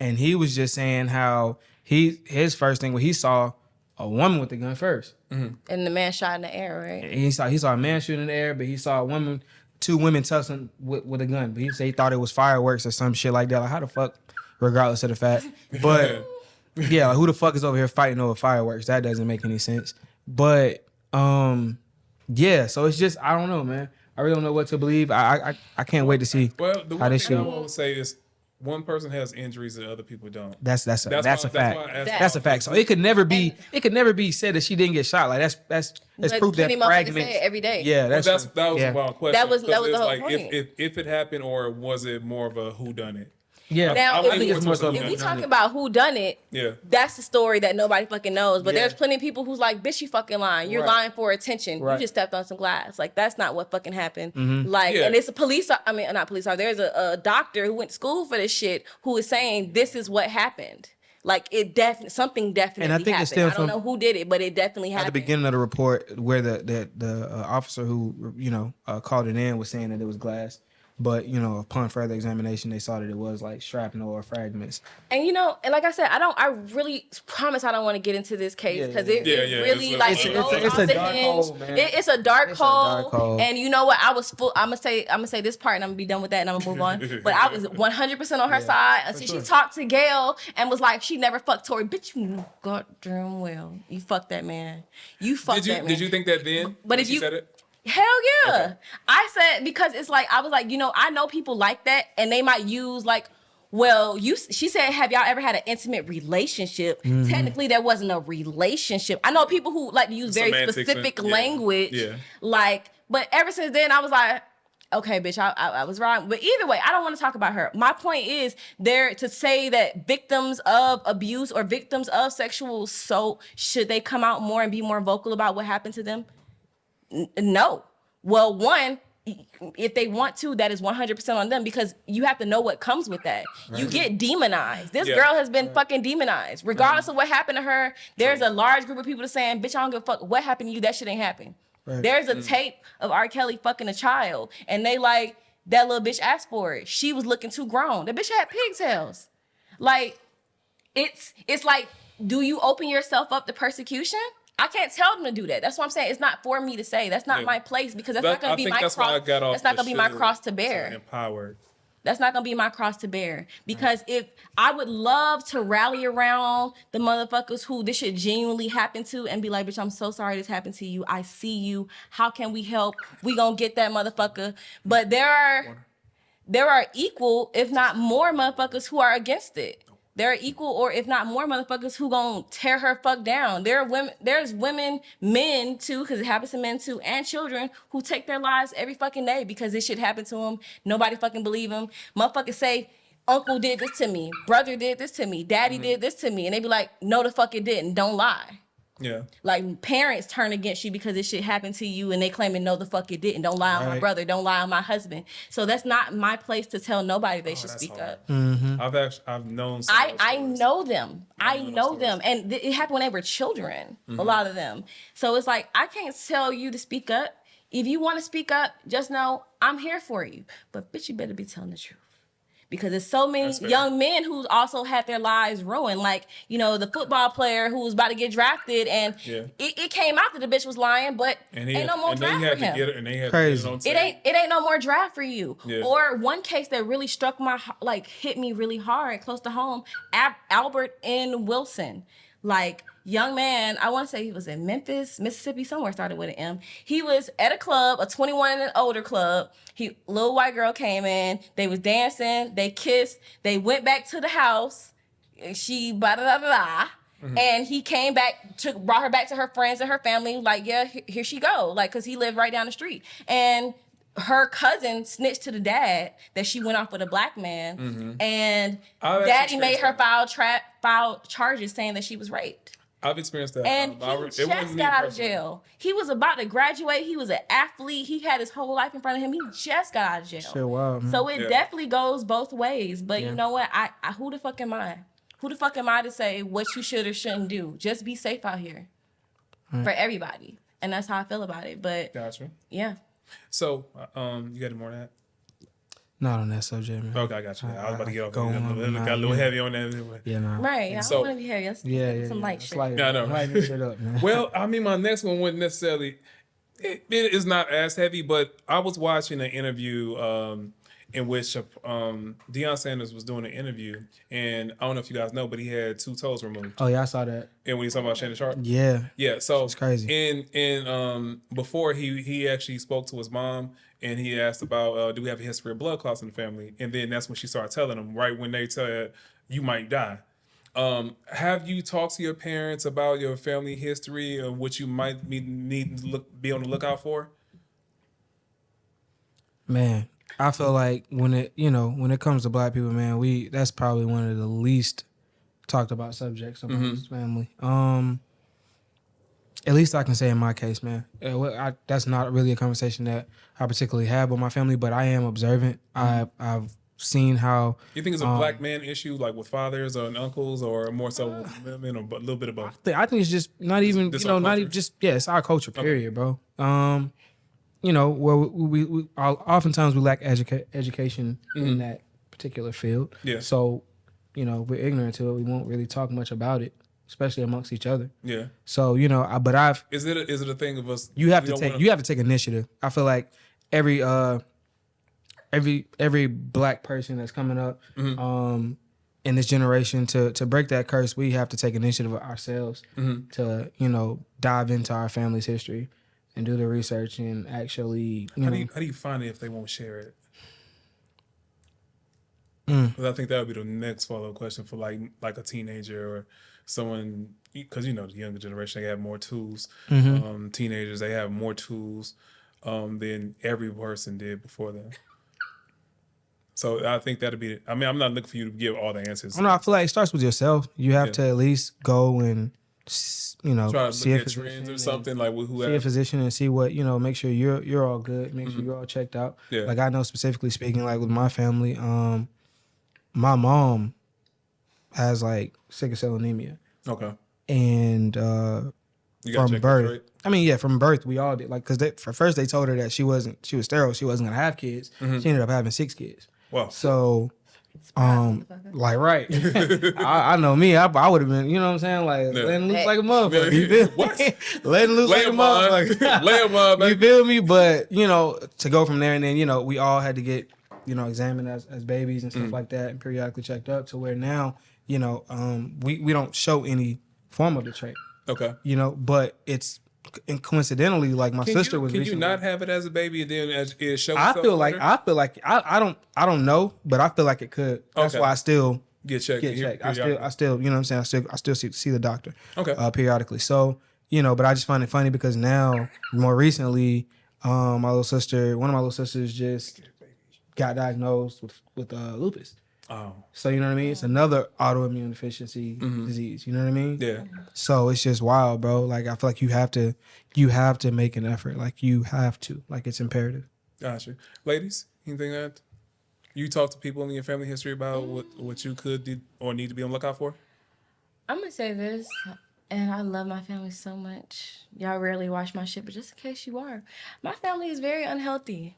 and he was just saying how his first thing when he saw a woman with the gun first.
And the man shot in the air, right?
And he saw a man shooting in the air, but he saw two women tussling with a gun. But he said he thought it was fireworks or some shit like that. Like how the fuck, regardless of the fact. But yeah, like, who the fuck is over here fighting over fireworks? That doesn't make any sense. But yeah, so it's just I don't know, man. I really don't know what to believe. I can't wait to see
the
how
one
this
thing I
shit.
will say is one person has injuries and other people don't.
That's a fact.
why
That's a fact. So it could never be said that she didn't get shot. Like that's proof that
plenty motherfuckers
fragments
say it every day.
Yeah,
that was
true.
a wild question.
That was the
'Cause it's
whole
like
point.
if it happened or was it more of a whodunit?
Yeah.
Now,
I think it's more so
if we
whodunit.
talking about who done it,
Yeah.
that's the story that nobody fucking knows. But
Yeah.
there's plenty of people who's like, bitch, you fucking lying. You're
Right.
lying for attention.
Right.
You just stepped on some glass. Like, that's not what fucking happened.
Mm-hmm.
Like,
Yeah.
and it's not police officer. There's a doctor who went to school for this shit who is saying this is what happened. Like, something definitely
And I think it's
happened.
still
I don't know who did it, but it definitely
At
happened.
the beginning of the report, where the officer who called it in was saying that it was glass, but upon further examination, they saw that it was like shrapnel or fragments.
And and like I said, I really promise I don't want to get into this case because it really
It's
like
a-
it goes
it's
off
a
the
dark
hinge.
hole, man.
It's a dark hole.
hole.
And you know what? I was full. I'm gonna say this part and I'm gonna be done with that and I'm gonna move on. But I was 100% on her side until she talked to Gail and was like, she never fucked Tori. Bitch, you knew goddamn well you fucked that man. You fucked that man.
Did you think that then?
But
when
if
she
you
said it?
Hell yeah.
Okay.
I said, because it's like, I was like, I know people like that and they might use like, well, she said, have y'all ever had an intimate relationship?
Mm-hmm.
Technically, that wasn't a relationship. I know people who like to use very
Semantics
specific
and-
language.
Yeah.
Like, but ever since then, I was like, okay, bitch, I was wrong. But either way, I don't want to talk about her. My point is to say that victims of abuse or victims of sexual assault, should they come out more and be more vocal about what happened to them? No. Well, one, if they want to, that is 100% on them because you have to know what comes with that. Right. You get demonized. This girl has been fucking demonized. Regardless of what happened to her, there's a large group of people that saying, bitch, I don't give a fuck. What happened to you? That shit ain't happen. Right. There's a tape of R. Kelly fucking a child and they like, that little bitch asked for it. She was looking too grown. The bitch had pigtails. Like, it's like, do you open yourself up to persecution? I can't tell them to do that. That's what I'm saying. It's not for me to say. That's not my place because that's not going to be my cross. That's not going to be my cross to bear.
Empowered.
That's not going to be my cross to bear because if I would love to rally around the motherfuckers who this shit genuinely happened to and be like, bitch, I'm so sorry this happened to you. I see you. How can we help? We going to get that motherfucker. But there are equal, if not more motherfuckers who are against it. There are equal or if not more motherfuckers who gonna tear her fuck down. There's women, men too, because it happens to men too, and children who take their lives every fucking day because this shit happened to them. Nobody fucking believe them. Motherfuckers say, uncle did this to me, brother did this to me, daddy did this to me. And they be like, no the fuck it didn't, don't lie.
Yeah.
Like parents turn against you because this shit happened to you and they claiming no the fuck it didn't. Don't lie on my brother, don't lie on my husband. So that's not my place to tell nobody they should speak up.
Mm-hmm.
I've known
I know them. I know them. And it happened when they were children, a lot of them. So it's like, I can't tell you to speak up. If you want to speak up, just know I'm here for you. But bitch, you better be telling the truth. Because there's so many young men who also had their lives ruined. Like, the football player who was about to get drafted and it came out that the bitch was lying, but ain't no more draft for him. It ain't no more draft for you. Yeah. Or one case that really struck hit me really hard, close to home, Albert N. Wilson. Like, young man, I want to say he was in Memphis, Mississippi, somewhere started with an M. He was at a club, a 21 and older club. Little white girl came in. They was dancing. They kissed. They went back to the house. She blah-da-da-da-da. Mm-hmm. And he came back, brought her back to her friends and her family. Like, yeah, here she go. Like, because he lived right down the street. And her cousin snitched to the dad that she went off with a black man, and
I've
daddy
actually
made her
experienced
file charges saying that she was raped.
I've experienced that.
And
It
he
wasn't
just
me
got out of
personally.
jail. He was about to graduate. He was an athlete. He had his whole life in front of him. He just got out of jail.
Shit, wow, man.
So it
Yeah.
definitely goes both ways. But
Yeah.
you know what? I who the fuck am I? Who the fuck am I to say what you should or shouldn't do? Just be safe out here for everybody. And that's how I feel about it. But
Gotcha.
yeah.
So, you got any more on that?
Not on that subject, man.
Okay, I got you. I was about to get off.
Go
Got
on,
a little
yeah.
heavy on that.
Yeah, nah.
Right. I
So-
don't want to be heavy. Let's
Yeah,
get
yeah,
some
yeah.
light
It's
shit.
like,
Yeah, I know.
lighten this shit up, man.
Well, I mean, my next one wouldn't necessarily. It is not as heavy, but I was watching an interview in which Deion Sanders was doing an interview, and I don't know if you guys know, but he had 2 toes removed.
Oh yeah, I saw that.
And when he's talking about Shannon Sharp,
Yeah.
yeah. So
It's crazy.
In before he actually spoke to his mom, and he asked about do we have a history of blood clots in the family, and then that's when she started telling him right when they said you might die. Have you talked to your parents about your family history and what you might need to be on the lookout for?
Man, I feel like when it comes to black people, man, that's probably one of the least talked about subjects amongst family. At least I can say in my case, man. That's not really a conversation that I particularly have with my family, but I am observant. I've seen how.
You think it's a black man issue, like with fathers or uncles, or more so with women, or a little bit of both?
I think it's just not even
This
not
our
even
culture?
just it's our culture, period, bro. Where we oftentimes we lack education in that particular field.
Yeah.
So, if we're ignorant to it, we won't really talk much about it, especially amongst each other.
Yeah.
So,
Is it a thing of us?
you have
we
to
don't
take initiative. I feel like every black person that's coming up in this generation to break that curse, we have to take initiative ourselves to dive into our family's history and do the research and actually
How do you find it if they won't share it? 'Cause I think that would be the next follow-up question for like a teenager or someone, because the younger generation, they have more tools. Teenagers, they have more tools than every person did before them. So I think that'd be. I mean, I'm not looking for you to give all the answers.
I feel like it starts with yourself. You have to at least go and
Try to
see a
look at
physician
trends or
and
something like with
see a
whoever.
physician and see what make sure you're all good, make sure you're all checked out.
Yeah.
Like I know specifically speaking, like with my family, my mom has like sickle cell anemia,
Okay.
and
You gotta
from
check
birth.
that, right?
I mean, yeah, from birth we all did. Like, cause for first they told her that she was sterile, she wasn't gonna have kids. She ended up having 6 kids.
Wow.
So, like, right. I know me. I would have been, you know what I'm saying? Like,
Yeah.
letting loose like a motherfucker.
Yeah.
You feel me?
What?
Letting loose
Lay
like a
him on.
motherfucker.
Lay him on,
You
baby.
feel me? But, to go from there and then, we all had to get, examined as babies and stuff like that and periodically checked up to where now, we don't show any form of the trait,
Okay.
but it's coincidentally like my sister was
Can you
recently.
not have it as a baby and then as it shows?
I
itself
feel like
later?
I don't know, but I feel like it could. That's
Okay.
why I still
Get checked.
get checked. I
periodically.
still, you know what I'm saying? I still see the doctor.
Okay.
Periodically. So, but I just find it funny because now, more recently, one of my little sisters just got diagnosed with lupus.
Oh.
So you know what I mean? It's another autoimmune deficiency disease. You know what I mean?
Yeah.
So it's just wild, bro. Like I feel like you have to make an effort. Like you have to. Like it's imperative.
Gotcha. Ladies, anything that you talk to people in your family history about what you could do or need to be on the lookout for?
I'm gonna say this, and I love my family so much. Y'all rarely watch my shit, but just in case you are, my family is very unhealthy.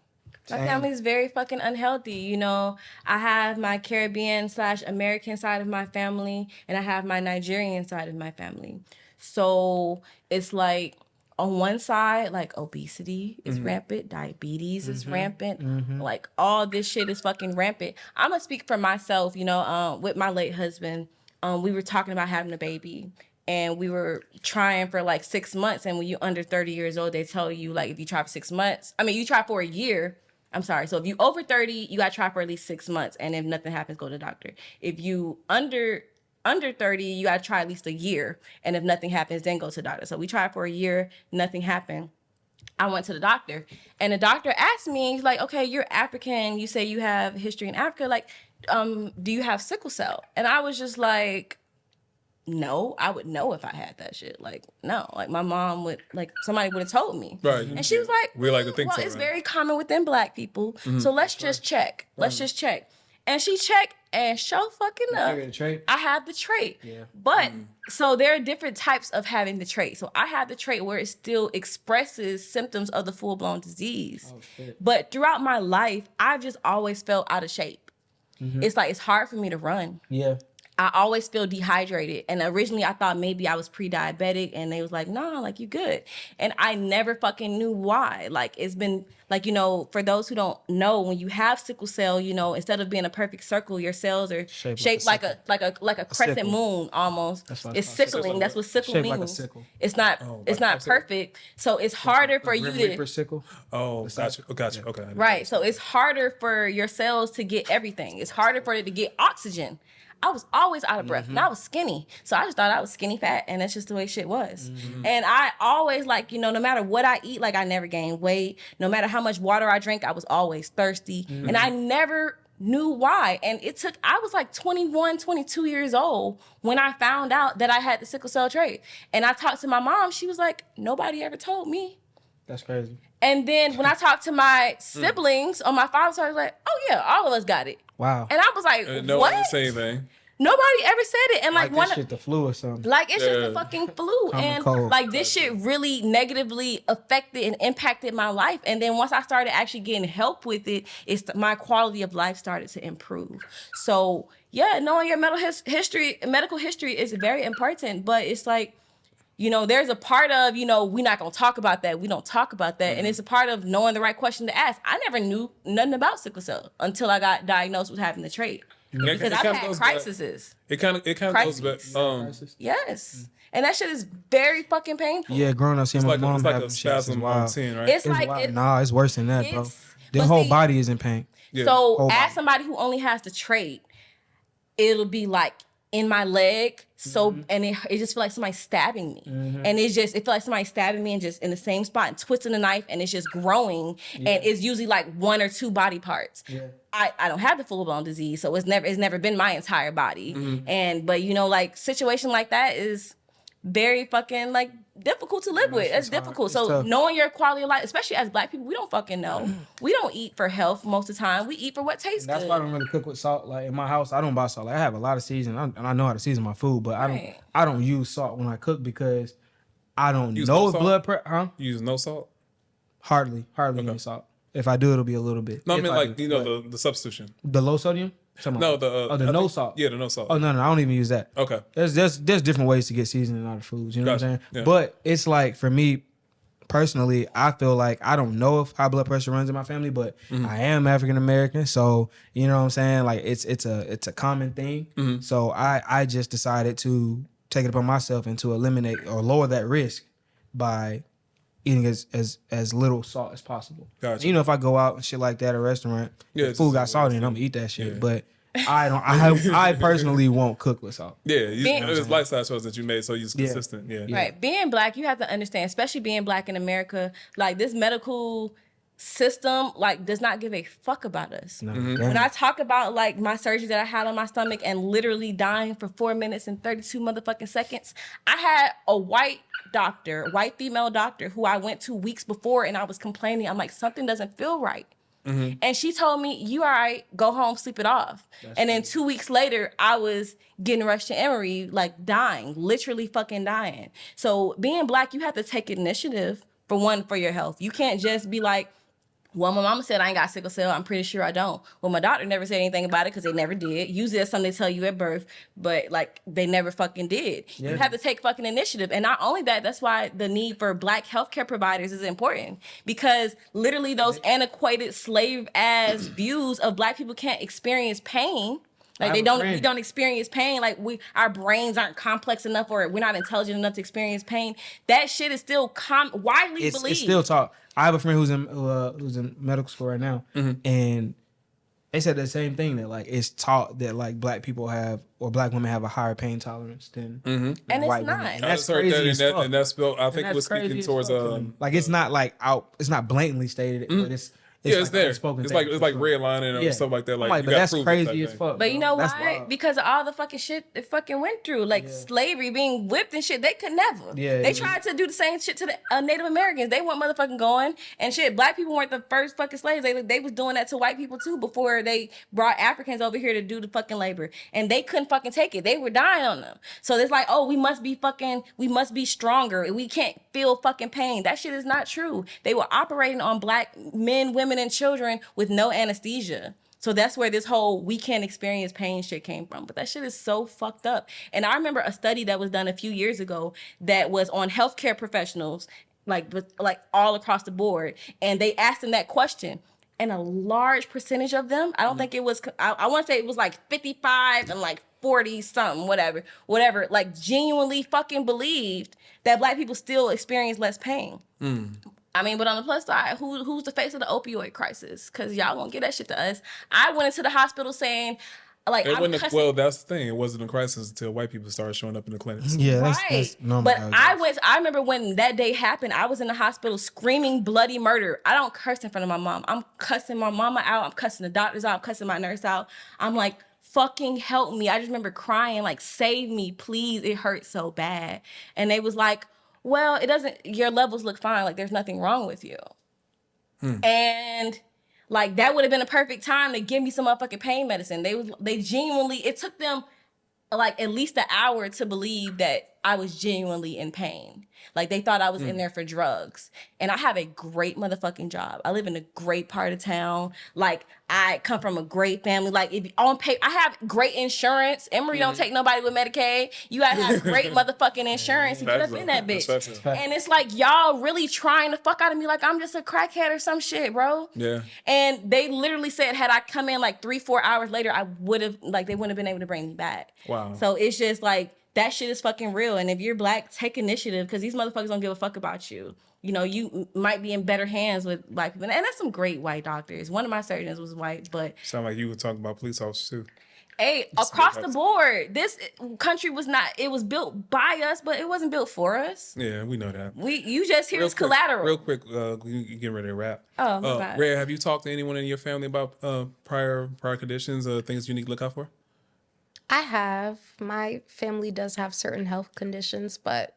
My family is very fucking unhealthy. I have my Caribbean/American side of my family, and I have my Nigerian side of my family. So it's like on one side, like obesity is rampant, diabetes is rampant, like all this shit is fucking rampant. I'm gonna speak for myself. With my late husband, we were talking about having a baby. And we were trying for like 6 months. And when you're under 30 years old, they tell you like if you try for 6 months, you try for a year. I'm sorry. So if you over 30, you gotta try for at least 6 months. And if nothing happens, go to the doctor. If you under 30, you gotta try at least a year. And if nothing happens, then go to the doctor. So we tried for a year, nothing happened. I went to the doctor, and the doctor asked me, he's like, okay, you're African. You say you have history in Africa. Like, do you have sickle cell? And I was just like, no, I would know if I had that shit. Like, no, like my mom would, like somebody would have told me.
Right.
And she was like,
We like to think
well,
so,
it's
right?
very common within Black people. So let's just check. Let's just check. And she checked, and sure fucking up,
the trait?
I have the trait.
Yeah.
But so there are different types of having the trait. So I have the trait where it still expresses symptoms of the full-blown disease.
Oh, shit.
But throughout my life, I've just always felt out of shape. It's like, it's hard for me to run.
Yeah.
I always feel dehydrated. And originally I thought maybe I was pre-diabetic, and they was like, nah, like you good. And I never fucking knew why. Like, it's been like, you know, for those who don't know, when you have sickle cell, you know, instead of being a perfect circle, your cells are shaped like a crescent
sickle.
moon almost.
That's what
It's
it's called.
sickling. That's what sickle
Shaped
means.
like a sickle.
It's not perfect. So it's harder for you
Reaper
to
sickle.
Oh, gotcha. Okay.
right. So it's harder for your cells to get everything. It's harder for it to get oxygen. I was always out of breath, and I was skinny. So I just thought I was skinny fat, and that's just the way shit was. And I always, like, you know, no matter what I eat, like, I never gained weight. No matter how much water I drank, I was always thirsty. And I never knew why. And I was like 21, 22 years old when I found out that I had the sickle cell trait. And I talked to my mom. She was like, nobody ever told me.
That's crazy.
And then when I talked to my siblings on my father's side, I was like, oh yeah, all of us got it.
Wow.
And I was like,
No
what?
one say anything.
Nobody ever said it. And like
Like
one
this shit, the flu or something.
like it's just the fucking flu.
Common
And
cold.
like this shit really negatively affected and impacted my life. And then once I started actually getting help with it, my quality of life started to improve. So yeah, knowing your medical history is very important. But it's like, you know, there's a part of, you know, we're not going to talk about that. We don't talk about that. And it's a part of knowing the right question to ask. I never knew nothing about sickle cell until I got diagnosed with having the trait. Because I've had crises.
It kind of goes back.
Yes. And that shit is very fucking painful.
Yeah, growing up seeing my mom
It's like
having
a
shit is
spasm on
wild.
10, right?
It's
It's
like,
wild. Nah, it's worse than that, bro. The
but
whole
see-
body is in pain.
Yeah.
So
Whole
as
body.
somebody who only has the trait, it'll be like in my leg. So, and it just feel like somebody stabbing me. And it feel like somebody stabbing me and just in the same spot and twisting the knife, and it's just growing. And it's usually like one or two body parts.
Yeah.
I don't have the full-blown disease, so it's never been my entire body. But you know, like situation like that is very fucking like difficult to live with. It's difficult.
It's
So
tough.
knowing your quality of life, especially as Black people, we don't fucking know. We don't eat for health most of the time. We eat for what tastes
That's
good.
why I don't really cook with salt. Like in my house, I don't buy salt. Like, I have a lot of seasoning, and I know how to season my food, but
Right.
I don't use salt when I cook because I don't
Use
know
no
if
salt?
blood pressure. Huh?
You use no salt.
Hardly use salt. If I do, it'll be a little bit.
No, I
If
mean like
do.
you know the substitution.
the low sodium.
No, the
oh,
I
the no
think-
salt.
Yeah, the no salt.
Oh no, I don't even use that.
Okay.
There's different ways to get seasoning out of foods. You know what I'm
Gotcha.
saying?
Yeah.
But it's like for me personally, I feel like I don't know if high blood pressure runs in my family, but I am African American, so you know what I'm saying. Like it's a common thing. So I just decided to take it upon myself and to eliminate or lower that risk by eating as little salt as possible.
Gotcha.
You know, if I go out and shit like that at a restaurant,
Yeah,
the
it's
food
just
got
a
salty and
way
I'm
to-
gonna eat that shit.
yeah.
But I personally won't cook with salt.
Yeah,
Being-
it's lifestyle choices that you made, so you're consistent. Yeah.
Right. Being Black, you have to understand, especially being Black in America, like this medical system, like does not give a fuck about us.
No,
When I talk about like my surgery that I had on my stomach and literally dying for 4 minutes and 32 motherfucking seconds, I had a white female doctor who I went to weeks before, and I was complaining. I'm like, something doesn't feel right. And she told me, you all right, go home, sleep it off. And then 2 weeks later, I was getting rushed to Emory, like dying, literally fucking dying. So being Black, you have to take initiative for your health. You can't just be like, well, my mama said I ain't got sickle cell. I'm pretty sure I don't. Well, my doctor never said anything about it because they never did. Usually that's something they tell you at birth, but like they never fucking did. You have to take fucking initiative. And not only that, that's why the need for Black healthcare providers is important, because literally those antiquated slave ass views of Black people can't experience pain. Like we don't experience pain. Like our brains aren't complex enough, or we're not intelligent enough to experience pain. That shit is still widely believed.
It's still taught. I have a friend who's in medical school right now, and they said the same thing, that like it's taught that like black people have, or black women have a higher pain tolerance than
And it's
white
not.
women. And
I
that's
just heard
crazy
that,
as
and,
fuck.
and that's spelled. I think it
that's
was speaking
crazy as
towards
fuck to me. Like it's not like out, it's not blatantly stated, but it's
it's
like
there.
unspoken
It's
thing,
like
for sure.
redlining or stuff like that.
I'm
Like,
like,
you
but
gotta
that's
prove it
crazy
type
as
thing.
fuck.
But you know
That's
why?
wild.
Because of all the fucking shit it fucking went through, like slavery, being whipped and shit. They could never.
Yeah,
They
yeah.
tried to do the same shit to the Native Americans. They weren't motherfucking going and shit. Black people weren't the first fucking slaves. They was doing that to white people too before they brought Africans over here to do the fucking labor, and they couldn't fucking take it. They were dying on them. So it's like, oh, we must be stronger. We can't feel fucking pain. That shit is not true. They were operating on black men, women, and children with no anesthesia. So that's where this whole we can't experience pain shit came from. But that shit is so fucked up. And I remember a study that was done a few years ago that was on healthcare professionals, like all across the board. And they asked them that question. And a large percentage of them, I don't think it was, I want to say it was like 55 and like 40 something, whatever, like genuinely fucking believed that black people still experience less pain. I mean, but on the plus side, who's the face of the opioid crisis? Because y'all won't get that shit to us. I went into the hospital saying, like,
It
I'm
wasn't
cussing.
well, that's the thing. It wasn't a crisis until white people started showing up in the clinics.
Yeah,
Right.
that's normal.
But I remember when that day happened, I was in the hospital screaming bloody murder. I don't curse in front of my mom. I'm cussing my mama out. I'm cussing the doctors out. I'm cussing my nurse out. I'm like, fucking help me. I just remember crying, like, save me, please. It hurts so bad. And they was like, well, it doesn't, your levels look fine. Like, there's nothing wrong with you. And like, that would have been a perfect time to give me some motherfucking pain medicine. They genuinely, it took them like at least an hour to believe that I was genuinely in pain. Like, they thought I was in there for drugs. And I have a great motherfucking job. I live in a great part of town. Like, I come from a great family. Like, if on paper, I have great insurance. Emory don't take nobody with Medicaid. You gotta have great motherfucking insurance to get up in that bitch. And it's like, y'all really trying to fuck out of me like I'm just a crackhead or some shit, bro.
Yeah.
And they literally said, had I come in like 3-4 hours later, I would have, like, they wouldn't have been able to bring me back.
Wow.
So it's just like, that shit is fucking real. And if you're black, take initiative, because these motherfuckers don't give a fuck about you. You know, you might be in better hands with black people. And that's some great white doctors. One of my surgeons was white, but
Sound like you were talking about police officers too.
hey, across the board, this country was not, it was built by us, but it wasn't built for us.
Yeah, we know that.
You just hear it's collateral.
Real quick, you get ready to wrap.
Oh, my bad.
Rhea, have you talked to anyone in your family about prior conditions or things you need to look out for?
I have. My family does have certain health conditions, but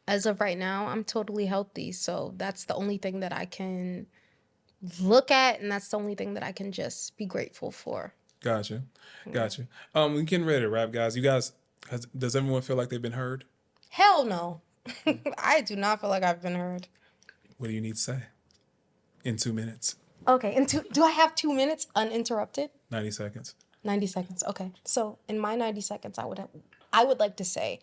as of right now, I'm totally healthy. So that's the only thing that I can look at, and that's the only thing that I can just be grateful for.
Gotcha. We getting ready to wrap, guys. You guys, does everyone feel like they've been heard?
Hell no. I do not feel like I've been heard.
What do you need to say in 2 minutes?
Okay, and do I have 2 minutes uninterrupted?
90 seconds.
90 seconds. Okay. So in my 90 seconds, I would like to say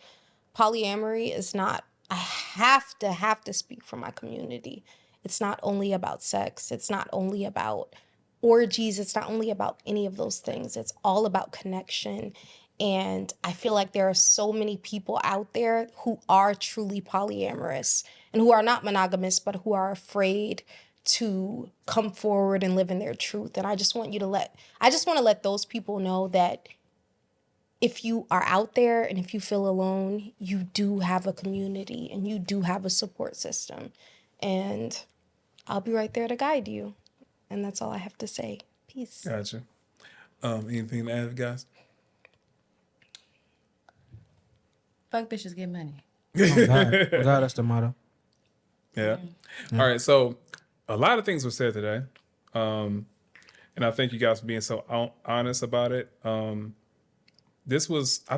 polyamory is not, I have to speak for my community. It's not only about sex. It's not only about orgies. It's not only about any of those things. It's all about connection. And I feel like there are so many people out there who are truly polyamorous and who are not monogamous, but who are afraid to come forward and live in their truth. And I just want to let those people know that if you are out there and if you feel alone, you do have a community and you do have a support system. And I'll be right there to guide you. And that's all I have to say. Peace.
Gotcha. Anything to add, guys?
Fuck bitches, get money.
Oh, God, that's the motto.
Yeah. All right. So a lot of things were said today. And I thank you guys for being so honest about it. I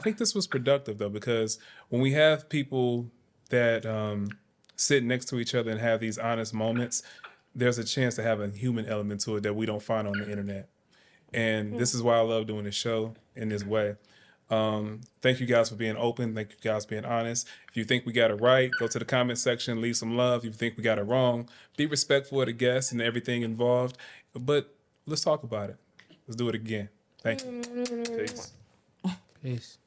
think this was productive though, because when we have people that sit next to each other and have these honest moments, there's a chance to have a human element to it that we don't find on the internet. And this is why I love doing this show in this way. Thank you guys for being open. Thank you guys for being honest. If you think we got it right, go to the comment section, leave some love. If you think we got it wrong, be respectful of the guests and everything involved. But let's talk about it. Let's do it again. Thank you. Peace.
Peace.